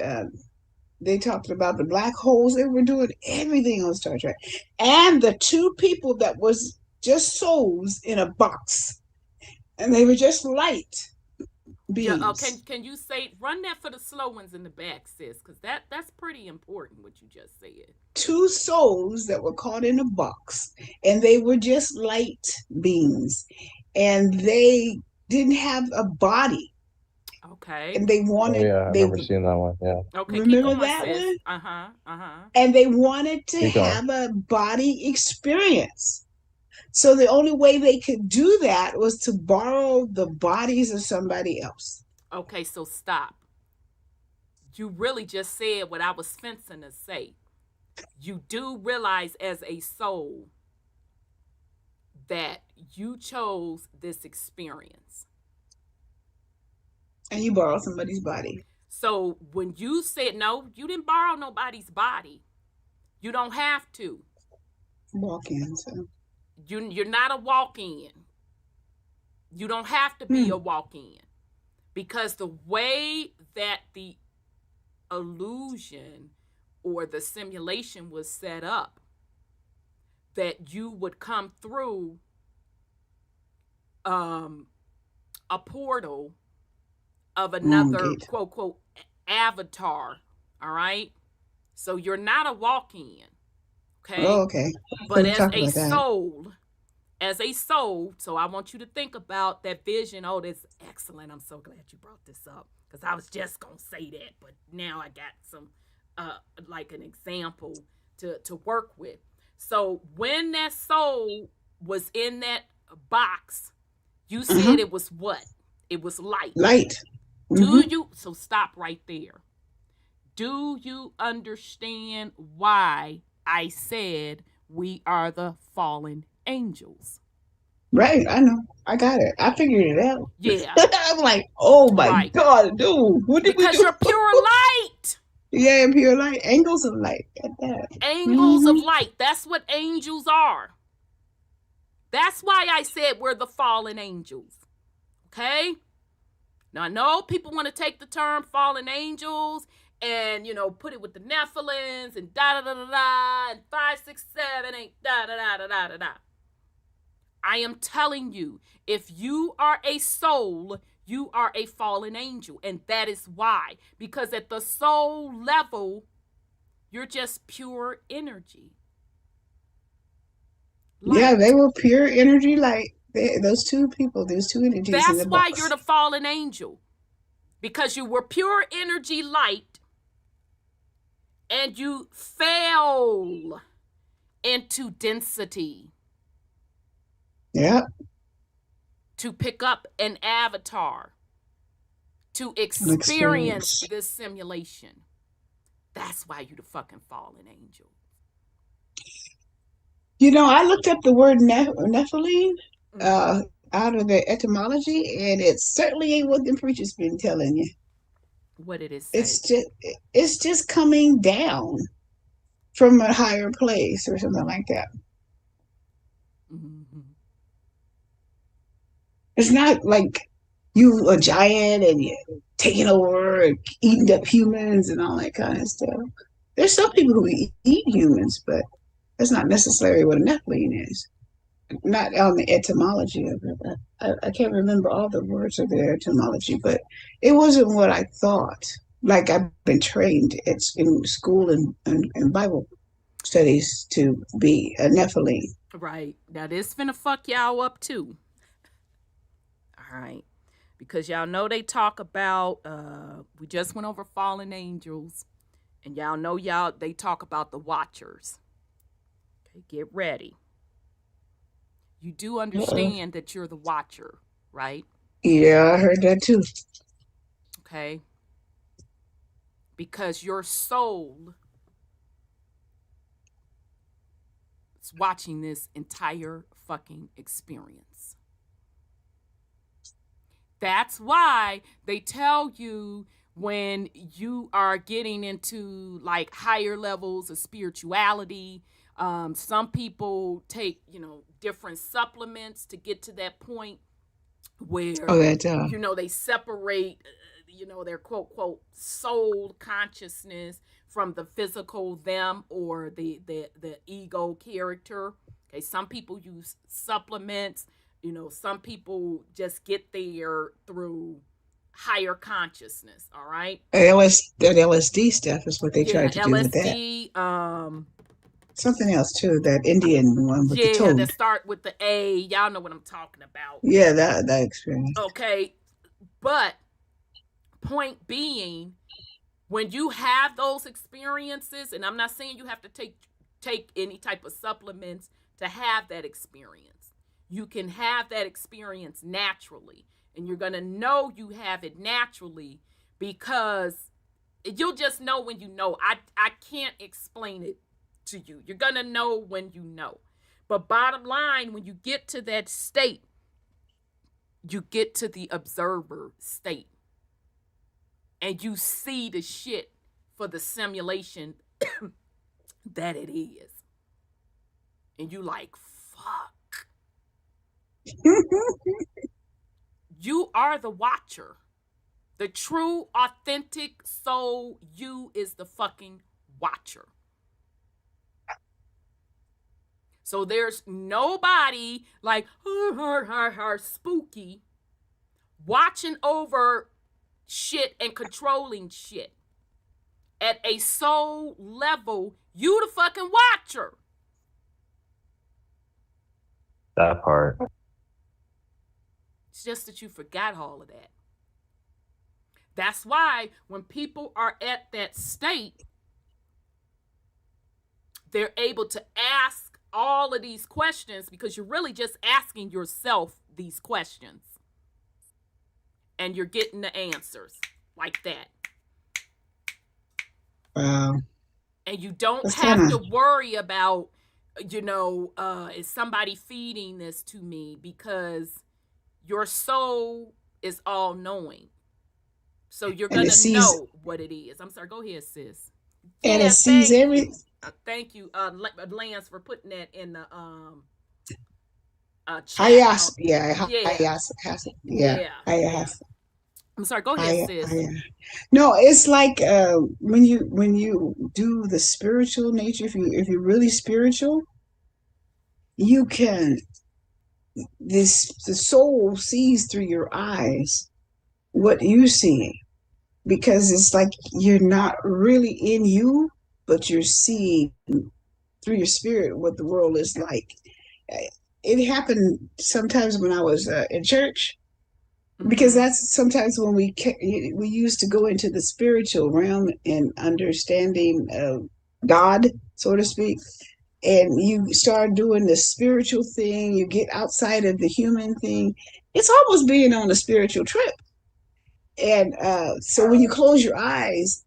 they talked about the black holes. They were doing everything on Star Trek, and the two people that was just souls in a box, and they were just light beams. yeah, can you run that for the slow ones in the back, sis? Because that's pretty important what you just said. Two souls that were caught in a box, and they were just light beings, and they didn't have a body. Okay. And they wanted. I remember seeing that one. Yeah. Okay, remember keep going, that sis. one? And they wanted to have a body experience. So the only way they could do that was to borrow the bodies of somebody else. Okay, so stop. You really just said what I was fencing to say. You do realize as a soul that you chose this experience. And you borrow somebody's body. So when you said no, you didn't borrow nobody's body. You don't have to. Walk in, so. You're not a walk-in. You don't have to be a walk-in. Because the way that the illusion or the simulation was set up, that you would come through a portal of another quote quote avatar. All right, so you're not a walk-in. Okay. Oh, okay. But as a soul, so I want you to think about that vision. Oh, that's excellent. I'm so glad you brought this up, because I was just gonna say that, but now I got some like an example to work with. So when that soul was in that box, you said it was what? It was light. Light. Do you? So stop right there. Do you understand why I said we are the fallen angels? Right, I know. I got it. I figured it out. Yeah. I'm like, oh my God, dude. What did we do? Because you're pure light. Yeah, pure light. Angles of light. At that. Angles of light. That's what angels are. That's why I said we're the fallen angels. Okay? Now, I know people want to take the term fallen angels and, put it with the Nephilims and da-da-da-da-da and 5, 6, 7, 8, da-da-da-da-da-da-da. I am telling you, if you are a soul, you are a fallen angel. And that is why. Because at the soul level, you're just pure energy. Light. Yeah, they were pure energy light. Those two people, those two energies. That's why you're the fallen angel. Because you were pure energy light and you fell into density. Yeah. to pick up an avatar, to experience this simulation. That's why you the fucking fallen angel. You know, I looked up the word Nephilim out of the etymology, and it certainly ain't what the preacher's been telling you. What did it say? It's just coming down from a higher place or something like that. Mm-hmm. It's not like you a giant and you're taking over and eating up humans and all that kind of stuff. There's some people who eat humans, but that's not necessarily what a Nephilim is. Not on the etymology of it. I can't remember all the words of the etymology, but it wasn't what I thought. Like I've been trained in school and Bible studies to be a Nephilim. Right. Now this finna fuck y'all up too. All right. Because y'all know they talk about, we just went over fallen angels, and y'all know they talk about the watchers. Okay, get ready. You do understand that you're the watcher, right? Yeah, I heard that too. Okay. Because your soul is watching this entire fucking experience. That's why they tell you when you are getting into like higher levels of spirituality, some people take, different supplements to get to that point where, they separate, their quote, quote, soul consciousness from the physical them or the ego character. Okay. Some people use supplements. Some people just get there through higher consciousness. All right. That LSD stuff is what they tried to do with that. LSD. Something else too. That Indian one with the toad. That start with the A. Y'all know what I'm talking about. Yeah, that experience. Okay, but point being, when you have those experiences, and I'm not saying you have to take any type of supplements to have that experience. You can have that experience naturally, and you're going to know you have it naturally because you'll just know when you know. I can't explain it to you. You're going to know when you know. But bottom line, when you get to that state, you get to the observer state, and you see the shit for the simulation that it is. And you like, fuck. You are the watcher. The true, authentic soul, you is the fucking watcher. So there's nobody like spooky watching over shit and controlling shit. At a soul level, you the fucking watcher. That part. It's just that you forgot all of that. That's why when people are at that state, they're able to ask all of these questions because you're really just asking yourself these questions. And you're getting the answers like that. Wow. And you don't have to worry about, is somebody feeding this to me? Because your soul is all knowing. So you're going to know what it is. I'm sorry. Go ahead, sis. And it sees everything. Thank you, Lance, for putting that in the chat. I'm sorry. Go ahead, sis. No, it's like when you do the spiritual nature. If you're really spiritual, you can. The soul sees through your eyes what you see, because it's like you're not really in you, but you're seeing through your spirit what the world is like. It happened sometimes when I was in church, because that's sometimes when we used to go into the spiritual realm and understanding God, so to speak. and you start doing the spiritual thing, you get outside of the human thing. It's almost being on a spiritual trip. And so when you close your eyes,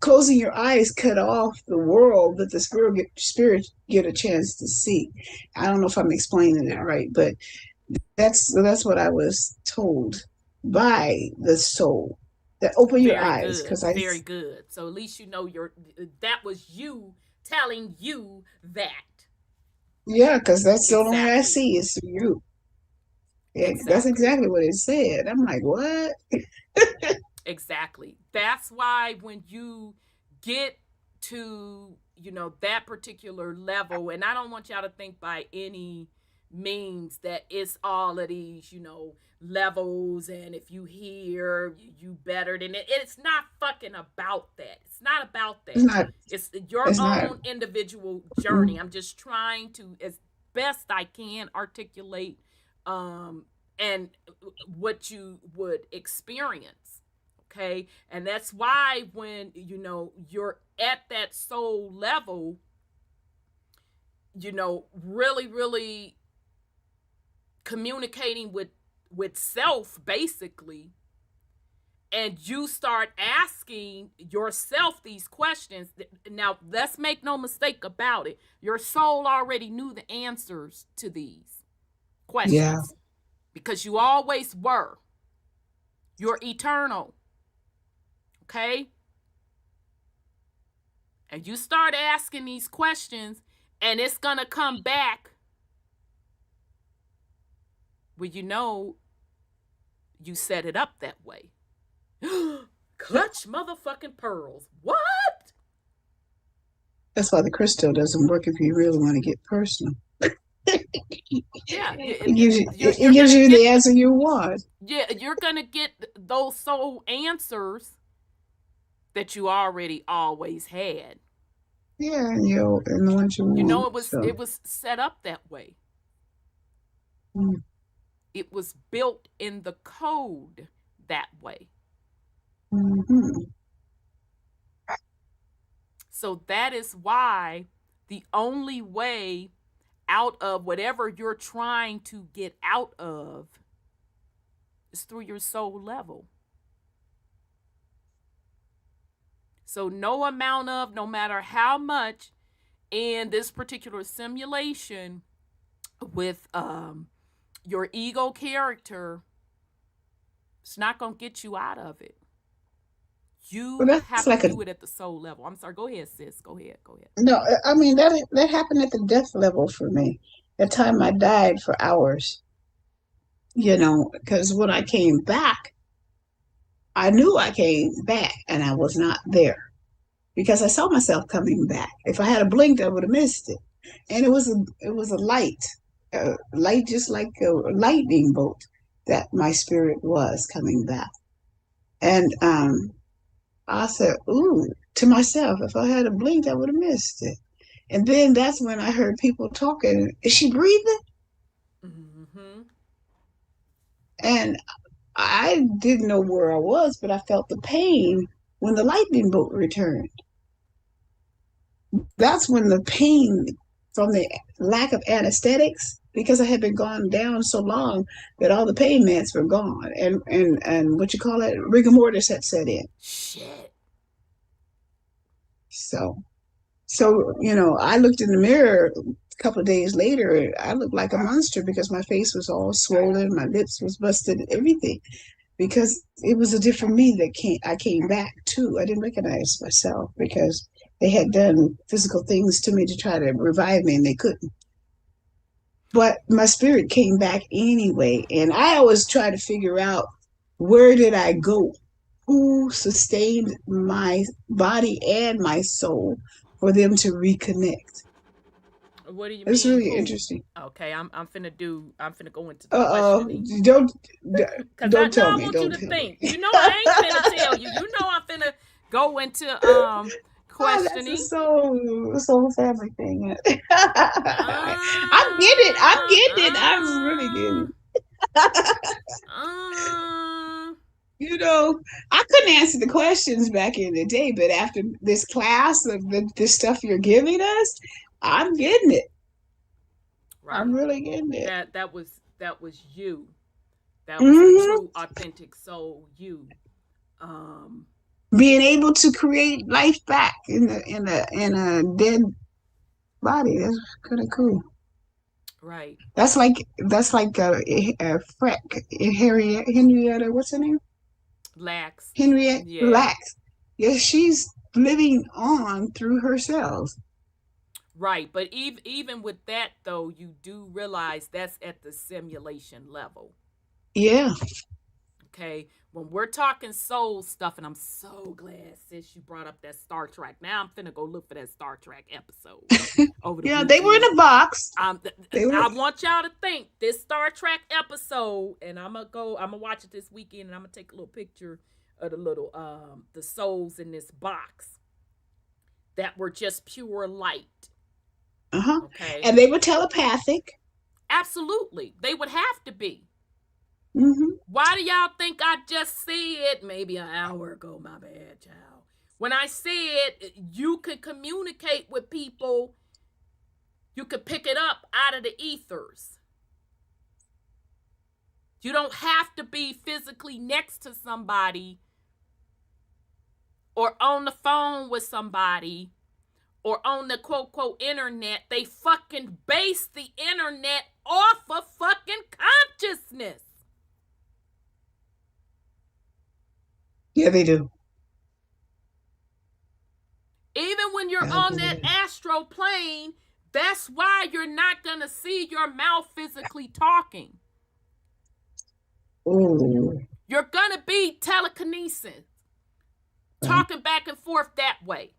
closing your eyes cut off the world that the spirit get a chance to see. I don't know if I'm explaining it right, but that's what I was told by the soul, that open your Very eyes, good. because I Very good. So at least you know that was you telling you that. yeah, because that's the only way I Exactly. see is through you. Yeah, that's Exactly. exactly what it said. I'm like, what? Exactly. That's why when you get to, that particular level, and I don't want y'all to think by any means that it's all of these, levels, and if you hear, you better than it. It's not fucking about that. It's not about that. It's not. It's your It's not. own individual journey. I'm just trying to, as best I can, articulate and what you would experience. Okay. And that's why when, you're at that soul level, really, really communicating with self, basically, and you start asking yourself these questions. Now, let's make no mistake about it. Your soul already knew the answers to these questions. Yeah. Because you always were. You're eternal. Okay? And you start asking these questions, and it's going to come back where you set it up that way. Clutch motherfucking pearls. What? That's why the crystal doesn't work if you really want to get personal. Yeah. It gives you the answer you want. Yeah, you're going to get those soul answers that you already always had. Yeah, and the ones you want. It was set up that way. Mm. It was built in the code that way. Mm-hmm. So that is why the only way out of whatever you're trying to get out of is through your soul level. So no matter how much in this particular simulation with your ego character, it's not going to get you out of it. You have to do it at the soul level. I'm sorry. Go ahead, sis. Go ahead. No, I mean, that happened at the death level for me. That time I died for hours. Because when I came back, I knew I came back and I was not there because I saw myself coming back. If I had blinked, I would have missed it. And it was a light just like a lightning bolt that my spirit was coming back. And I said, ooh, to myself, if I had blinked, I would have missed it. And then that's when I heard people talking. Is she breathing? Mm-hmm. And I didn't know where I was, but I felt the pain when the lightning bolt returned. That's when the pain from the lack of anesthetics, because I had been gone down so long that all the pain meds were gone, and what you call it, rigor mortis had set in. Shit. So I looked in the mirror a couple of days later. I looked like a monster because my face was all swollen, my lips was busted, everything, because it was a different me that I came back to. I didn't recognize myself because they had done physical things to me to try to revive me, and they couldn't. But my spirit came back anyway, and I always try to figure out, where did I go? Who sustained my body and my soul for them to reconnect? What do you mean? It's really interesting. Okay, I'm finna go into the questioning. Don't tell me. I want don't you to think. Me. I ain't finna tell you. I'm finna go into questioning. That's a soul family thing. I'm getting it. I'm really getting it. I couldn't answer the questions back in the day, but after this class of this stuff you're giving us, I'm getting it. Right. I'm really getting it. That was you. That was the Mhm. true, authentic soul you. Being able to create life back in a dead body. That's kind of cool. Right. That's like Henrietta, what's her name? Lax. Henriette Yeah. Lacks. Yes, she's living on through her cells. Right. But even with that, though, you do realize that's at the simulation level. Yeah. Okay. When we're talking soul stuff, and I'm so glad, sis, you brought up that Star Trek. Now I'm finna go look for that Star Trek episode over the Yeah, weekend. they were in a box. I want y'all to think this Star Trek episode, and I'm gonna watch it this weekend, and I'm gonna take a little picture of the souls in this box that were just pure light. Okay. And they were telepathic. Absolutely, they would have to be. Mm-hmm. Why do y'all think I just said maybe an hour ago? My bad, child. When I said you could communicate with people, you could pick it up out of the ethers. You don't have to be physically next to somebody or on the phone with somebody or on the quote, quote, internet. They fucking base the internet off of fucking consciousness. Yeah, they do. Even when you're on that astral plane, that's why you're not going to see your mouth physically talking. Ooh. You're going to be telekinesis, talking back and forth that way.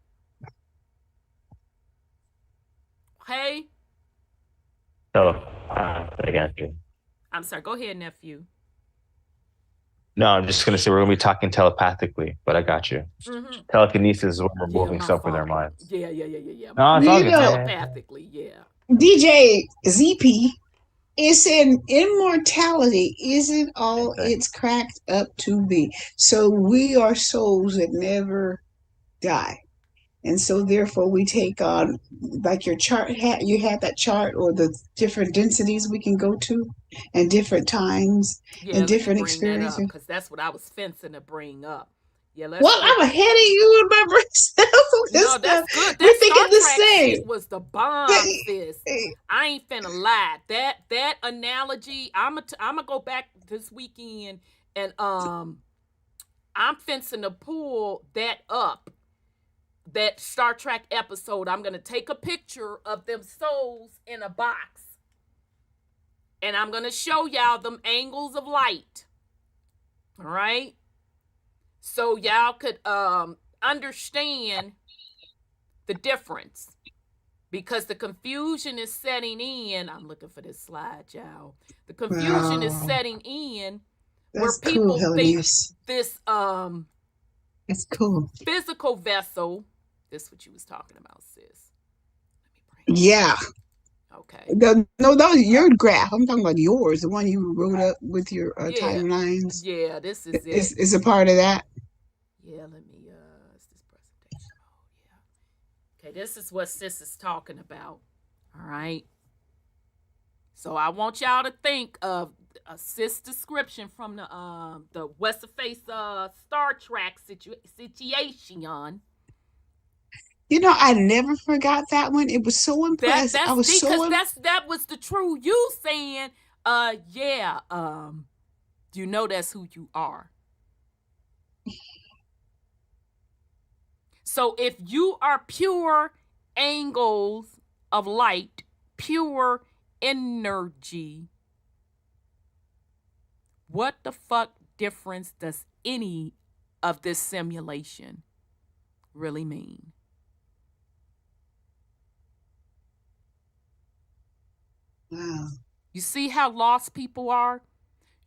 Okay? I got you. I'm sorry. Go ahead, nephew. No, I'm just going to say we're going to be talking telepathically, but I got you. Mm-hmm. Telekinesis is when we're moving stuff with our minds. Yeah. No, it's all good. Telepathically, yeah. DJ ZP is saying immortality isn't all it's cracked up to be. So we are souls that never die. And so therefore we take on, like your chart you had that chart, or the different densities we can go to and different times and different experiences. Because that's what I was fencing to bring up. Yeah, I'm ahead of you in my brain. No, that's good. We're thinking the same. Shit was the bomb, sis. I ain't finna lie. That analogy, I'm gonna go back this weekend and I'm fencing to pull that up. That Star Trek episode. I'm gonna take a picture of them souls in a box, and I'm gonna show y'all them angles of light. All right, so y'all could understand the difference, because the confusion is setting in. I'm looking for this slide, y'all. The confusion is setting in. That's where people cool, think this it's cool physical vessel. This is what you was talking about, sis. Yeah. Okay. No, that was your graph. I'm talking about yours, the one you wrote up with your timelines. Yeah, this is it. Is a part of that. Yeah, let me it's this presentation mode. Yeah. Okay, this is what sis is talking about. All right. So I want y'all to think of a sis description from the West of Face Star Trek situation. You know, I never forgot that one. It was so impressive. I was that was the true you saying, you know that's who you are. So if you are pure angles of light, pure energy, what the fuck difference does any of this simulation really mean? Wow. You see how lost people are?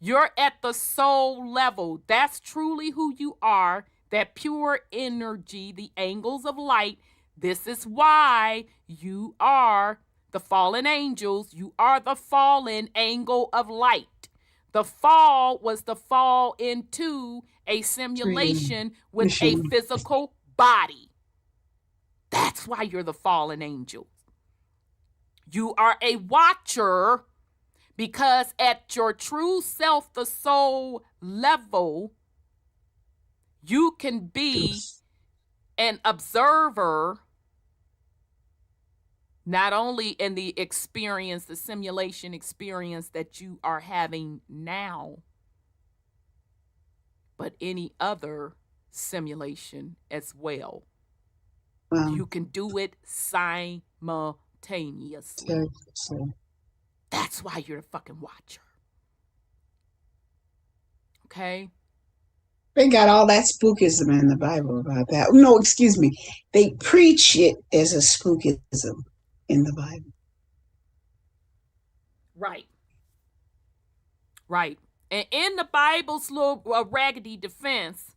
You're at the soul level. That's truly who you are, that pure energy, the angles of light. This is why you are the fallen angels. You are the fallen angle of light. The fall was the fall into a simulation with a physical body. That's why you're the fallen angel. You are a watcher because at your true self, the soul level, you can be an observer, not only in the experience, the simulation experience that you are having now, but any other simulation as well. Wow. You can do it simultaneously. That's why you're a fucking watcher. Okay? They got all that spookism in the Bible about that. No, excuse me. They preach it as a spookism in the Bible. Right. Right. And in the Bible's little raggedy defense,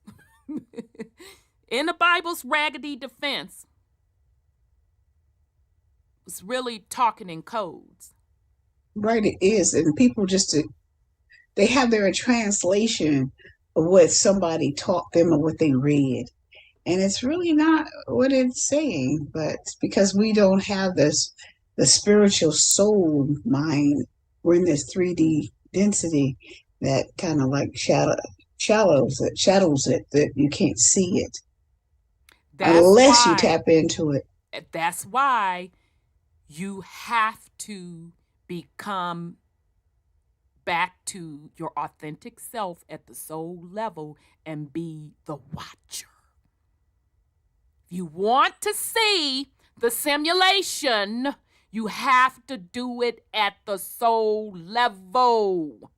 in the Bible's raggedy defense, it's really talking in codes. Right, it is. And people just, they have their translation of what somebody taught them or what they read. And it's really not what it's saying, but it's because we don't have this, the spiritual soul mind. We're in this 3D density that kind of like shadows it, that you can't see it. Unless you tap into it. That's why you have to become back to your authentic self at the soul level and be the watcher. If you want to see the simulation, you have to do it at the soul level.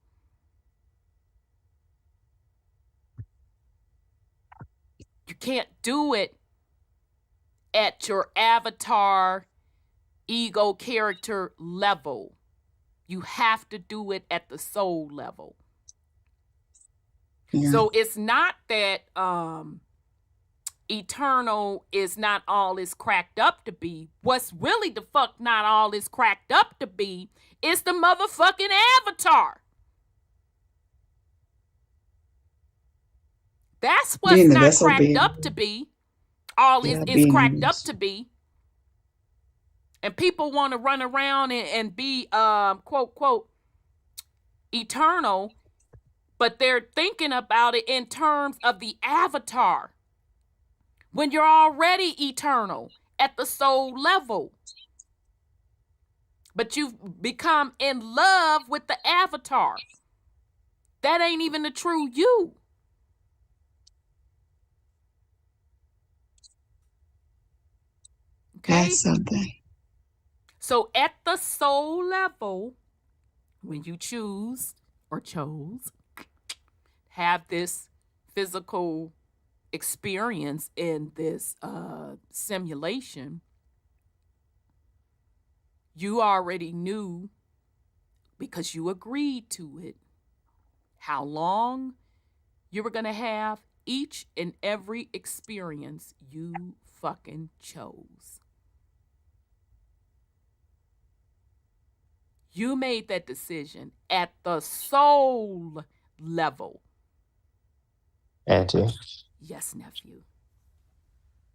You can't do it at your avatar ego character level. You have to do it at the soul level. Yeah. So it's not that eternal is not all it's cracked up to be. What's really the fuck not all it's cracked up to be is the motherfucking avatar. That's what's not cracked up to be. All is cracked up to be. And people want to run around and be, quote, quote, eternal, but they're thinking about it in terms of the avatar. When you're already eternal at the soul level. But you've become in love with the avatar. That ain't even the true you. Okay? That's something. So at the soul level, when you choose or chose, have this physical experience in this simulation, you already knew, because you agreed to it, how long you were going to have each and every experience you fucking chose. You made that decision at the soul level. Auntie. Yes, nephew.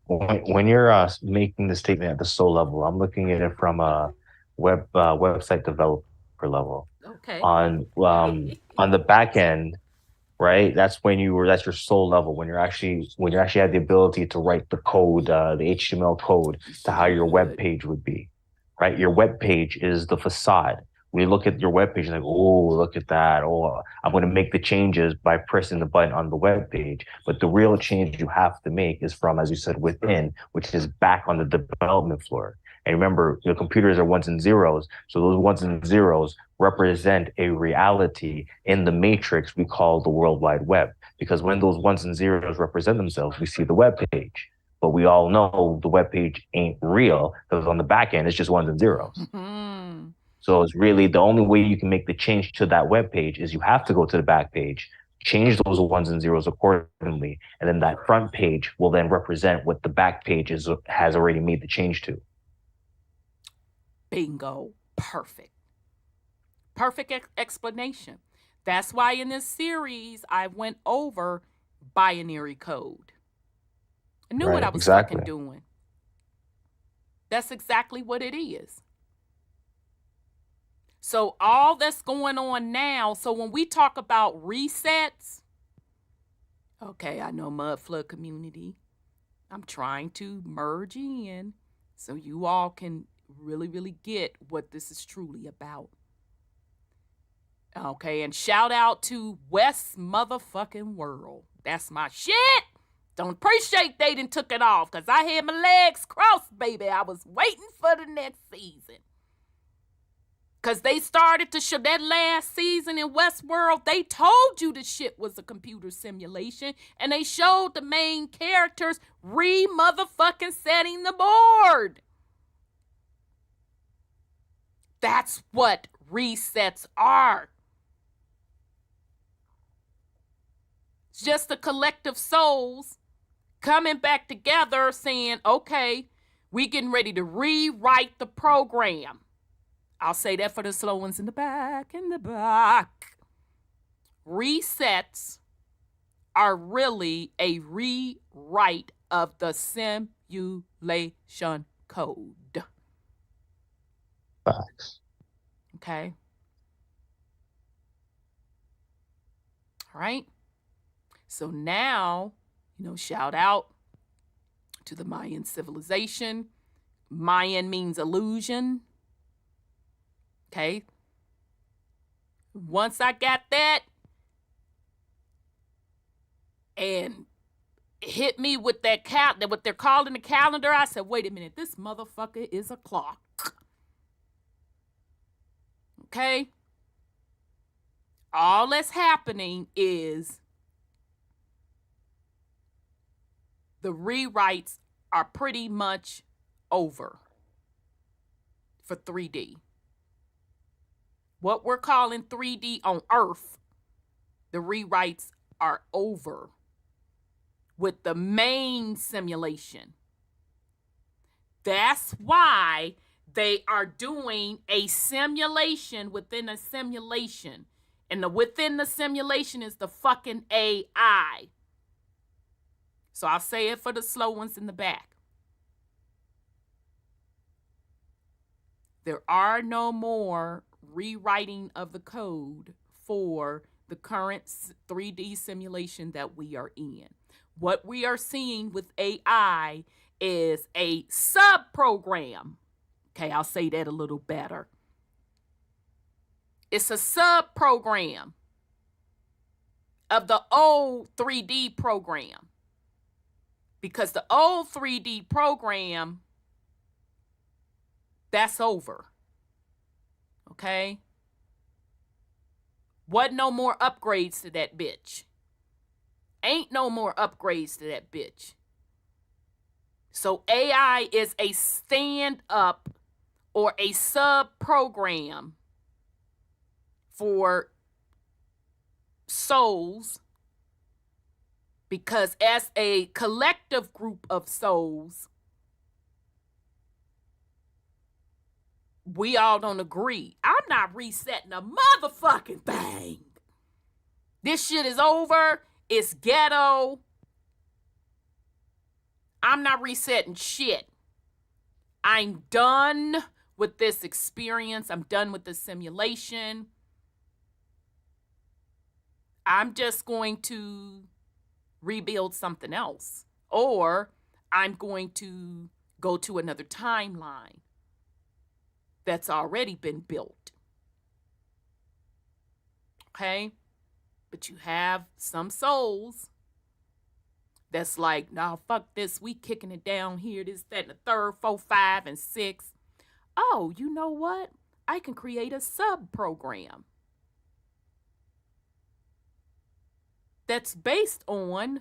When you're making the statement at the soul level, I'm looking at it from a website developer level. Okay. On the back end, right? That's that's your soul level. When you actually have the ability to write the code, the HTML code to how your web page would be, right? Your web page is the facade. When you look at your web page, like, oh, look at that. Oh, I'm going to make the changes by pressing the button on the web page. But the real change you have to make is from, as you said, within, which is back on the development floor. And remember, your computers are ones and zeros. So those ones and zeros represent a reality in the matrix we call the World Wide Web. Because when those ones and zeros represent themselves, we see the web page. But we all know the web page ain't real because on the back end, it's just ones and zeros. Mm-hmm. So it's really the only way you can make the change to that web page is you have to go to the back page, change those ones and zeros accordingly, and then that front page will then represent what the back page has already made the change to. Bingo. Perfect. Perfect explanation. That's why in this series, I went over binary code. I knew what I was fucking doing. That's exactly what it is. So all that's going on now, so when we talk about resets, okay, I know mud flood community. I'm trying to merge in so you all can really, really get what this is truly about. Okay, and shout out to West motherfucking World. That's my shit. Don't appreciate they done took it off because I had my legs crossed, baby. I was waiting for the next season. Because they started to show that last season in Westworld, they told you the shit was a computer simulation, and they showed the main characters re-motherfucking setting the board. That's what resets are. It's just a collective souls coming back together saying, okay, we getting ready to rewrite the program. I'll say that for the slow ones in the back, Resets are really a rewrite of the simulation code. Facts. Okay. All right. So now, shout out to the Mayan civilization. Mayan means illusion. Okay. Once I got that and hit me with that what they're calling the calendar, I said, wait a minute, this motherfucker is a clock. Okay. All that's happening is the rewrites are pretty much over for 3D. What we're calling 3D on Earth, the rewrites are over with the main simulation. That's why they are doing a simulation within a simulation. And within the simulation is the fucking AI. So I'll say it for the slow ones in the back. There are no more rewriting of the code for the current 3D simulation that we are in. What we are seeing with AI is a sub-program. Okay, I'll say that a little better. It's a sub-program of the old 3D program. Because the old 3D program, that's over. Okay? Wasn't no more upgrades to that bitch. Ain't no more upgrades to that bitch. So AI is a stand-up or a sub-program for souls, because as a collective group of souls, we all don't agree. I'm not resetting a motherfucking thing. This shit is over. It's ghetto. I'm not resetting shit. I'm done with this experience. I'm done with the simulation. I'm just going to rebuild something else. Or I'm going to go to another timeline that's already been built. Okay? But you have some souls that's like, nah, fuck this. We kicking it down here, this, that, and the third, 4, 5, and 6. Oh, you know what? I can create a sub-program that's based on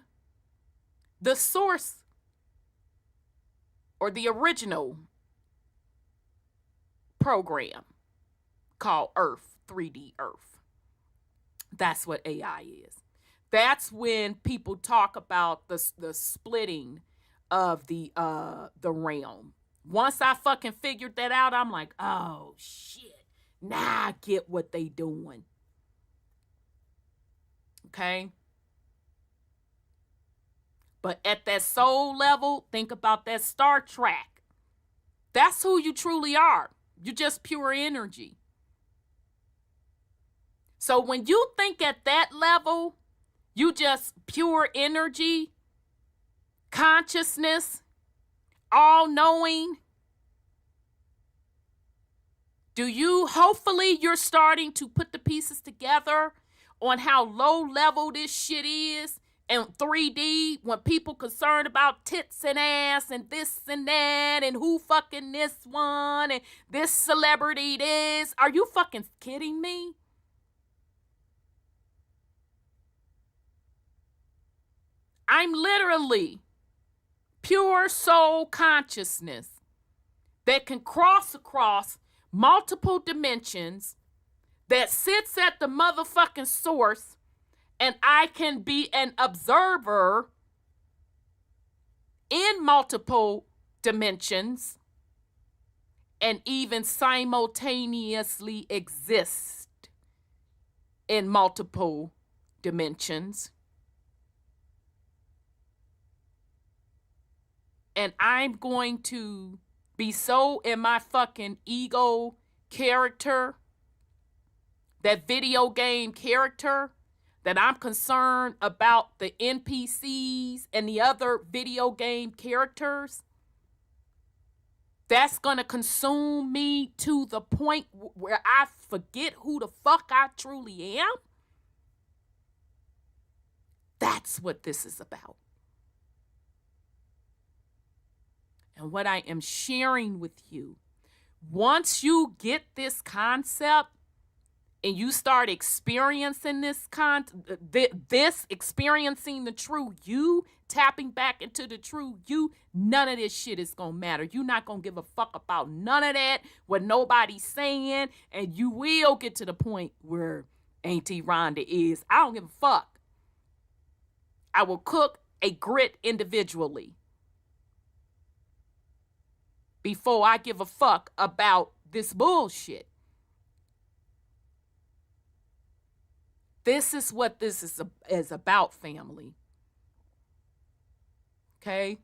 the source or the original program called Earth, 3D Earth. That's what AI is. That's when people talk about the splitting of the realm. Once I fucking figured that out, I'm like, oh shit. Now I get what they doing. Okay? But at that soul level, think about that Star Trek. That's who you truly are. You're just pure energy. So when you think at that level, you just pure energy, consciousness, all-knowing. Hopefully you're starting to put the pieces together on how low level this shit is and 3D when people concerned about tits and ass and this and that and who fucking this one and this celebrity this. Are you fucking kidding me? I'm literally pure soul consciousness that can cross across multiple dimensions, that sits at the motherfucking source, and I can be an observer in multiple dimensions and even simultaneously exist in multiple dimensions. And I'm going to be so in my fucking ego character, that video game character, that I'm concerned about the NPCs and the other video game characters. That's going to consume me to the point where I forget who the fuck I truly am. That's what this is about. And what I am sharing with you, once you get this concept and you start experiencing experiencing the true you, tapping back into the true you, none of this shit is going to matter. You're not going to give a fuck about none of that, what nobody's saying, and you will get to the point where Auntie Rhonda is. I don't give a fuck. I will cook a grit individually before I give a fuck about this bullshit. This is what this is about, family. Okay?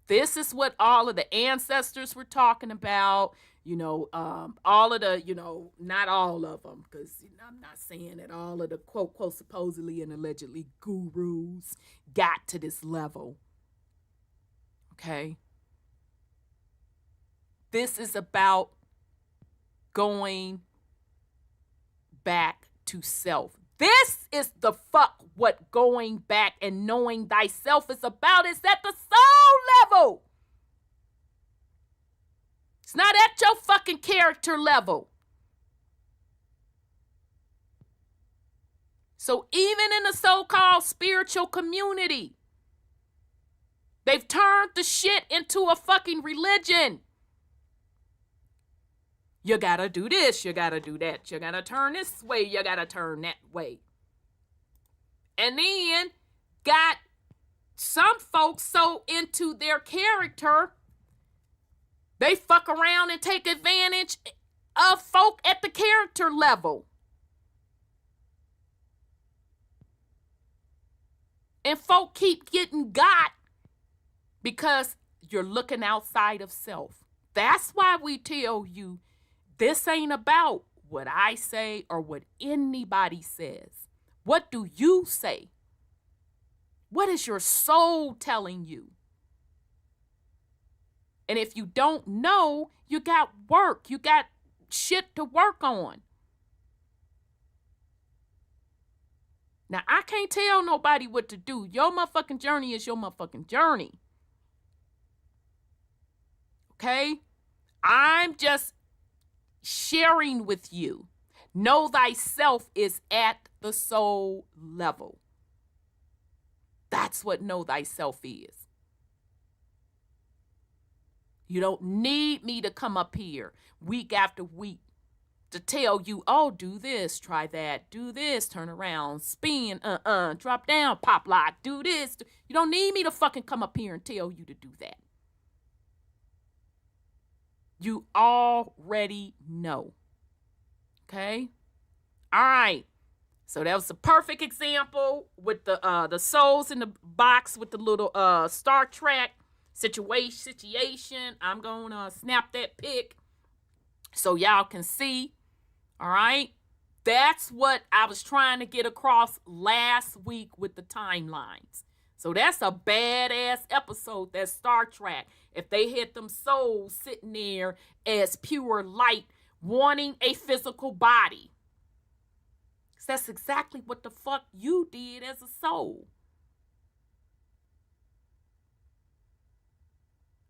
This is what all of the ancestors were talking about. All of the, not all of them, because I'm not saying that all of the quote, supposedly and allegedly gurus got to this level. Okay? This is about going back to self. This is the fuck what going back and knowing thyself is about. It's at the soul level. It's not at your fucking character level. So even in the so-called spiritual community, they've turned the shit into a fucking religion. You gotta do this, you gotta do that. You gotta turn this way, you gotta turn that way. And then got some folks so into their character, they fuck around and take advantage of folk at the character level. And folk keep getting got because you're looking outside of self. That's why we tell you, this ain't about what I say or what anybody says. What do you say? What is your soul telling you? And if you don't know, you got work. You got shit to work on. Now, I can't tell nobody what to do. Your motherfucking journey is your motherfucking journey. Okay? I'm just sharing with you. Know thyself is at the soul level. That's what know thyself is. You don't need me to come up here week after week to tell you, oh, do this, try that, do this, turn around, spin, drop down, pop lock, do this. You don't need me to fucking come up here and tell you to do that. You already know. Okay? All right. So that was a perfect example with the souls in the box with the little Star Trek situation. I'm going to snap that pic so y'all can see. All right? That's what I was trying to get across last week with the timelines. So that's a badass episode, that's Star Trek. If they had them souls sitting there as pure light, wanting a physical body. That's exactly what the fuck you did as a soul.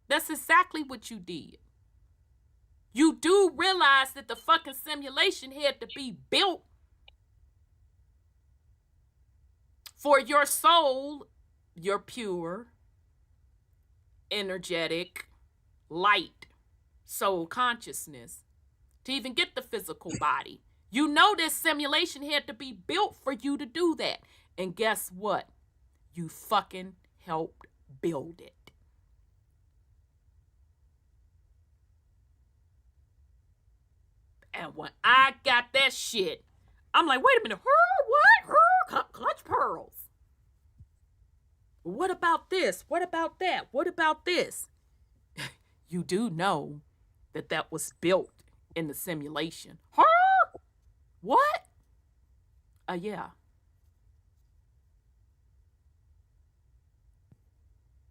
That's exactly what you did. You do realize that the fucking simulation had to be built for your soul, your pure, energetic, light soul consciousness, to even get the physical body. You know this simulation had to be built for you to do that. And guess what? You fucking helped build it. And when I got that shit, I'm like, wait a minute, what? Clutch pearls. What about this? What about that? What about this? You do know that that was built in the simulation. What? Yeah.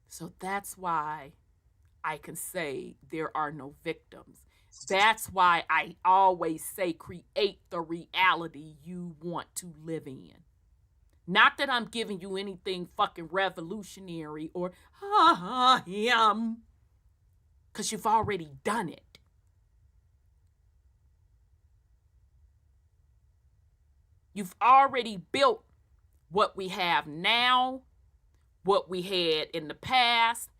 So that's why I can say there are no victims. That's why I always say create the reality you want to live in. Not that I'm giving you anything fucking revolutionary or because you've already done it. You've already built what we have now, what we had in the past.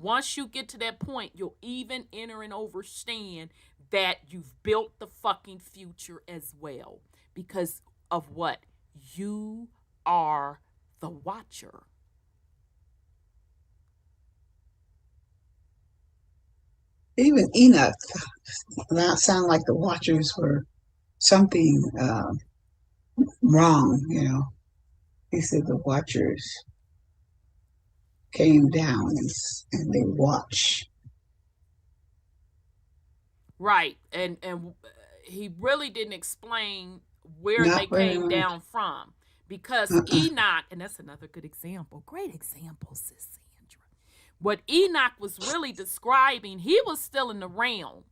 Once you get to that point, you'll even enter and understand that you've built the fucking future as well. Because of what? You are the watcher. Even Enoch not sound like the watchers were something wrong, you know. He said the watchers came down and they watch. Right. And he really didn't explain where they came down from. Because Enoch, and that's another good example, great example, sis Sandra. What Enoch was really describing, he was still in the realm.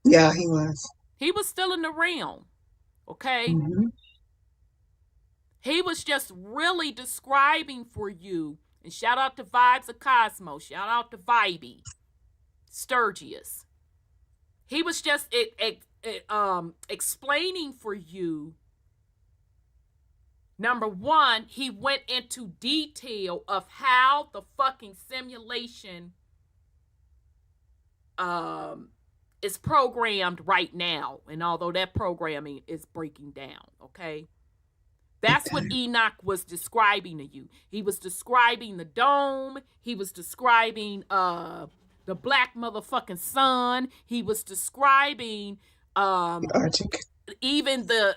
Yeah, he was. He was still in the realm. Okay? Mm-hmm. He was just really describing for you, and shout out to Vibes of Cosmos, shout out to Vibey, Sturgius. He was just explaining for you. Number one, he went into detail of how the fucking simulation is programmed right now. And although that programming is breaking down, okay? That's what Enoch was describing to you. He was describing the dome. He was describing the black motherfucking sun. He was describing even the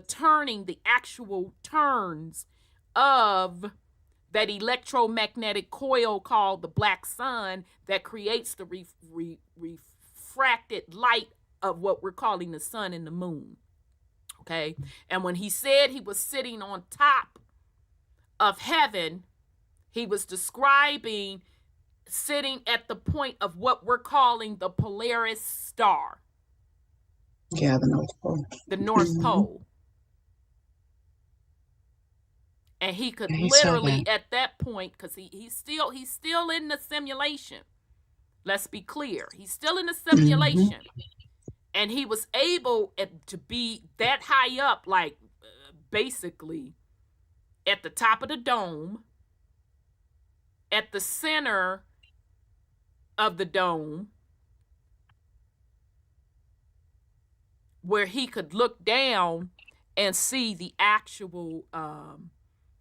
turning, the actual turns of that electromagnetic coil called the black sun that creates the refracted light of what we're calling the sun and the moon. Okay? And when he said he was sitting on top of heaven, he was describing sitting at the point of what we're calling the Polaris star. Yeah, the North Pole. The North Pole. And he could literally at that point, because he's still in the simulation. Let's be clear. He's still in the simulation. Mm-hmm. And he was able to be that high up, like basically at the top of the dome, at the center of the dome, where he could look down and see the actual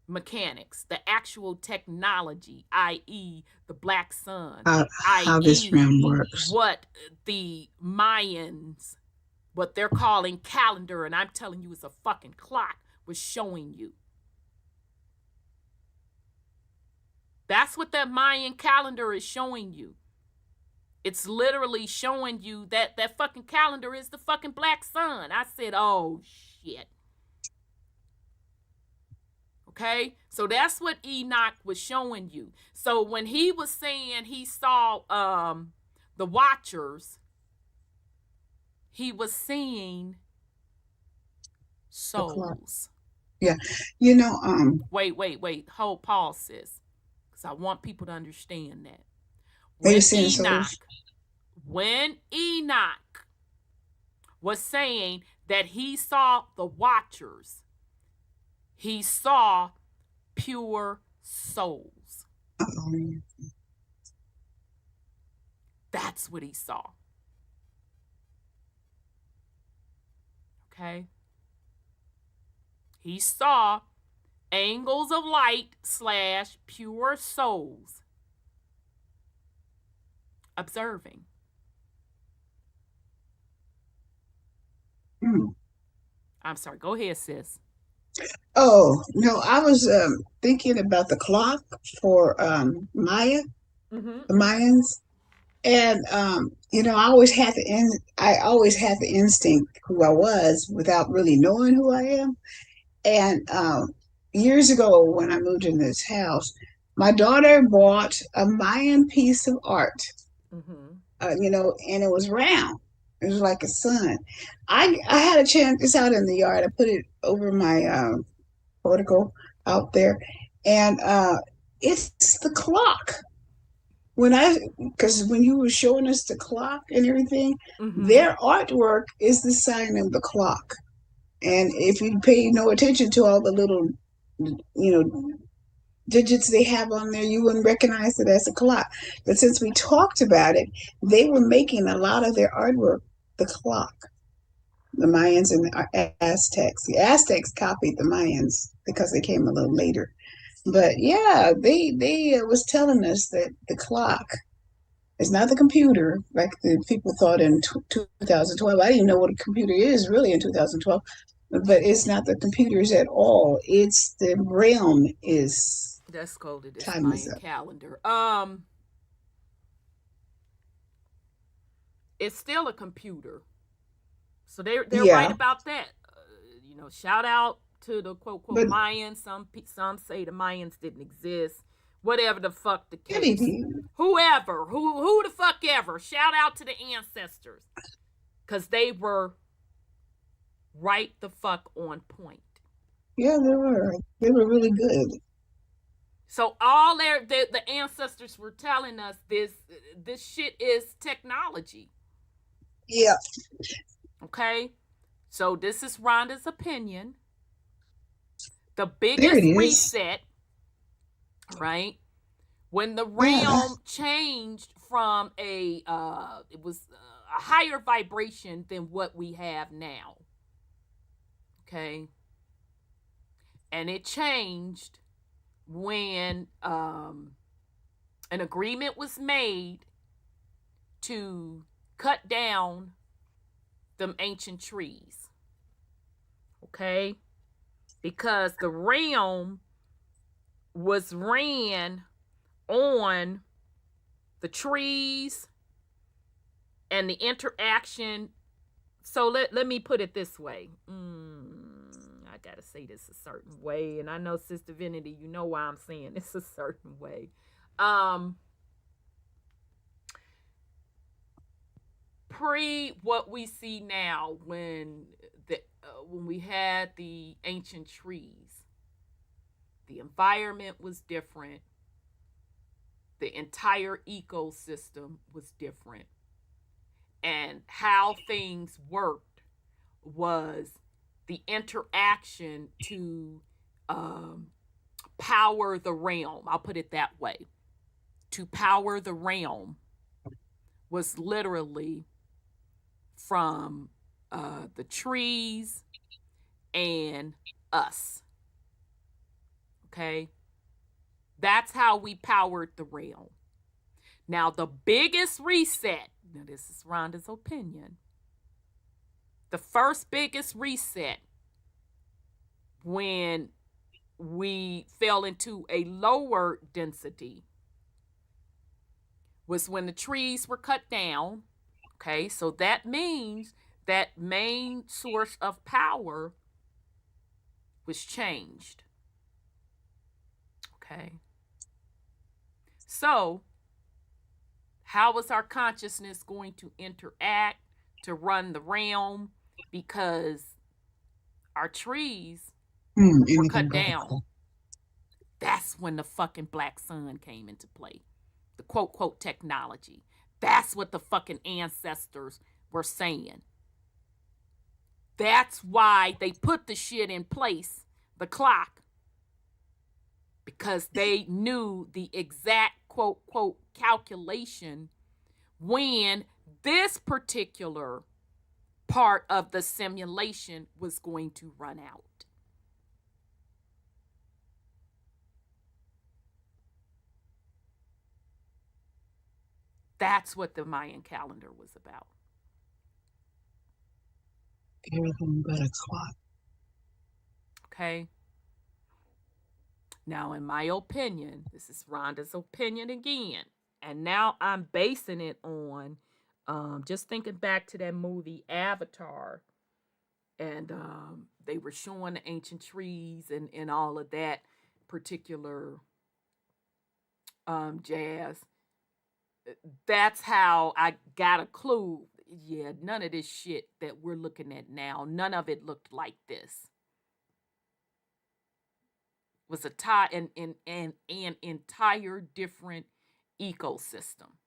mechanics, the actual technology, i.e. the black sun, how this realm works. What the Mayans, what they're calling calendar, and I'm telling you it's a fucking clock, was showing you. That's what that Mayan calendar is showing you. It's literally showing you that that fucking calendar is the fucking black sun. I said, oh shit. Okay, so that's what Enoch was showing you. So when he was saying he saw the Watchers, he was seeing souls. Yeah, Wait. Hold, pause, sis, because I want people to understand that. When Enoch was saying that he saw the Watchers, he saw pure souls. That's what he saw. Okay? He saw angels of light / pure souls observing. I'm sorry. Go ahead, sis. Oh, no, I was thinking about the clock for Maya, the Mayans. And I always had the instinct who I was without really knowing who I am. And years ago, when I moved in this house, my daughter bought a Mayan piece of art, and it was round. It was like a sun. I had a chance. It's out in the yard. I put it over my portico out there, and it's the clock. Because when you were showing us the clock and everything, their artwork is the sign of the clock. And if you pay no attention to all the little, digits they have on there, you wouldn't recognize it as a clock. But since we talked about it, they were making a lot of their artwork the clock. The Mayans and the Aztecs. The Aztecs copied the Mayans because they came a little later. But yeah, they was telling us that the clock is not the computer like the people thought in 2012. I didn't even know what a computer is really in 2012. But it's not the computers at all. It's the realm is. That's coded as Mayan calendar. It's still a computer, so they're right about that. Shout out to the quote Mayans. Some say the Mayans didn't exist. Whatever the fuck the case. Whoever, who the fuck ever. Shout out to the ancestors, because they were right the fuck on point. Yeah, they were. They were really good. So all the ancestors were telling us this shit is technology. Yeah. Okay. So this is Rhonda's opinion. The biggest reset, right? When the realm changed from it was a higher vibration than what we have now. Okay. And it changed when an agreement was made to cut down them ancient trees. Okay? Because the realm was ran on the trees and the interaction. So let me put it this way. I gotta say this a certain way, and I know Sister Divinity, you know why I'm saying this a certain way. Pre what we see now, when we had the ancient trees, the environment was different. The entire ecosystem was different, and how things worked was the interaction to power the realm. I'll put it that way. To power the realm was literally from the trees and us. Okay? That's how we powered the realm. Now, the biggest reset, now this is Rhonda's opinion, the first biggest reset when we fell into a lower density was when the trees were cut down. Okay, so that means that main source of power was changed. Okay. So, how was our consciousness going to interact to run the realm? Because our trees were cut down. That's when the fucking black sun came into play. The quote, quote, technology. That's what the fucking ancestors were saying. That's why they put the shit in place, the clock, because they knew the exact quote, quote, calculation when this particular part of the simulation was going to run out. That's what the Mayan calendar was about. Everything but a clock. Okay. Now, in my opinion, this is Rhonda's opinion again, and now I'm basing it on just thinking back to that movie Avatar, and they were showing the ancient trees and all of that particular jazz. That's how I got a clue. Yeah, none of this shit that we're looking at now, none of it looked like this. It was an entire different ecosystem.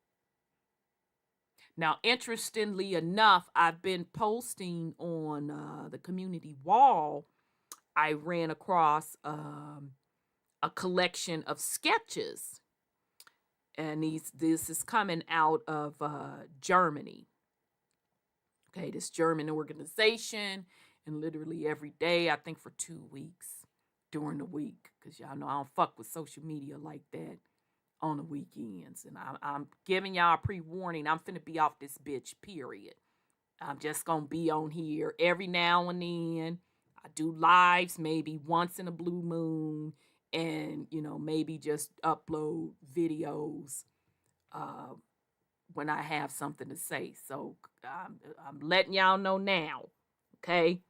Now, interestingly enough, I've been posting on the community wall. I ran across a collection of sketches, and this is coming out of Germany. Okay, this German organization, and literally every day, I think for 2 weeks during the week, because y'all know I don't fuck with social media like that on the weekends. And I'm giving y'all a pre-warning. I'm finna be off this bitch, period. I'm just gonna be on here every now and then. I do lives maybe once in a blue moon, and maybe just upload videos when I have something to say. So I'm letting y'all know now, okay?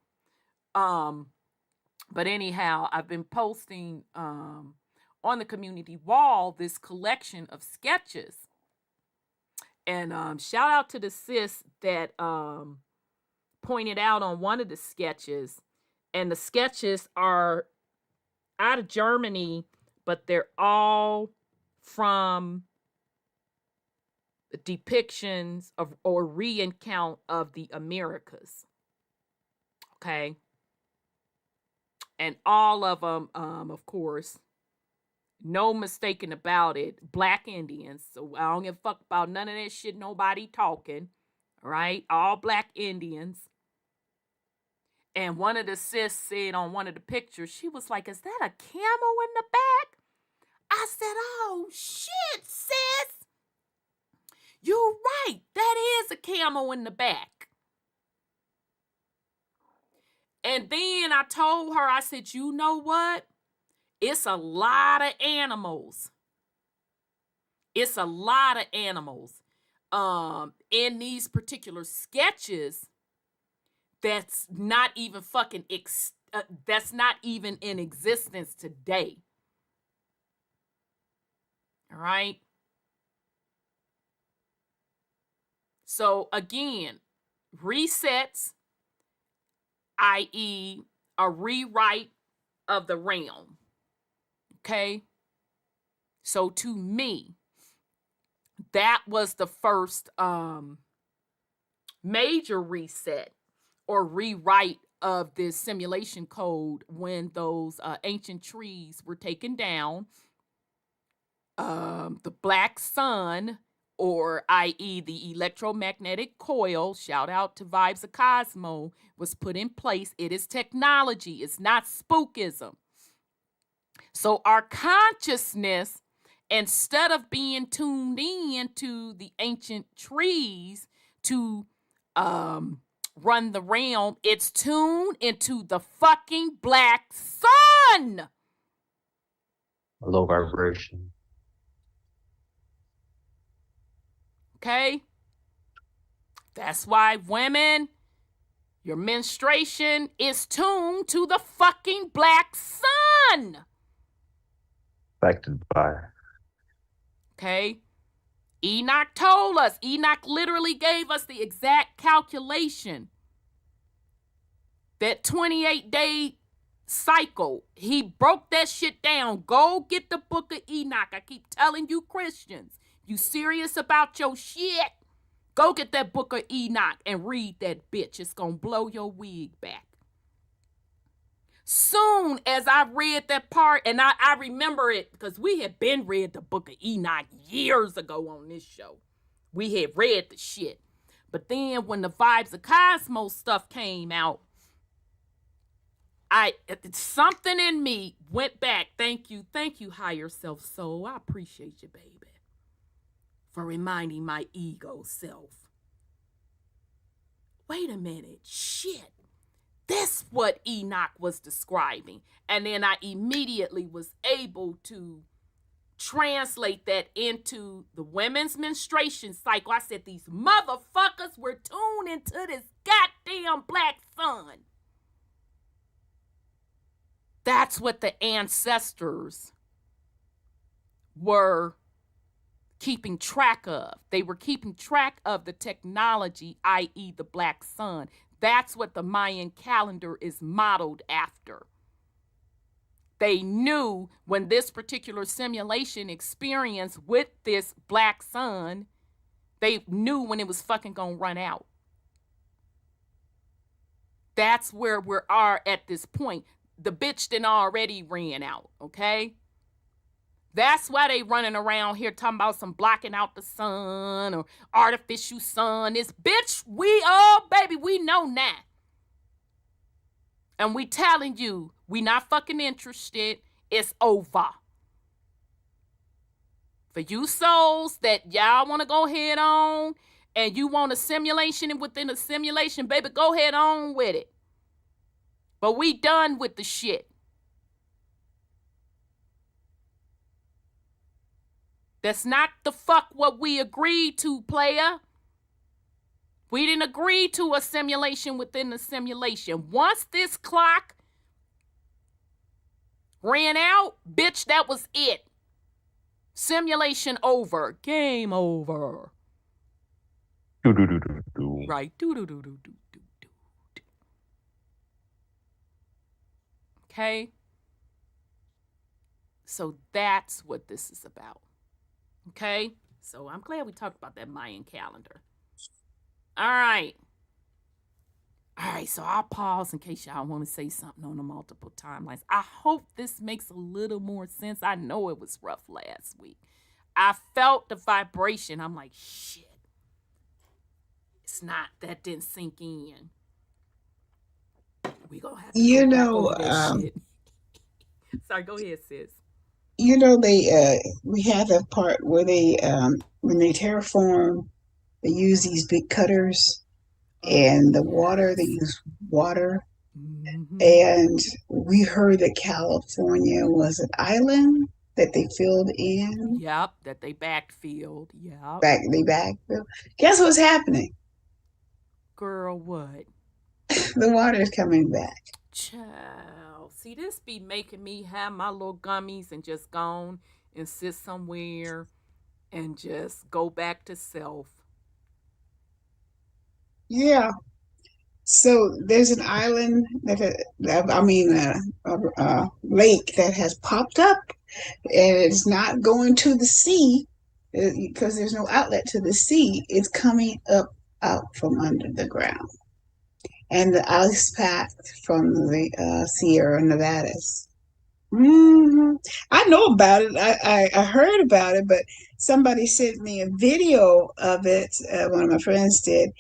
But anyhow, I've been posting on the community wall this collection of sketches. And shout out to the sis that pointed out on one of the sketches. And the sketches are out of Germany, but they're all from depictions of or re-encount of the Americas. Okay. And all of them, of course, no mistaking about it, Black Indians. So I don't give a fuck about none of that shit, nobody talking. All right. All Black Indians. And one of the sis said on one of the pictures, she was like, "Is that a camel in the back?" I said, "Oh, shit, sis. You're right. That is a camel in the back." And then I told her, I said, "You know what? It's a lot of animals. It's a lot of animals in these particular sketches that's not even fucking that's not even in existence today." All right. So again, resets, i.e., a rewrite of the realm. Okay. So to me, that was the first major reset or rewrite of this simulation code when those ancient trees were taken down. The black sun, or i.e. the electromagnetic coil, shout out to Vibes of Cosmo, was put in place. It is technology. It's not spookism. So our consciousness, instead of being tuned in to the ancient trees to run the realm, it's tuned into the fucking black sun. Low vibration. Okay? That's why women, your menstruation is tuned to the fucking black sun. Affected by. Okay? Enoch told us. Enoch literally gave us the exact calculation. That 28-day cycle. He broke that shit down. Go get the book of Enoch. I keep telling you, Christians, you serious about your shit? Go get that book of Enoch and read that bitch. It's gonna blow your wig back. Soon as I read that part, and I remember it because we had been read the book of Enoch years ago on this show. We had read the shit. But then when the Vibes of Cosmos stuff came out, something in me went back. Thank you, higher self soul. I appreciate you, baby, for reminding my ego self. Wait a minute, shit. That's what Enoch was describing. And then I immediately was able to translate that into the women's menstruation cycle. I said, these motherfuckers were tuned into this goddamn black sun. That's what the ancestors were keeping track of. They were keeping track of the technology, i.e. the black sun. That's what the Mayan calendar is modeled after. They knew when this particular simulation experience with this black sun, they knew when it was fucking gonna run out. That's where we are at this point. The bitch done already ran out, okay? That's why they running around here talking about some blocking out the sun or artificial sun. This bitch, baby, we know now. And we telling you, we not fucking interested. It's over. For you souls that y'all want to go head on and you want a simulation and within a simulation, baby, go head on with it. But we done with the shit. That's not the fuck what we agreed to, player. We didn't agree to a simulation within a simulation. Once this clock ran out, bitch, that was it. Simulation over. Game over. Do-do-do-do-do. Right. Do-do-do-do-do-do. Okay? So that's what this is about. Okay? So I'm glad we talked about that Mayan calendar. All right. All right, so I'll pause in case y'all want to say something on the multiple timelines. I hope this makes a little more sense. I know it was rough last week. I felt the vibration. I'm like, shit. That didn't sink in. We gonna have to go back over that shit. Sorry, go ahead, sis. We have that part where they when they terraform, they use these big cutters and the water, they use water. Mm-hmm. And we heard that California was an island that they filled in. Yep, that they backfilled. Yep. They backfilled. Guess what's happening? Girl, what? The water is coming back. Child. See, this be making me have my little gummies and just gone and sit somewhere and just go back to self. Yeah. So there's an island a lake that has popped up, and it's not going to the sea because there's no outlet to the sea. It's coming up out from under the ground. And the ice pack from the Sierra Nevadas. Mm-hmm. I know about it. I heard about it, but somebody sent me a video of it. One of my friends did,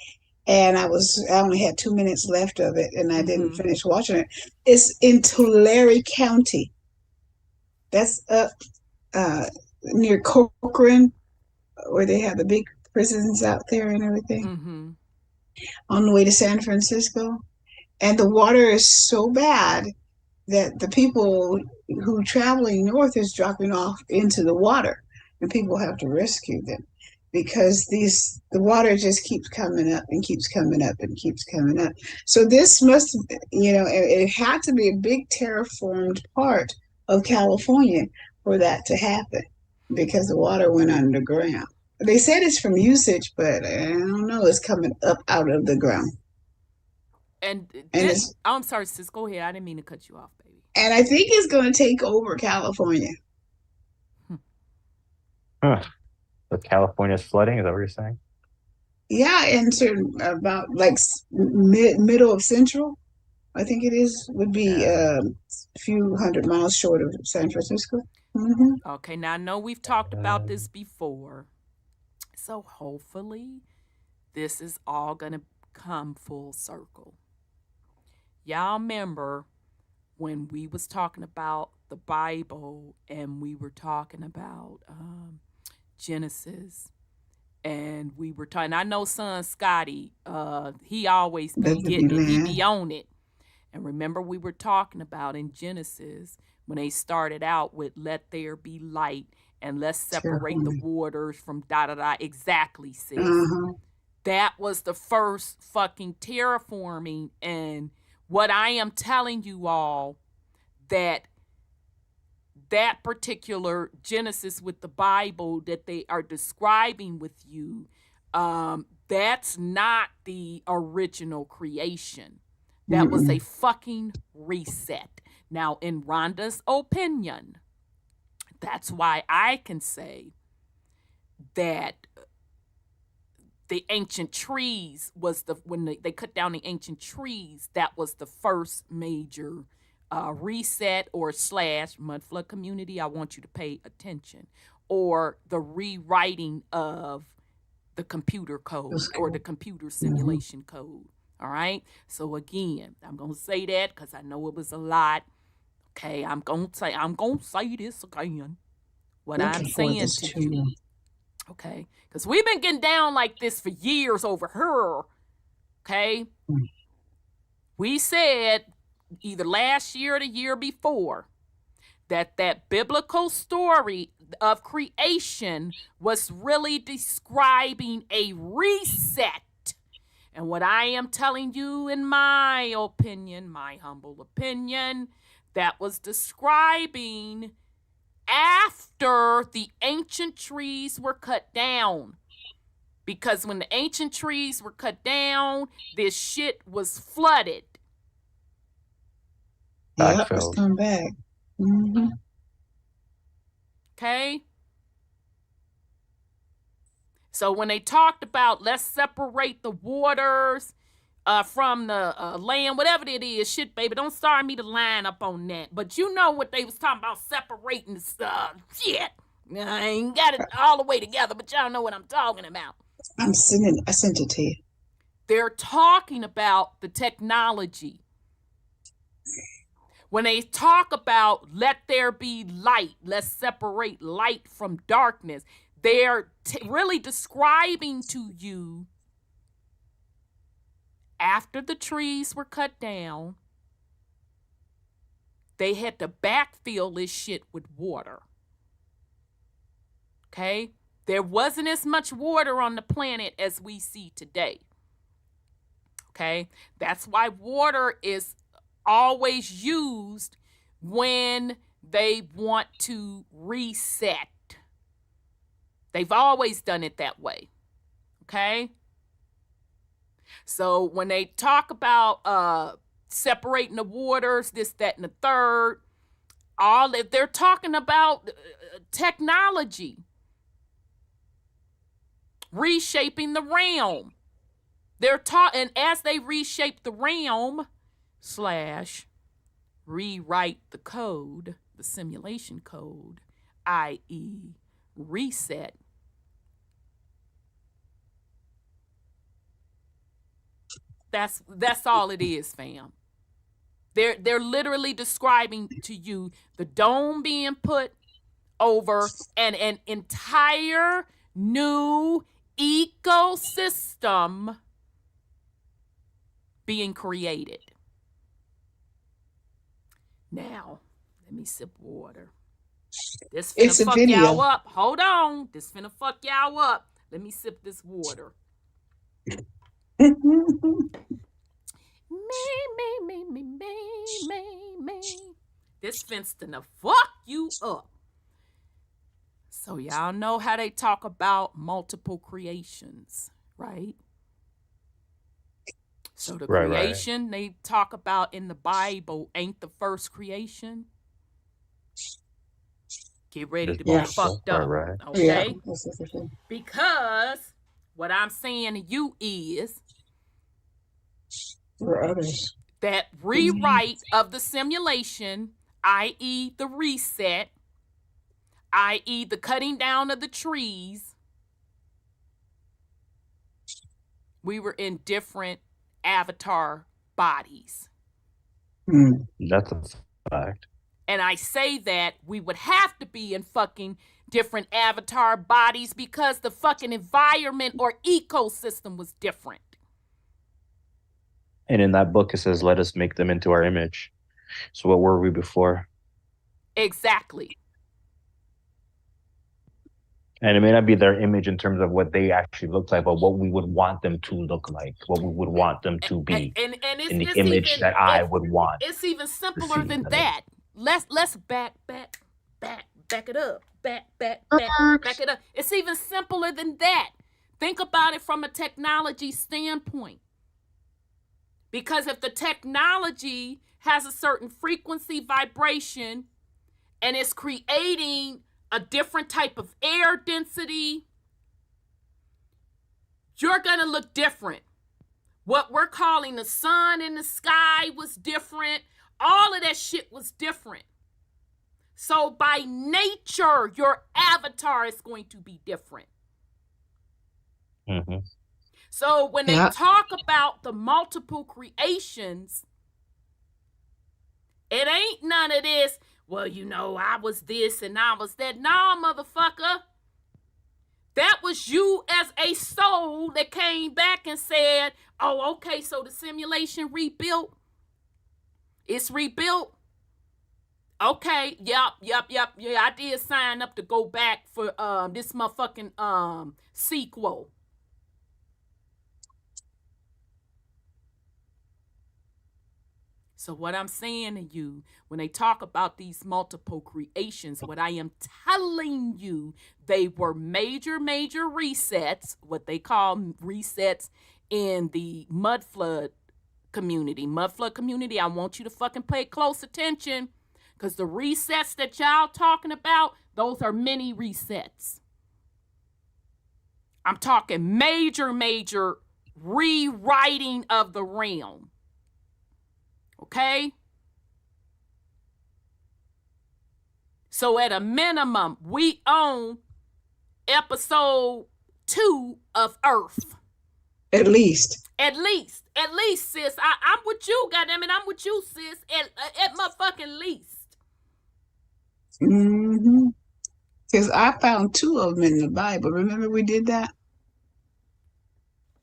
and I only had 2 minutes left of it, and I didn't finish watching it. It's in Tulare County. That's up near Corcoran, where they have the big prisons out there and everything. Mm-hmm. On the way to San Francisco, and the water is so bad that the people who traveling north is dropping off into the water, and people have to rescue them. because the water just keeps coming up and keeps coming up and keeps coming up. So this must, it had to be a big terraformed part of California for that to happen because the water went underground. They said it's from usage, but I don't know. It's coming up out of the ground. And this, I'm sorry, sis, go ahead. I didn't mean to cut you off, baby. And I think it's going to take over California. Huh. So California's flooding, is that what you're saying? Yeah, and certain about like middle of Central, I think it is, would be a few hundred miles short of San Francisco. Mm-hmm. Okay, now I know we've talked about this before, so hopefully this is all going to come full circle. Y'all remember when we was talking about the Bible and we were talking about Genesis, and we were talking, I know son Scotty, he always be getting it, he be on it. And remember we were talking about in Genesis when they started out with let there be light and let's separate the waters from da-da-da. Exactly, sis. That was the first fucking terraforming. And what I am telling you all, that particular Genesis with the Bible that they are describing with you, that's not the original creation. That was a fucking reset. Now, in Rhonda's opinion, that's why I can say that the ancient trees was when they cut down the ancient trees, that was the first major reset or slash mudflood community. I want you to pay attention, or the rewriting of the computer code or the computer simulation code. All right. So again, I'm gonna say that because I know it was a lot. Okay, I'm gonna say this again. What I'm saying to you. Okay, because we've been getting down like this for years over her. Okay, we said either last year or the year before that biblical story of creation was really describing a reset. And what I am telling you, in my opinion, my humble opinion, that was describing after the ancient trees were cut down. Because when the ancient trees were cut down, this shit was flooded. Yeah, it's come back. Mm-hmm. Okay? So when they talked about let's separate the waters from the land, whatever it is, shit, baby, don't start me to line up on that. But you know what they was talking about, separating the shit. I ain't got it all the way together, but y'all know what I'm talking about. I sent it to you. They're talking about the technology. When they talk about let there be light, let's separate light from darkness, they're really describing to you after the trees were cut down, they had to backfill this shit with water. Okay? There wasn't as much water on the planet as we see today. Okay? That's why water is always used when they want to reset. They've always done it that way. Okay? So when they talk about separating the waters, this, that, and the third, they're talking about technology. Reshaping the realm. And as they reshape the realm, / rewrite the code, the simulation code, i.e. reset, that's all it is, fam. They're literally describing to you the dome being put over and an entire new ecosystem being created. Now, let me sip water. This finna fuck y'all up. Hold on. This finna fuck y'all up. Let me sip this water. Me. This finna fuck you up. So y'all know how they talk about multiple creations, right? So the creation they talk about in the Bible ain't the first creation. Get ready to be fucked up, okay? Yeah. Because what I'm saying to you is that rewrite of the simulation, i.e. the reset, i.e. the cutting down of the trees, we were in different avatar bodies. That's a fact. And I say that we would have to be in fucking different avatar bodies because the fucking environment or ecosystem was different. And in that book, it says, let us make them into our image. So what were we before? Exactly. And it may not be their image in terms of what they actually look like, but what we would want them to look like, what we would want them to be, and in the image that I would want. It's even simpler than that. Let's back it up. Back it up. It's even simpler than that. Think about it from a technology standpoint. Because if the technology has a certain frequency vibration and it's creating a different type of air density, you're gonna look different. What we're calling the sun in the sky was different. All of that shit was different. So by nature, your avatar is going to be different. Mm-hmm. So when they talk about the multiple creations, it ain't none of this, well, you know, I was this and I was that. Nah, motherfucker. That was you as a soul that came back and said, oh, okay, so the simulation rebuilt. It's rebuilt. Okay, yep. Yeah, I did sign up to go back for this motherfucking sequel. So what I'm saying to you, when they talk about these multiple creations, what I am telling you, they were major resets, what they call resets in the mud flood community. Mud flood community, I want you to fucking pay close attention, because the resets that y'all talking about, those are mini resets. I'm talking major rewriting of the realm. Okay? So at a minimum, we own episode 2 of Earth. At least, sis. I'm with you, goddammit. I'm with you, sis. At motherfucking least. Mm-hmm. Because I found 2 of them in the Bible. Remember we did that?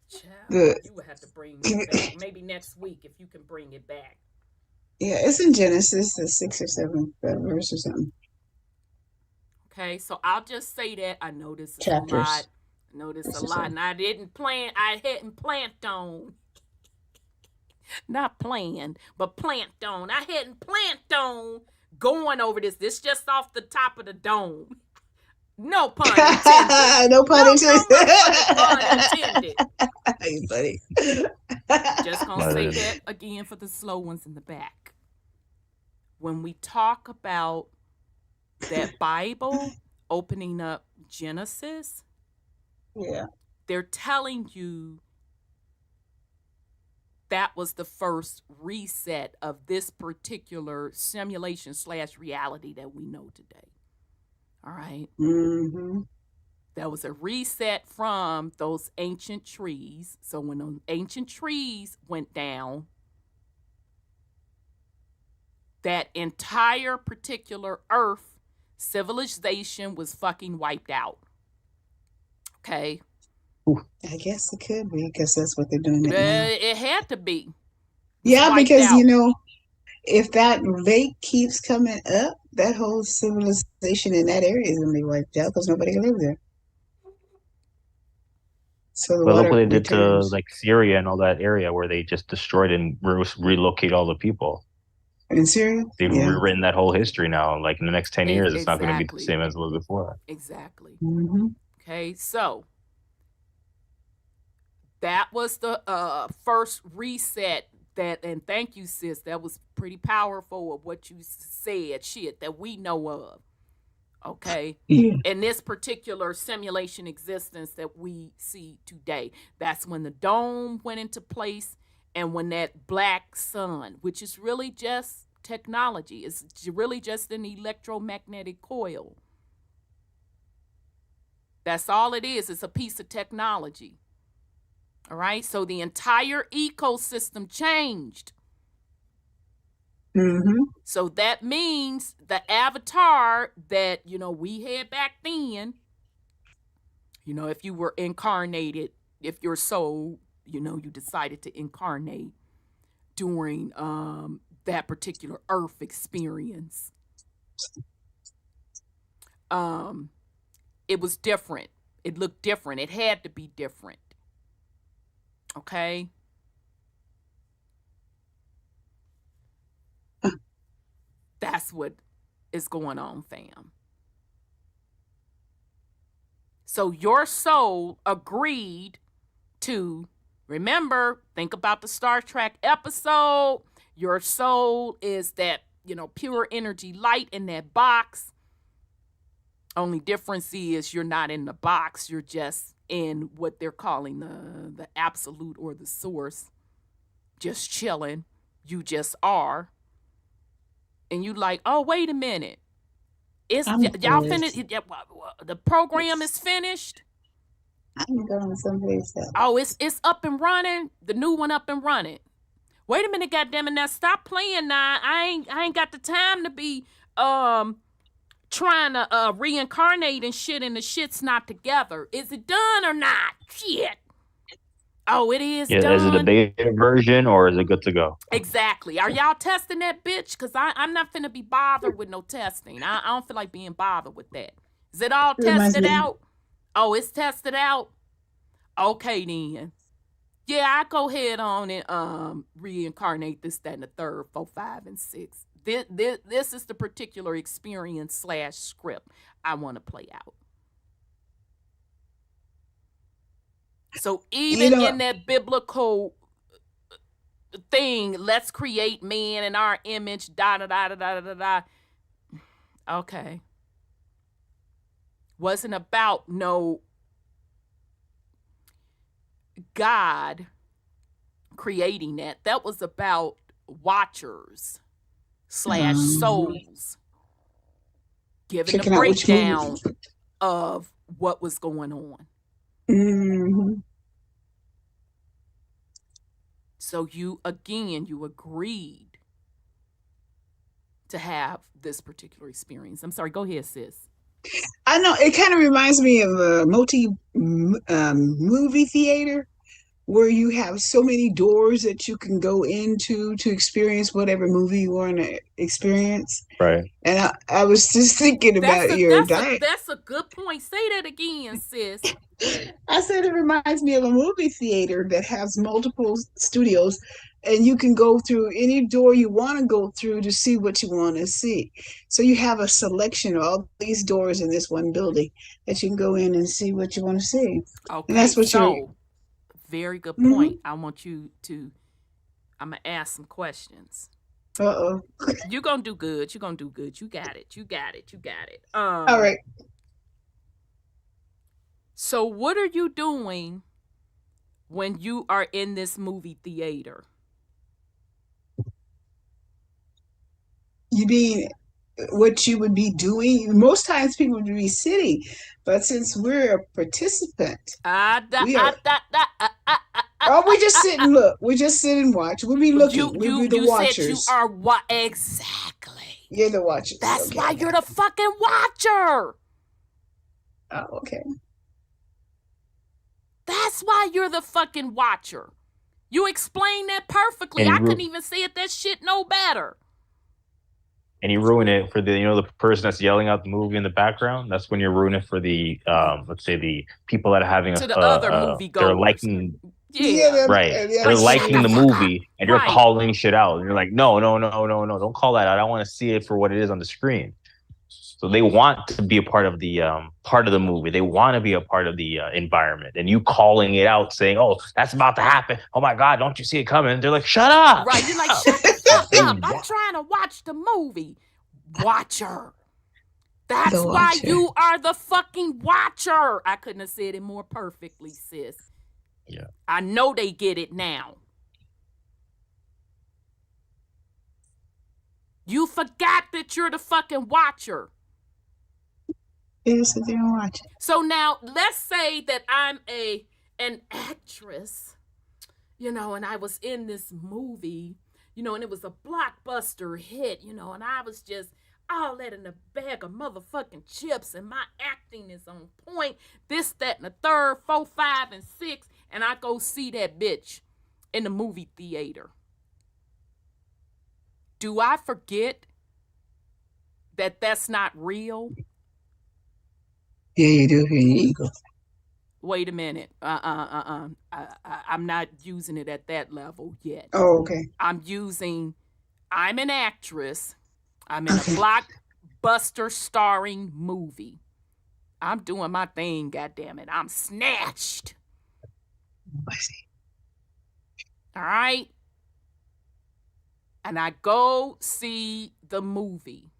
Child, you would have to bring it back. Maybe next week if you can bring it back. Yeah, it's in Genesis, the 6th or 7th verse or something. Okay, so I'll just say that I know this is Chapters. a lot. I know this is a lot, and I hadn't planned on. Not planned, but planned on. I hadn't planned on going over this. This just off the top of the dome. No pun intended. No pun intended. No pun intended. Hey, buddy. Just gonna say that again for the slow ones in the back. When we talk about that Bible opening up Genesis, they're telling you that was the first reset of this particular simulation / reality that we know today. All right. Mm-hmm. There was a reset from those ancient trees. So when those ancient trees went down, that entire particular Earth civilization was fucking wiped out. Okay. I guess it could be, because that's what they're doing. It had to be. Yeah, because, you know, if that rate keeps coming up, that whole civilization in that area is going to be wiped out because nobody can live there. So the But look water what they did to returns. like Syria and all that area where they just destroyed and relocate all the people. In Syria? They've Yeah. rewritten that whole history now. Like in the next 10 years, it's not going to be the Exactly. same as it was before. Exactly. Mm-hmm. Okay, so that was the first reset. That, and thank you, sis. That was pretty powerful of what you said. Shit that we know of. Okay. Yeah. In this particular simulation existence that we see today, that's when the dome went into place, and when that black sun, which is really just technology, it's really just an electromagnetic coil. That's all it is. It's a piece of technology. All right. So the entire ecosystem changed. Mm-hmm. So that means the avatar that, we had back then, if you were incarnated, if your soul, you decided to incarnate during that particular Earth experience, it was different. It looked different. It had to be different. Okay. That's what is going on, fam. So your soul agreed to, remember, think about the Star Trek episode. Your soul is that, pure energy light in that box. Only difference is you're not in the box. You're just in what they're calling the absolute or the source. Just chilling. You just are. And you like, oh, wait a minute. Y'all finished? The program is finished? I'm going someplace else. Oh, it's up and running? The new one up and running. Wait a minute, goddammit, now stop playing now. I ain't got the time to be trying to reincarnate and shit, and the shit's not together. Is it done or not? Shit. Oh, it is done. Is it a beta version or is it good to go? Exactly. Are y'all testing that bitch? Because I'm not finna be bothered with no testing. I don't feel like being bothered with that. Is it all tested out? Oh, it's tested out? Okay, then. Yeah, I go ahead on and reincarnate this, that, and the third, 4, 5, and 6. This is the particular experience / script I want to play out. So even in that biblical thing, let's create man in our image, da. Okay. Wasn't about no God creating that. That was about watchers / souls giving a breakdown of what was going on. Mm-hmm. So you agreed to have this particular experience. I'm sorry, go ahead, sis. I know, it kind of reminds me of a movie theater where you have so many doors that you can go into to experience whatever movie you want to experience. Right. And I was just thinking about your diet. That's a good point. Say that again, sis. I said it reminds me of a movie theater that has multiple studios, and you can go through any door you want to go through to see what you want to see. So you have a selection of all these doors in this one building that you can go in and see what you want to see. Okay, and that's what you're... Very good point. I want you to, I'm going to ask some questions. Uh-oh. You're going to do good. You're going to do good. You got it. All right. So what are you doing when you are in this movie theater? You mean what you would be doing? Most times people would be sitting, but since we're a participant, we just sit and look. We just sit and watch. We'll be looking. We'll be the watchers. Said you are what exactly? You're the watchers. That's why you're the fucking watcher. Oh, okay. That's why you're the fucking watcher. You explained that perfectly. I couldn't even say it that shit no better. and you ruin it for the the person that's yelling out the movie in the background. That's when you're ruining it for the let's say the people that are having To the other movie they're goers. liking Yeah. right. yeah, They're Like, shut liking the the fuck up. movie and you're Right. calling shit out. And you're like, no, don't call that out. I want to see it for what it is on the screen. So they want to be a part of the movie. They want to be a part of the environment. And you calling it out, saying, "Oh, that's about to happen. Oh my God, don't you see it coming?" They're like, "Shut up!" Right. You're like, shut the fuck up. I'm trying to watch the movie. Watcher. That's The why watcher. you are the fucking watcher. I couldn't have said it more perfectly, sis. Yeah. I know they get it now. You forgot that you're the fucking watcher. You sit there and watch it. So now let's say that I'm an actress, and I was in this movie, and it was a blockbuster hit, and I was just all that in a bag of motherfucking chips, and my acting is on point, this, that, and the third, 4, 5, and 6, and I go see that bitch in the movie theater. Do I forget that that's not real? Yeah, you do. Here you go. Wait a minute. I'm not using it at that level yet. Oh, okay. I'm an actress. I'm in a blockbuster starring movie. I'm doing my thing, goddammit. I'm snatched. I see. All right? And I go see the movie.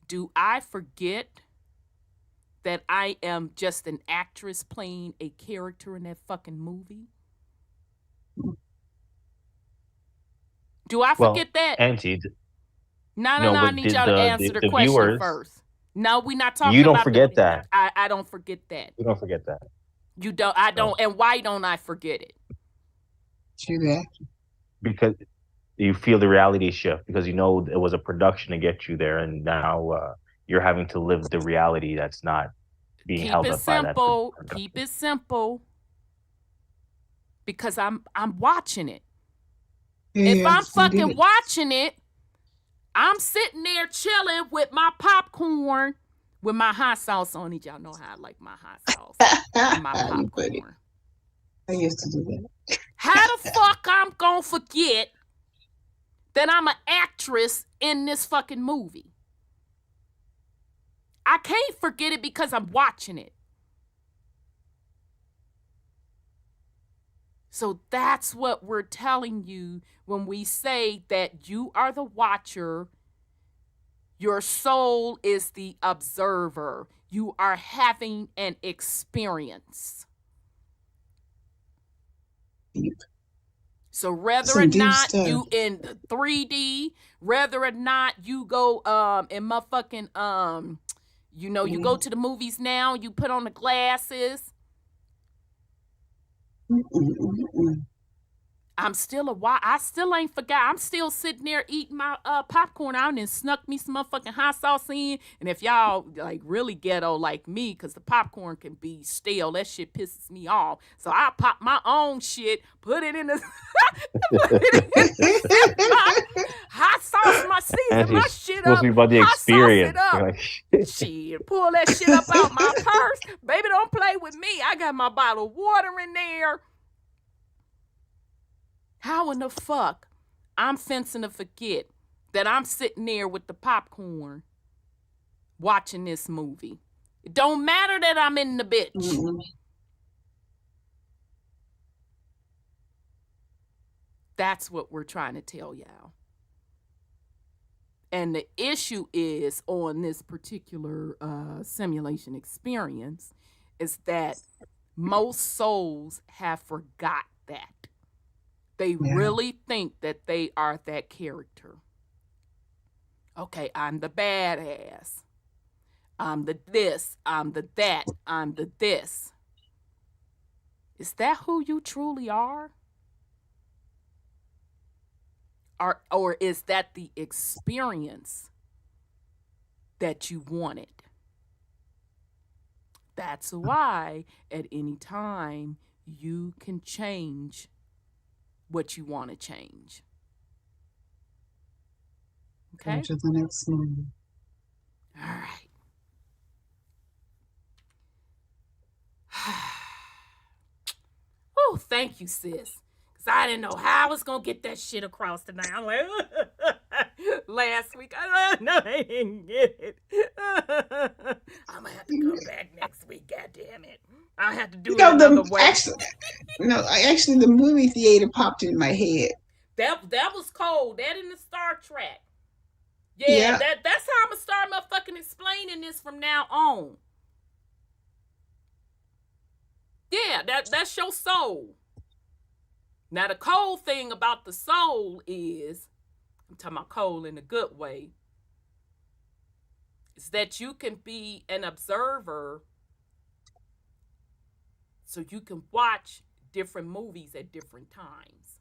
Do I forget that I am just an actress playing a character in that fucking movie? Do I forget that? Auntie, No, I need y'all to answer the question viewers, first. No, we're not talking about you don't forget that. I don't forget that. You don't forget that. You don't. I don't. And why don't I forget it? True that. Because you feel the reality shift, because it was a production to get you there, and now you're having to live the reality that's not being held up by that. Keep it simple. Because I'm watching it. If I'm fucking watching it, I'm sitting there chilling with my popcorn with my hot sauce on it. Y'all know how I like my hot sauce and my popcorn. I used to do that. How the fuck I'm gonna forget that I'm an actress in this fucking movie? I can't forget it because I'm watching it. So that's what we're telling you when we say that you are the watcher. Your soul is the observer. You are having an experience. So whether or not you in 3D, whether or not you go in motherfucking you go to the movies now, you put on the glasses. I'm still I still ain't forgot. I'm still sitting there eating my popcorn out and snuck me some motherfucking hot sauce in. And if y'all like really ghetto like me, because the popcorn can be stale, that shit pisses me off. So I pop my own shit, put it in the hot sauce my season, my shit up. Supposed to be about the experience. Shit, pull that shit up out my purse. Baby, don't play with me. I got my bottle of water in there. How in the fuck I'm fencing to forget that I'm sitting there with the popcorn watching this movie? It don't matter that I'm in the bitch. Mm-hmm. That's what we're trying to tell y'all. And the issue is on this particular simulation experience is that most souls have forgot that. They really think that they are that character. Okay, I'm the badass. I'm the this. I'm the that. I'm the this. Is that who you truly are? Or is that the experience that you wanted? That's why at any time you can change what you want to change. Okay. To the next one. All right. Oh, thank you, sis. Because I didn't know how I was going to get that shit across tonight. I'm like, last week, I didn't get it. I'm going to have to come back next week, God damn it. I'll have to do it another way. Actually, the movie theater popped in my head. That was cold. That in the Star Trek. Yeah. That's how I'm going to start motherfucking explaining this from now on. Yeah, that's your soul. Now, the cold thing about the soul is, I'm talking about cold in a good way, is that you can be an observer so you can watch different movies at different times.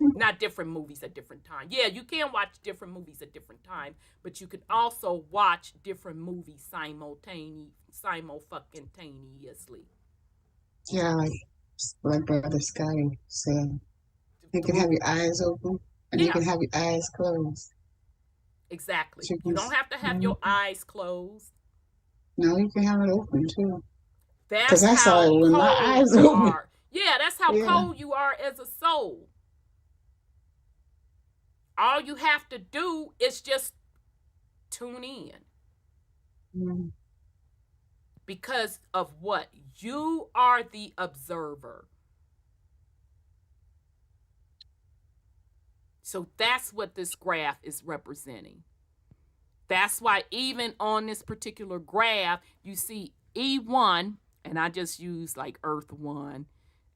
Not different movies at different times. Yeah, you can watch different movies at different times, but you can also watch different movies simultaneously. Yeah, like Brother Scotty said, you can have your eyes open and you can have your eyes closed. Exactly. You don't have to have your eyes closed. No, you can have it open too. That's I saw it with my eyes open. Yeah, that's how cold you are as a soul. All you have to do is just tune in. Mm. Because of what? You are the observer. So that's what this graph is representing. That's why even on this particular graph, you see E1, and I just use like Earth 1,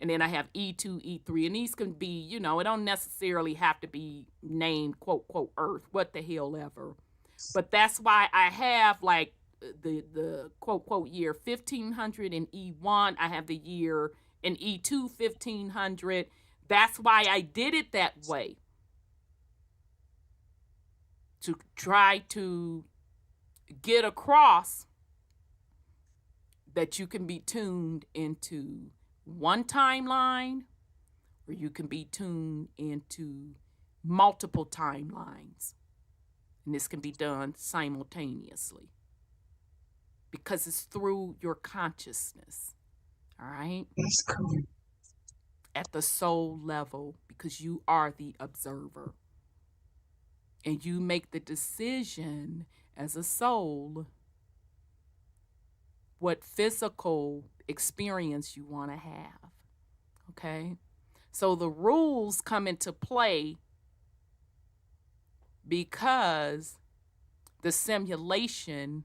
and then I have E2, E3, and these can be, it don't necessarily have to be named, quote, quote, Earth, what the hell ever. But that's why I have like the quote, quote, year 1500 in E1. I have the year in E2, 1500. That's why I did it that way. To try to get across that you can be tuned into one timeline or you can be tuned into multiple timelines. And this can be done simultaneously because it's through your consciousness. All right? That's cool. At the soul level, because you are the observer. And you make the decision as a soul what physical experience you want to have. Okay? So the rules come into play because the simulation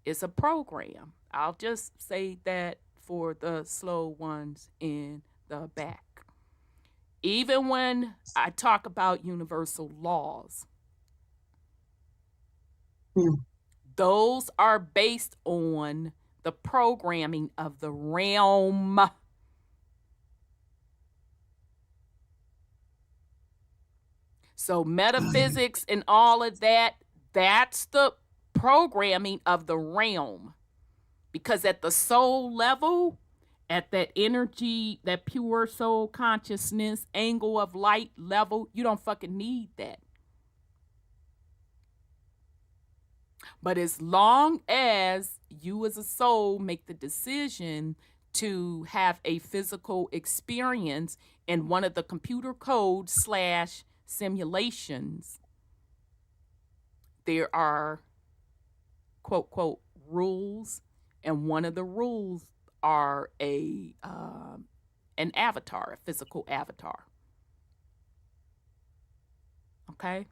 is a program. I'll just say that for the slow ones in the back. Even when I talk about universal laws, those are based on the programming of the realm. So metaphysics and all of that, that's the programming of the realm. Because at the soul level, at that energy, that pure soul consciousness, angle of light level, you don't fucking need that. But as long as you as a soul make the decision to have a physical experience in one of the computer code / simulations, there are, quote, quote, rules. And one of the rules are an avatar, a physical avatar. Okay?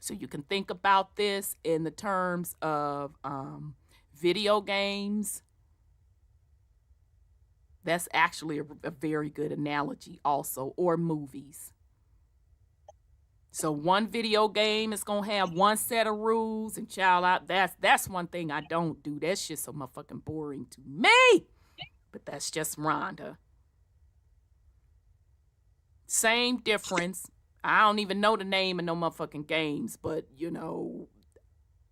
So you can think about this in the terms of video games. That's actually a very good analogy also, or movies. So one video game is going to have one set of rules, and that's one thing I don't do. That shit's so motherfucking boring to me. But that's just Rhonda. Same difference. I don't even know the name of no motherfucking games, but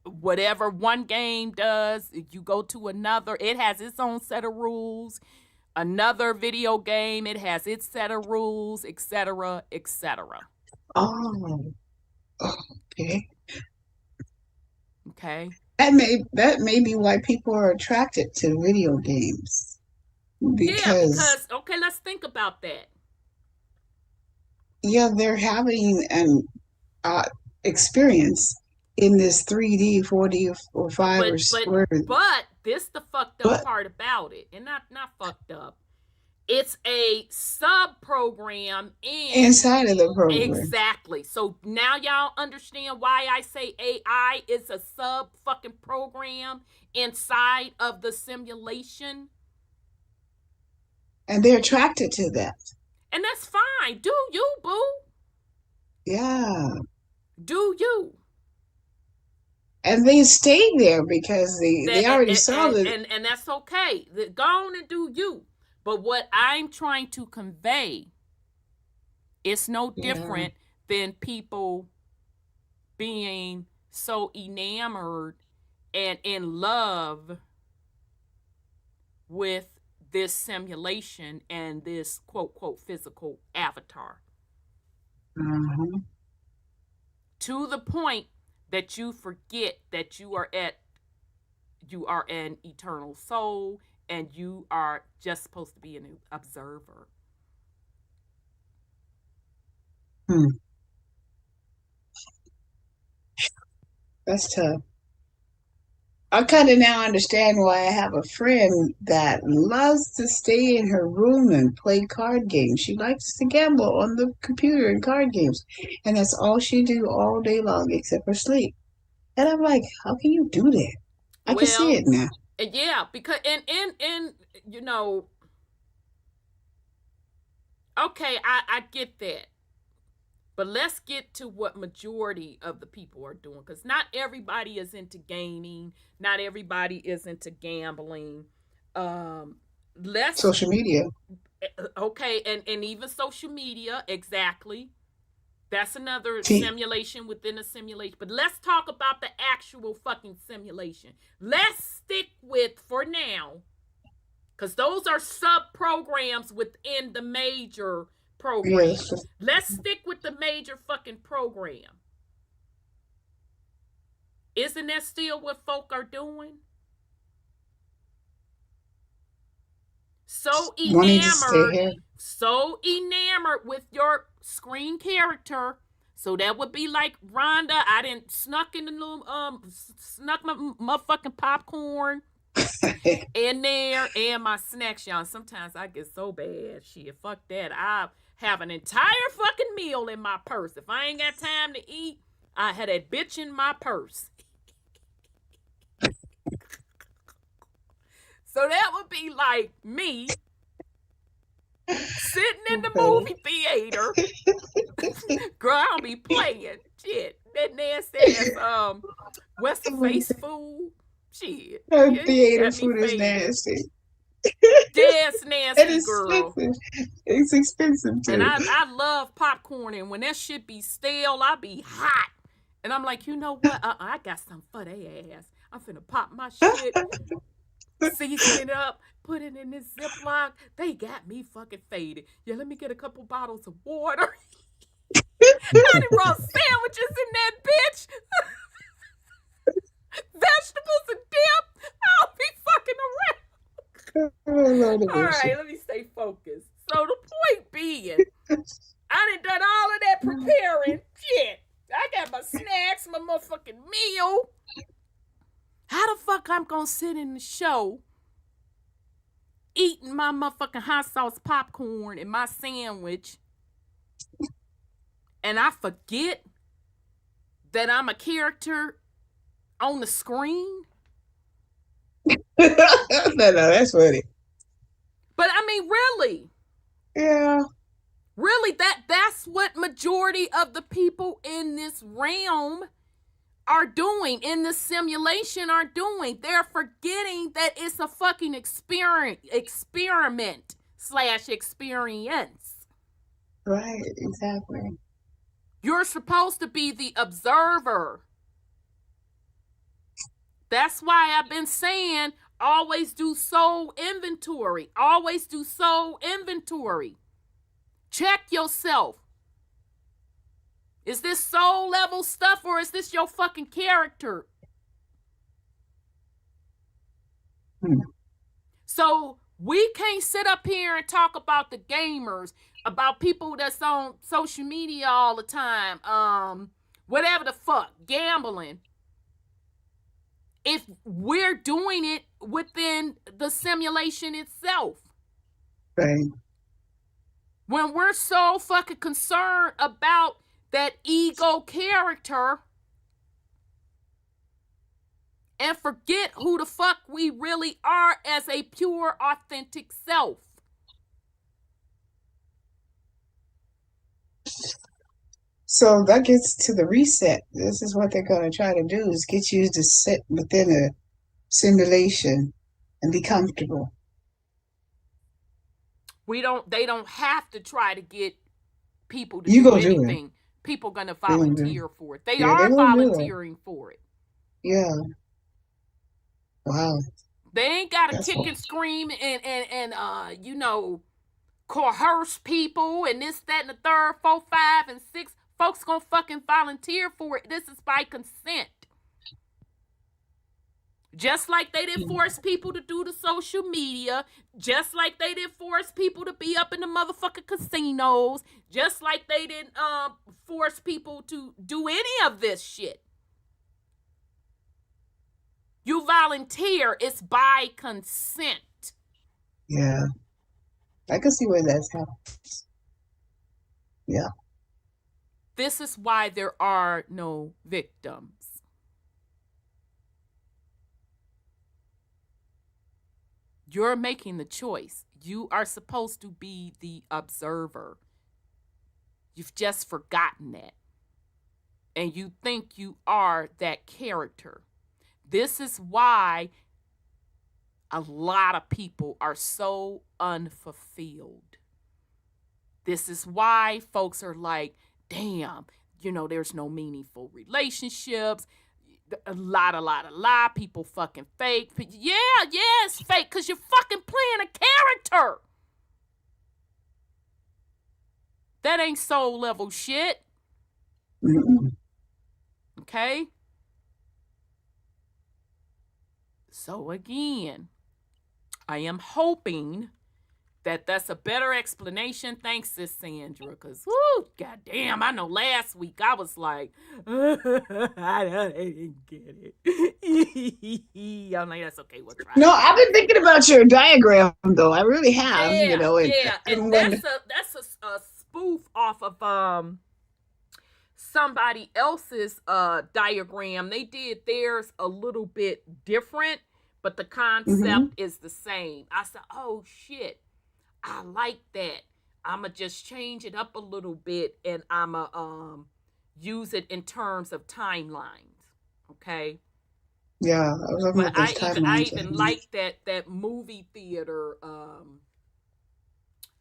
whatever one game does, you go to another, it has its own set of rules. Another video game, it has its set of rules, etc., etc. Oh, Okay. Okay. That may be why people are attracted to video games. Yeah, Because okay, let's think about that. yeah, they're having an experience in this 3D, 4D, or 5 or square. But this the fucked up But part about it, and not fucked up. It's a sub program inside of the program. Exactly. So now y'all understand why I say AI is a sub fucking program inside of the simulation. And they're attracted to that. And that's fine. Do you, boo? Yeah. Do you? And they stay there because they already saw it. And that's okay. Go on and do you. But what I'm trying to convey, it's no different than people being so enamored and in love with this simulation and this quote, quote, physical avatar. Mm-hmm. To the point that you forget that you are an eternal soul and you are just supposed to be an observer. That's tough. I kind of now understand why I have a friend that loves to stay in her room and play card games. She likes to gamble on the computer and card games. And that's all she do all day long except for sleep. And I'm like, how can you do that? I can see it now. Yeah, because and you know, okay, I get that. But let's get to what majority of the people are doing, because not everybody is into gaming, not everybody is into gambling. Social media. Okay, and even social media, exactly. That's another simulation within a simulation. But let's talk about the actual fucking simulation. Let's stick with, for now, because those are sub-programs within the major program. Yes. Let's stick with the major fucking program. Isn't that still what folk are doing? So enamored with your screen character. So that would be like Rhonda. I didn't snuck in the little snuck my motherfucking popcorn in there and my snacks, y'all. Sometimes I get so bad. Shit, fuck that. I have an entire fucking meal in my purse. If I ain't got time to eat, I had that bitch in my purse. So that would be like me sitting in the movie theater. Girl, I don't be playing. Shit. That nasty ass what's the face food? Shit. Theater food is nasty. That's nasty, girl. It's expensive too. And I love popcorn, and when that shit be stale, I be hot. And I'm like, you know what? I got some for they ass. I'm finna pop my shit, season it up, put it in this Ziploc. They got me fucking faded. Yeah, let me get a couple bottles of water. Honey roast sandwiches in that bitch. Vegetables and dip. I'll be fucking around. All right, let me stay focused. So the point being, I done all of that preparing. Shit. I got my snacks, my motherfucking meal. How the fuck I'm gonna sit in the show eating my motherfucking hot sauce popcorn and my sandwich and I forget that I'm a character on the screen? No, that's funny. But I mean, really? Yeah. Really, that's what majority of the people in this realm are doing, in the simulation are doing. They're forgetting that it's a fucking experiment/experience. Right, exactly. You're supposed to be the observer. That's why I've been saying, always do soul inventory. Always do soul inventory. Check yourself. Is this soul level stuff or is this your fucking character? So we can't sit up here and talk about the gamers, about people that's on social media all the time, whatever the fuck, gambling, if we're doing it within the simulation itself. Right. When we're so fucking concerned about that ego character and forget who the fuck we really are as a pure, authentic self. So that gets to the reset. This is what they're going to try to do, is get you to sit within a simulation and be comfortable. They don't have to try to get people to You do go do it. anything. People gonna volunteer for it. They Yeah, are they gonna do it. volunteering for it. Yeah. Wow. They ain't gotta That's kick all. and scream and you know, coerce people and this, that, and the third, 4, 5, and 6. Folks gonna fucking volunteer for it. This is by consent. Just like they didn't force people to do the social media, just like they didn't force people to be up in the motherfucking casinos, just like they didn't force people to do any of this shit. You volunteer, it's by consent. Yeah. I can see where that's happening. Yeah. This is why there are no victims. You're making the choice. You are supposed to be the observer. You've just forgotten that. And you think you are that character. This is why a lot of people are so unfulfilled. This is why folks are like, damn, you know, there's no meaningful relationships. A lot of people fucking fake. Yeah, it's fake because you're fucking playing a character. That ain't soul level shit. Okay? So again, I am hoping that that's a better explanation. Thanks, Sis Sandra, because, whoo, goddamn, I know last week I was like, I didn't get it. I'm like, that's okay, we'll try. No, I've been thinking about your diagram, though. I really have, you know. And that's a spoof off of somebody else's diagram. They did theirs a little bit different, but the concept is the same. I said, oh, shit. I like that. I'ma just change it up a little bit and I'ma use it in terms of timelines. Okay. Yeah, I was looking at those timelines. I even like that movie theater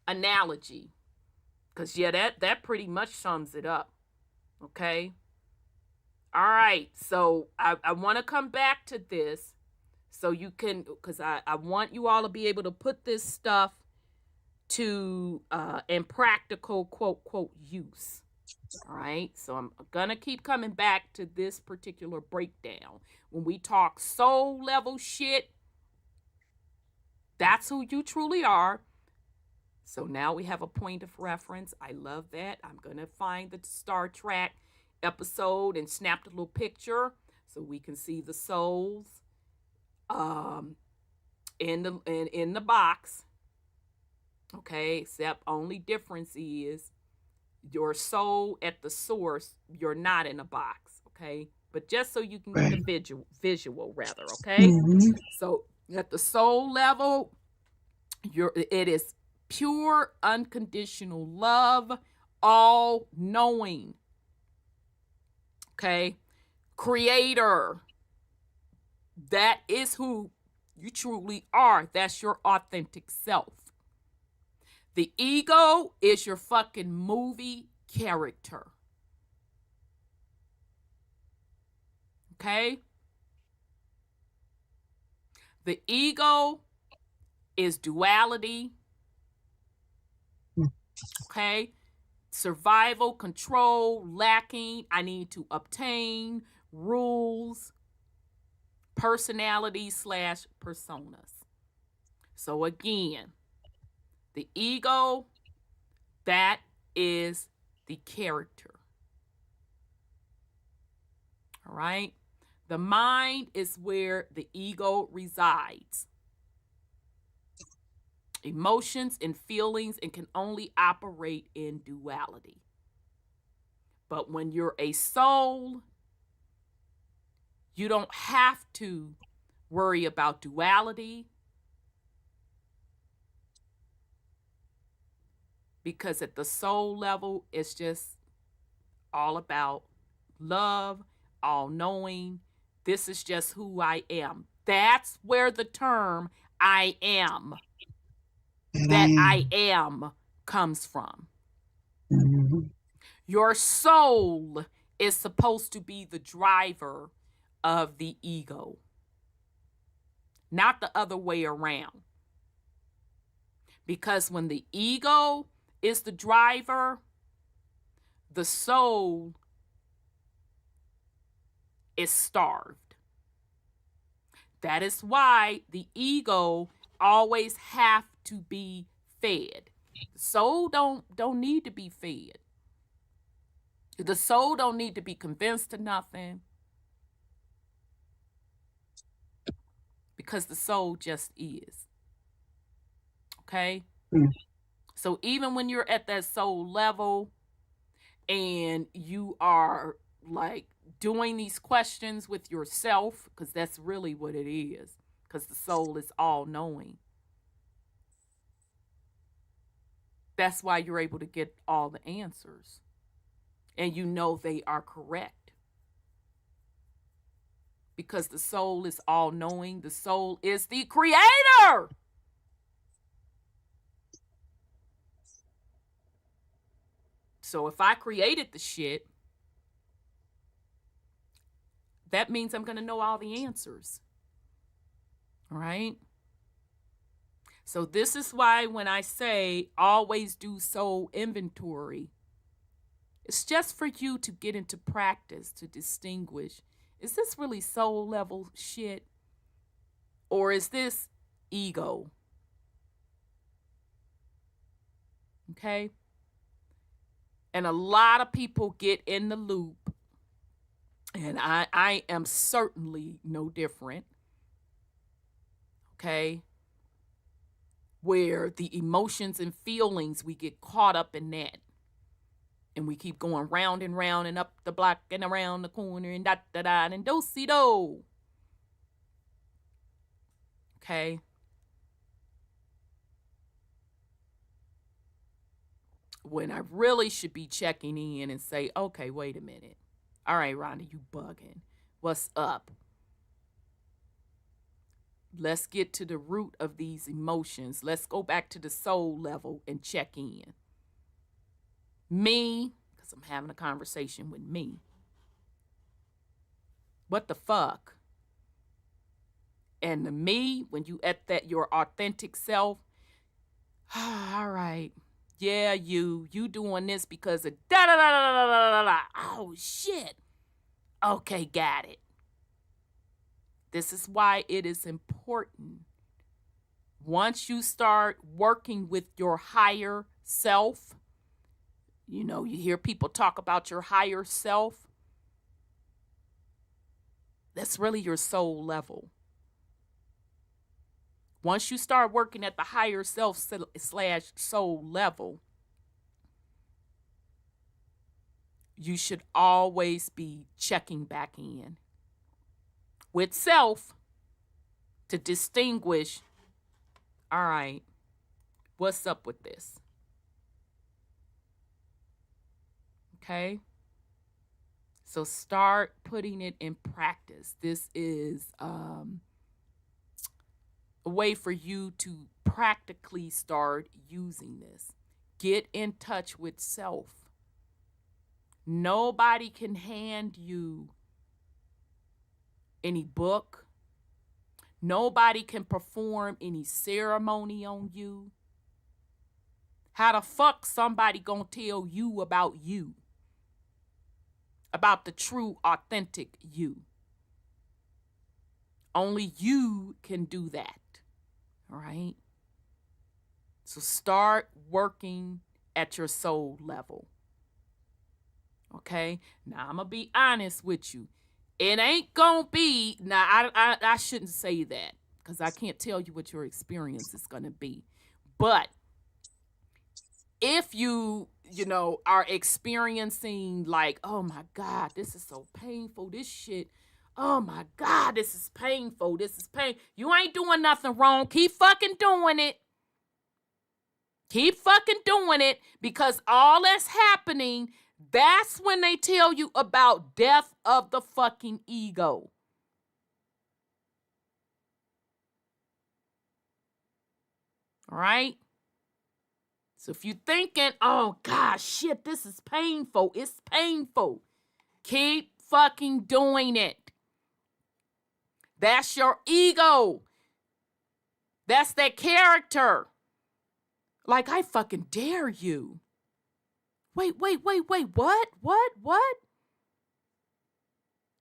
analogy. Cause yeah, that pretty much sums it up. Okay. All right. So I want to come back to this so you can, because I want you all to be able to put this stuff to in practical quote use. All right, so I'm gonna keep coming back to this particular breakdown. When we talk soul level shit, that's who you truly are. So now we have a point of reference. I love that. I'm gonna find the Star Trek episode and snap the little picture so we can see the souls in the box. Okay, except only difference is your soul at the source, you're not in a box, okay? But just so you can get the visual rather, okay? So at the soul level, it is pure unconditional love, all knowing. Okay? Creator. That is who you truly are. That's your authentic self. The ego is your fucking movie character. Okay? The ego is duality. Okay? survival, control, lacking. I need to obtain, rules, personality / personas. So again, the ego, that is the character. All right? The mind is where the ego resides. Emotions and feelings, and can only operate in duality. But when you're a soul, you don't have to worry about duality, because at the soul level, it's just all about love, all knowing. This is just who I am. That's where the term I am, that I am, comes from. Your soul is supposed to be the driver of the ego, not the other way around. Because when the ego is the driver, the soul is starved. That is why the ego always have to be fed. The soul don't need to be fed. The soul don't need to be convinced to nothing, because the soul just is. Okay? So even when you're at that soul level and you are like doing these questions with yourself, because that's really what it is, because the soul is all knowing. That's why you're able to get all the answers, and you know they are correct, because the soul is all knowing. The soul is the creator. So if I created the shit, that means I'm going to know all the answers. All right? So this is why when I say always do soul inventory, it's just for you to get into practice to distinguish, is this really soul level shit, or is this ego? Okay? And a lot of people get in the loop, and I am certainly no different, okay, where the emotions and feelings, we get caught up in that, and we keep going round and round and up the block and around the corner and da-da-da and do-si-do. Okay? When I really should be checking in and say, okay, wait a minute. All right, Rhonda, you bugging. What's up? Let's get to the root of these emotions. Let's go back to the soul level and check in. Me, because I'm having a conversation with me. What the fuck? And the me, when you at that your authentic self, all right. Yeah, you doing this because of da da da da da da da. Oh shit. Okay, got it. This is why it is important. Once you start working with your higher self, you know, you hear people talk about your higher self. That's really your soul level. Once you start working at the higher self / soul level, you should always be checking back in with self to distinguish, all right, what's up with this? Okay? So start putting it in practice. This is a way for you to practically start using this. Get in touch with self. Nobody can hand you any book. Nobody can perform any ceremony on you. How the fuck somebody gonna tell you? About the true, authentic you? Only you can do that. All right? So start working at your soul level. Okay? Now, I'm going to be honest with you. It ain't going to be, now, I shouldn't say that because I can't tell you what your experience is going to be. But if you are experiencing like, oh my God, this is so painful, this shit, oh my God, this is painful, this is pain. You ain't doing nothing wrong. Keep fucking doing it. Keep fucking doing it, because all that's happening, that's when they tell you about death of the fucking ego. All right? So if you're thinking, oh gosh, shit, this is painful, it's painful, keep fucking doing it. That's your ego. That's that character. Like, I fucking dare you. Wait, what?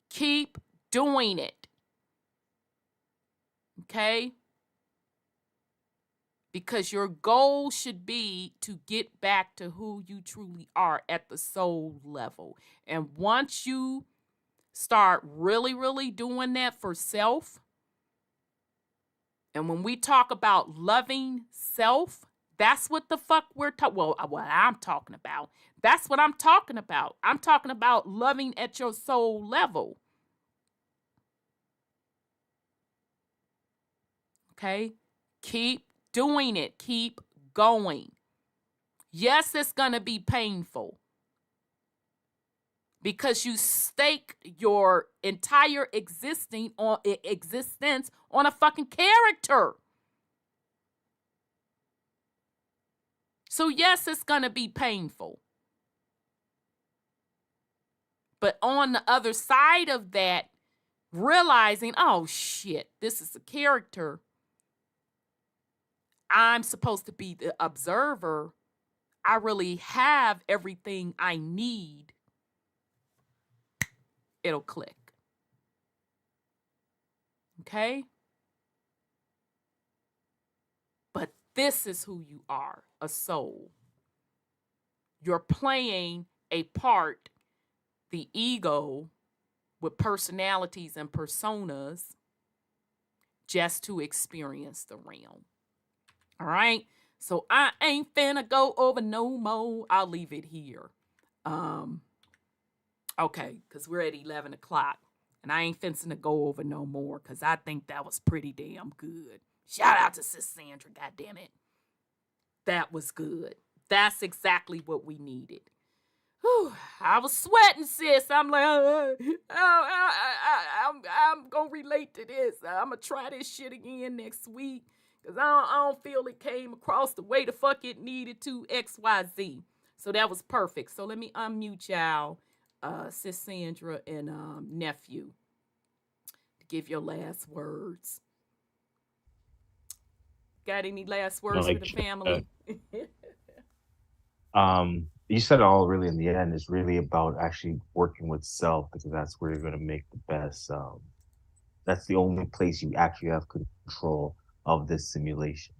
Keep doing it. Okay? Because your goal should be to get back to who you truly are at the soul level. And once you start really, really doing that for self, and when we talk about loving self, that's what the fuck we're talking. Well, what I'm talking about. That's what I'm talking about. I'm talking about loving at your soul level. Okay? Keep doing it. Keep going. Yes, it's going to be painful, because you stake your entire existence on a fucking character. So yes, it's going to be painful. But on the other side of that, realizing, oh shit, this is a character. I'm supposed to be the observer. I really have everything I need. It'll click. Okay? But this is who you are, a soul. You're playing a part, the ego, with personalities and personas, just to experience the realm. All right? So I ain't finna go over no more. I'll leave it here. Okay, because we're at 11 o'clock. And I ain't finna go over no more, because I think that was pretty damn good. Shout out to Sis Sandra, goddammit. That was good. That's exactly what we needed. Whew, I was sweating, sis. I'm like, I'm going to relate to this. I'm going to try this shit again next week, because I don't feel it came across the way the fuck it needed to, XYZ. So that was perfect. So let me unmute y'all, Sis Sandra and nephew, to give your last words. Got any last words for the family? You said it all really in the end. Is really about actually working with self, because that's where you're going to make the best. That's the only place you actually have control of this simulation.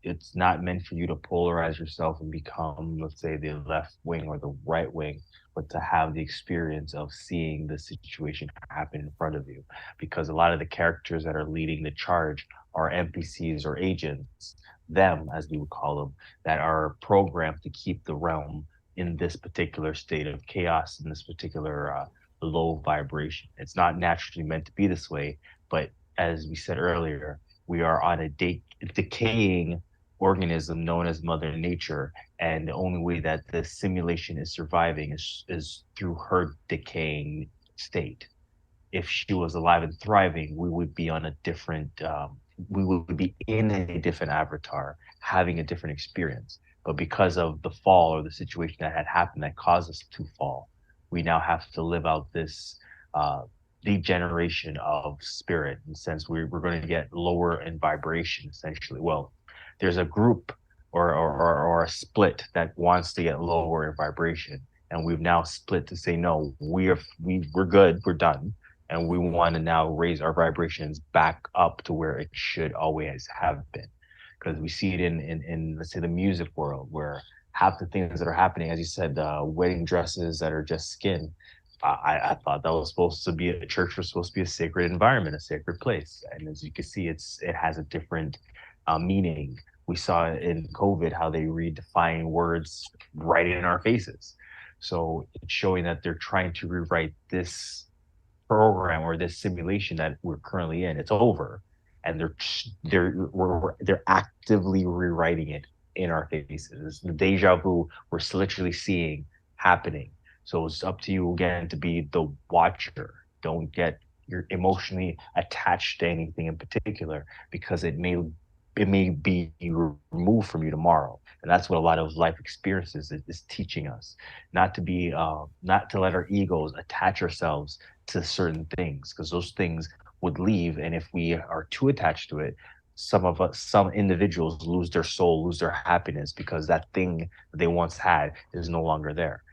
It's not meant for you to polarize yourself and become, let's say, the left wing or the right wing, but to have the experience of seeing the situation happen in front of you. Because a lot of the characters that are leading the charge are NPCs or agents, them, as we would call them, that are programmed to keep the realm in this particular state of chaos, in this particular low vibration. It's not naturally meant to be this way, but as we said earlier, we are on a decaying organism known as Mother Nature, and the only way that the simulation is surviving is through her decaying state. If she was alive and thriving, we would be on a different, we would be in a different avatar, having a different experience. But because of the fall or the situation that had happened that caused us to fall, we now have to live out this degeneration of spirit. In the sense we're going to get lower in vibration, essentially. Well, there's a group or a split that wants to get lower in vibration, and we've now split to say no, we're good, we're done, and we want to now raise our vibrations back up to where it should always have been, because we see it in let's say the music world, where half the things that are happening, as you said, wedding dresses that are just skin. I thought that was supposed to be, a church was supposed to be a sacred environment, a sacred place, and as you can see, it has a different meaning. We saw in COVID how they redefine words right in our faces. So it's showing that they're trying to rewrite this program or this simulation that we're currently in. It's over, and they're actively rewriting it in our faces. It's the deja vu we're literally seeing happening. So it's up to you again to be the watcher. Don't get you're emotionally attached to anything in particular, because it may be removed from you tomorrow. And that's what a lot of life experiences is teaching us, not to be not to let our egos attach ourselves to certain things, because those things would leave, and if we are too attached to it, some individuals lose their soul, lose their happiness, because that thing they once had is no longer there.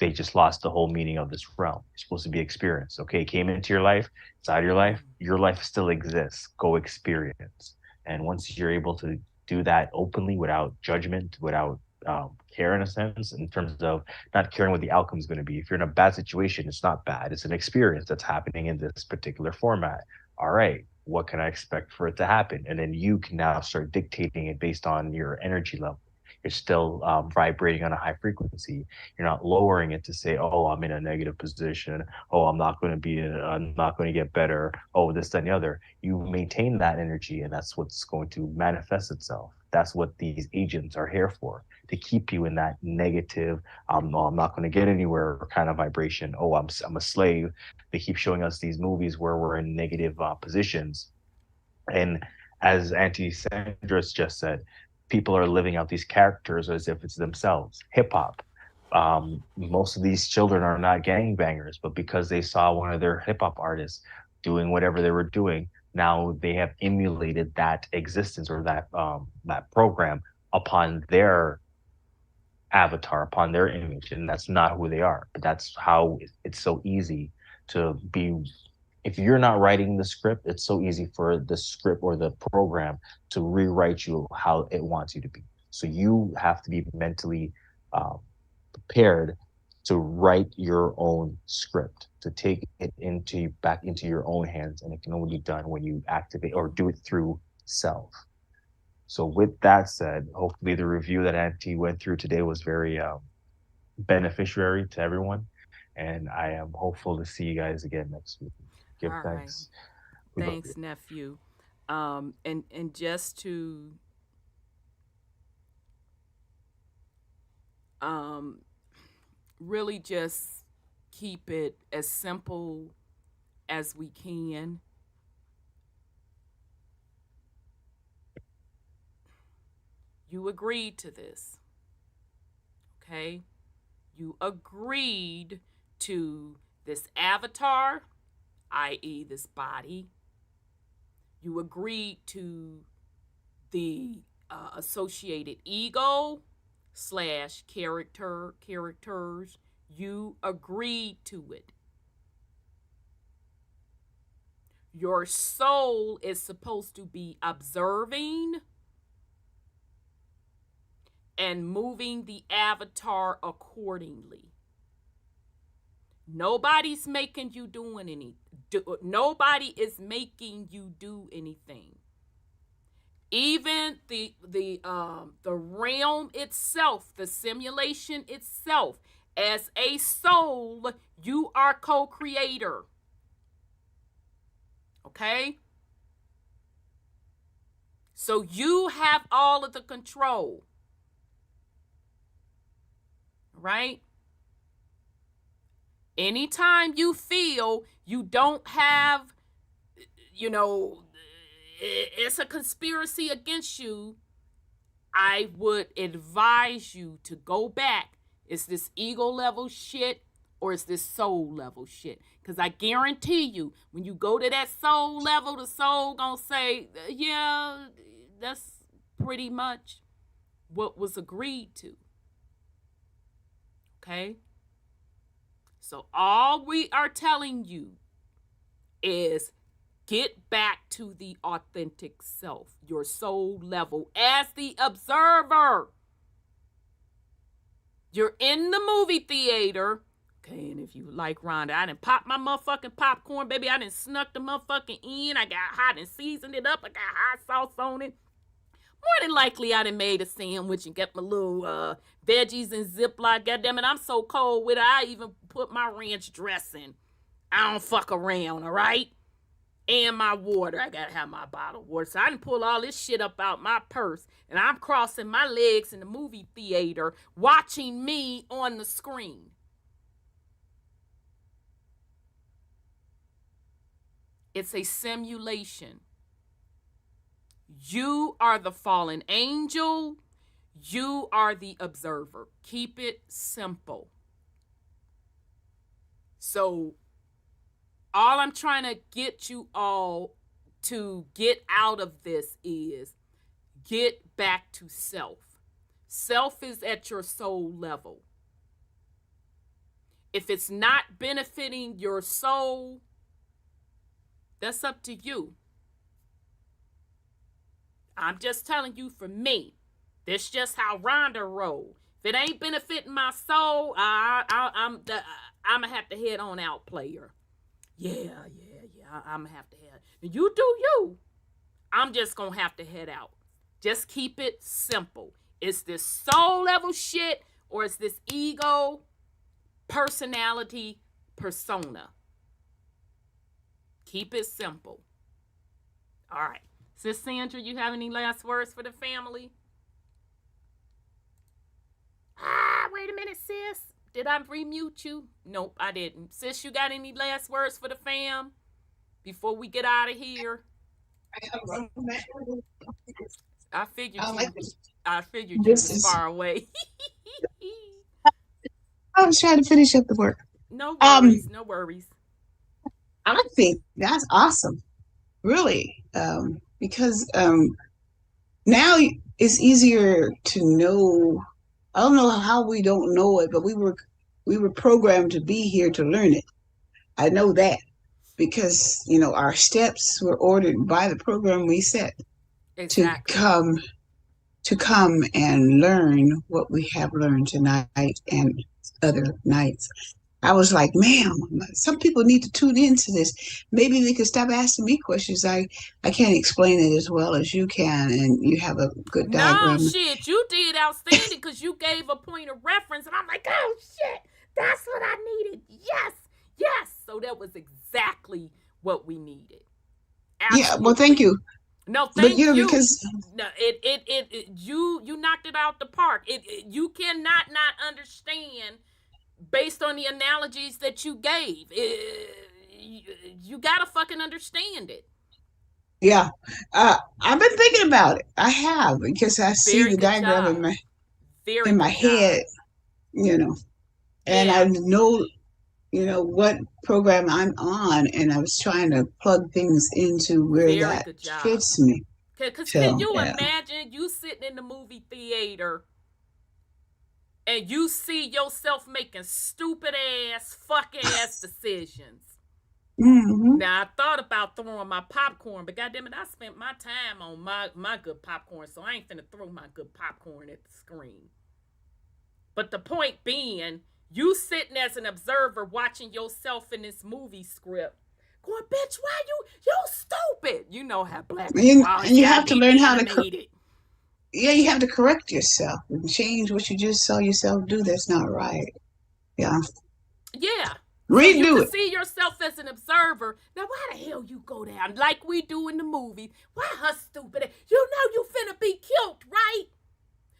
They just lost the whole meaning of this realm. It's supposed to be experienced. Okay, it came into your life, it's out of your life still exists. Go experience. And once you're able to do that openly, without judgment, without care, in a sense, in terms of not caring what the outcome is going to be. If you're in a bad situation, it's not bad. It's an experience that's happening in this particular format. All right, what can I expect for it to happen? And then you can now start dictating it based on your energy level. You're still vibrating on a high frequency. You're not lowering it to say, "Oh, I'm in a negative position. Oh, I'm not going to get better. Oh, this, that, and the other." You maintain that energy, and that's what's going to manifest itself. That's what these agents are here for, to keep you in that negative, "Oh, I'm not going to get anywhere" kind of vibration. "Oh, I'm a slave." They keep showing us these movies where we're in negative positions, and as Auntie Sandra's just said, people are living out these characters as if it's themselves. Hip hop. Most of these children are not gangbangers, but because they saw one of their hip hop artists doing whatever they were doing, now they have emulated that existence, or that program, upon their avatar, upon their image, and that's not who they are. But that's how it's so easy to be. If you're not writing the script, it's so easy for the script or the program to rewrite you how it wants you to be. So you have to be mentally prepared to write your own script, to take it back into your own hands, and it can only be done when you activate or do it through self. So with that said, hopefully the review that Auntie went through today was very beneficiary to everyone, and I am hopeful to see you guys again next week. Give All thanks. Right. Thanks, nephew. And just to really just keep it as simple as we can. You agreed to this, okay? You agreed to this avatar, i.e., this body. You agreed to the associated ego / characters. You agreed to it. Your soul is supposed to be observing and moving the avatar accordingly. Nobody's making you nobody is making you do anything. Even the realm itself, the simulation itself, as a soul, you are co-creator. Okay? So you have all of the control. Right? Anytime you feel you don't have, it's a conspiracy against you, I would advise you to go back. Is this ego level shit or is this soul level shit? Because I guarantee you, when you go to that soul level, the soul gonna say, yeah, that's pretty much what was agreed to. Okay? So all we are telling you is get back to the authentic self, your soul level as the observer. You're in the movie theater. Okay, and if you like Rhonda, I done popped my motherfucking popcorn, baby. I done snuck the motherfucking in. I got hot and seasoned it up. I got hot sauce on it. More than likely, I done made a sandwich and got my little veggies in Ziploc. Goddamn it, I'm so cold with it. I even put my ranch dressing. I don't fuck around, all right? And my water. I gotta have my bottle of water. So I done pull all this shit up out my purse. And I'm crossing my legs in the movie theater, watching me on the screen. It's a simulation. You are the fallen angel. You are the observer. Keep it simple. So all I'm trying to get you all to get out of this is get back to self. Self is at your soul level. If it's not benefiting your soul, that's up to you. I'm just telling you, for me, this just how Rhonda rolled. If it ain't benefiting my soul, I'm gonna have to head on out, player. Yeah. I'm gonna have to head. You do you. I'm just gonna have to head out. Just keep it simple. It's this soul level shit, or it's this ego, personality, persona. Keep it simple. All right. Sis Sandra, you have any last words for the family? Wait a minute, sis. Did I remute you? Nope, I didn't. Sis, you got any last words for the fam before we get out of here? I figured you was far away. I was trying to finish up the work. No worries, no worries. I think that's awesome, really, because now it's easier to know. I don't know how we don't know it, but we were programmed to be here to learn it. I know that because our steps were ordered by the program we set to come and learn what we have learned tonight and other nights. I was like, ma'am, some people need to tune into this. Maybe they could stop asking me questions. I can't explain it as well as you can, and you have a good diagram. No, shit, you did outstanding because you gave a point of reference, and I'm like, oh, shit, that's what I needed. Yes. So that was exactly what we needed. Absolutely. Yeah, well, thank you. No, thank you. Because no, you knocked it out the park. You cannot not understand. Based on the analogies that you gave, you gotta fucking understand it. Yeah, I've been thinking about it. I have, because I see the diagram in my head, and I know, what program I'm on, and I was trying to plug things into where that fits me. Because can you imagine you sitting in the movie theater and you see yourself making stupid ass, fuck ass decisions? Mm-hmm. Now, I thought about throwing my popcorn, but goddammit, I spent my time on my good popcorn, so I ain't finna throw my good popcorn at the screen. But the point being, you sitting as an observer watching yourself in this movie script, going, bitch, why you stupid? You know how black people are. And you have to learn how to you have to correct yourself and change what you just saw yourself do. That's not right. Yeah. Redo you can see yourself as an observer. Now, why the hell you go down like we do in the movies? Why her stupid ass? You know you finna be killed, right?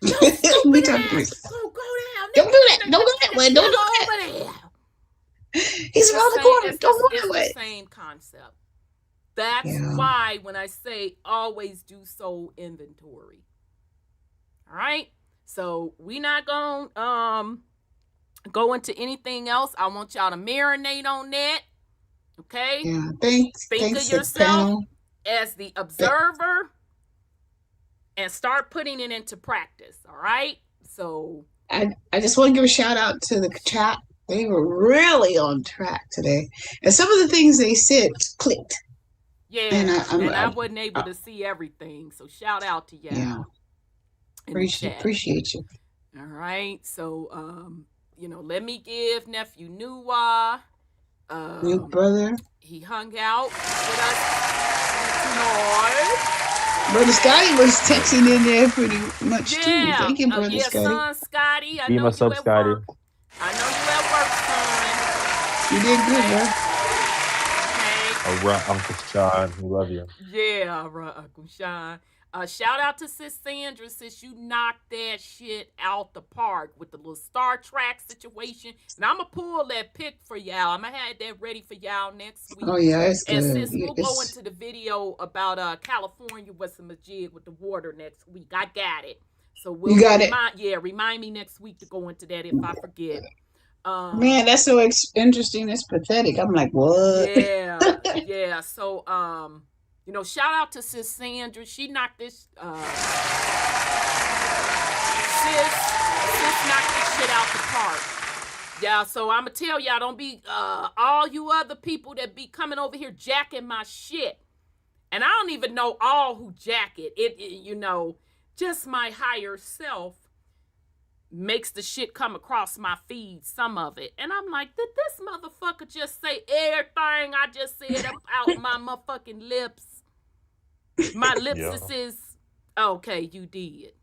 Your stupid ass gonna go down. Don't do that. Don't do that way. Don't do that. He's around the corner. Don't go that way. It's the same concept. That's why when I say always do soul inventory. All right? So we not gonna go into anything else. I want y'all to marinate on that. Okay? Yeah. Think of yourself as the observer and start putting it into practice. All right. So I just want to give a shout out to the chat. They were really on track today, and some of the things they said clicked. Yeah, and I wasn't able to see everything, so shout out to y'all. Yeah, appreciate you. All right, so let me give nephew Nuwa, new brother. He hung out with us tonight. Brother Scotty was texting in there pretty much too. Thank you, Brother Scotty. Son Scotty. I know you at Scotty. Work. I know you at work, son. You did good, bro. All right, Uncle Sean, we love you. Yeah, all right, Uncle Sean. Shout out to Sis Sandra, sis. You knocked that shit out the park with the little Star Trek situation. And I'm going to pull that pic for y'all. I'm going to have that ready for y'all next week. Oh, yeah, it's good. And sis, we'll go into the video about California with some majig with the water next week. I got it. So we'll remind me next week to go into that if I forget. Man, that's so interesting. It's pathetic. I'm like, what? Yeah. So, shout out to Sis Sandra. She knocked this. Sis knocked this shit out the park. Yeah. So I'm gonna tell y'all, don't be all you other people that be coming over here jacking my shit. And I don't even know all who jack it. It just my higher self makes the shit come across my feed, some of it. And I'm like, did this motherfucker just say everything I just said out my motherfucking lips? My lips is okay, you did.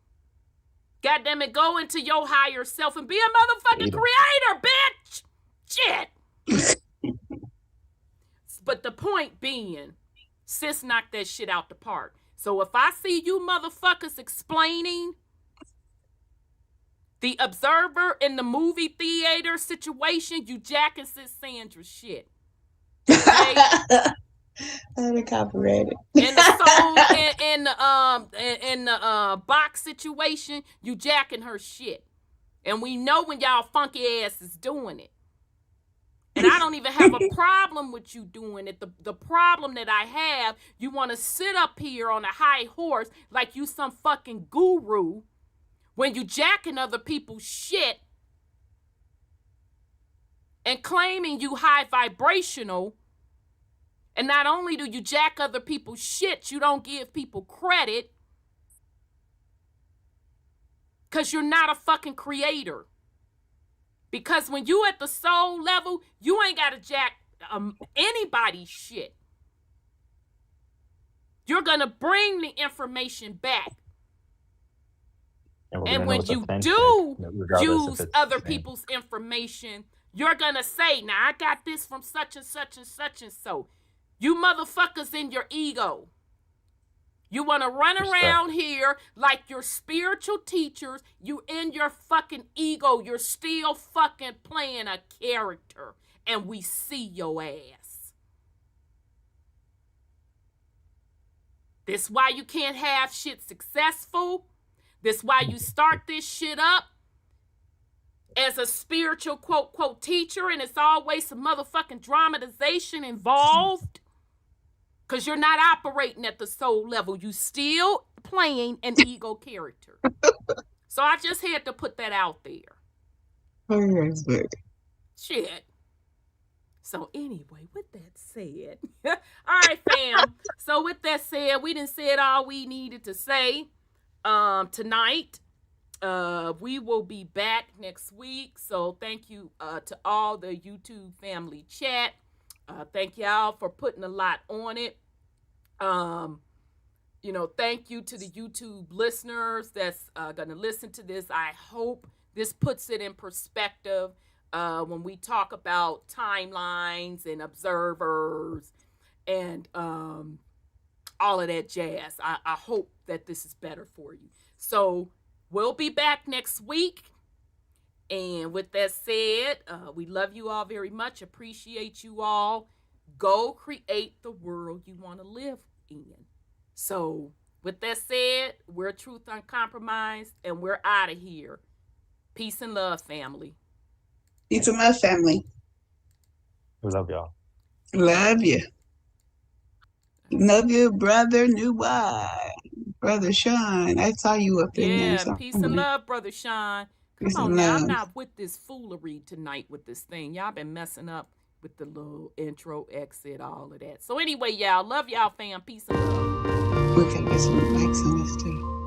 Goddamn it, go into your higher self and be a motherfucking creator, bitch! Shit! But the point being, sis knocked that shit out the park. So if I see you motherfuckers explaining the observer in the movie theater situation, you jacking Sis Sandra's shit. Okay? Unincorporated. In the box situation, you jacking her shit. And we know when y'all funky ass is doing it. And I don't even have a problem with you doing it. The problem that I have, you want to sit up here on a high horse like you some fucking guru when you jacking other people's shit and claiming you high vibrational. And not only do you jack other people's shit, you don't give people credit because you're not a fucking creator. Because when you at the soul level, you ain't got to jack anybody's shit. You're going to bring the information back. And when you do use other people's information, you're going to say, now I got this from such and such and such and so. You motherfuckers in your ego. You want to run around here like you're spiritual teachers. You in your fucking ego. You're still fucking playing a character. And we see your ass. This why you can't have shit successful. This why you start this shit up as a spiritual quote teacher. And it's always some motherfucking dramatization involved. Because you're not operating at the soul level. You still playing an ego character. So I just had to put that out there. Shit. So anyway, with that said. All right, fam. So with that said, we done said all we needed to say tonight. We will be back next week. So thank you to all the YouTube family chat. Thank y'all for putting a lot on it. Thank you to the YouTube listeners that's going to listen to this. I hope this puts it in perspective when we talk about timelines and observers and all of that jazz. I hope that this is better for you. So we'll be back next week. And with that said, we love you all very much. Appreciate you all. Go create the world you want to live in. So with that said, we're Truth Uncompromised and we're out of here. Peace and love, family. Peace and love, family. We love y'all. Love you. Love you, brother. New wife. Brother Sean, I saw you up in there. Yeah, peace and love, Brother Sean. Come Peace on and now, I'm love. not with this foolery tonight with this thing. Y'all been messing up with the little intro, exit, all of that. So anyway, y'all, love y'all, fam. Peace and love. We can get some likes on this too.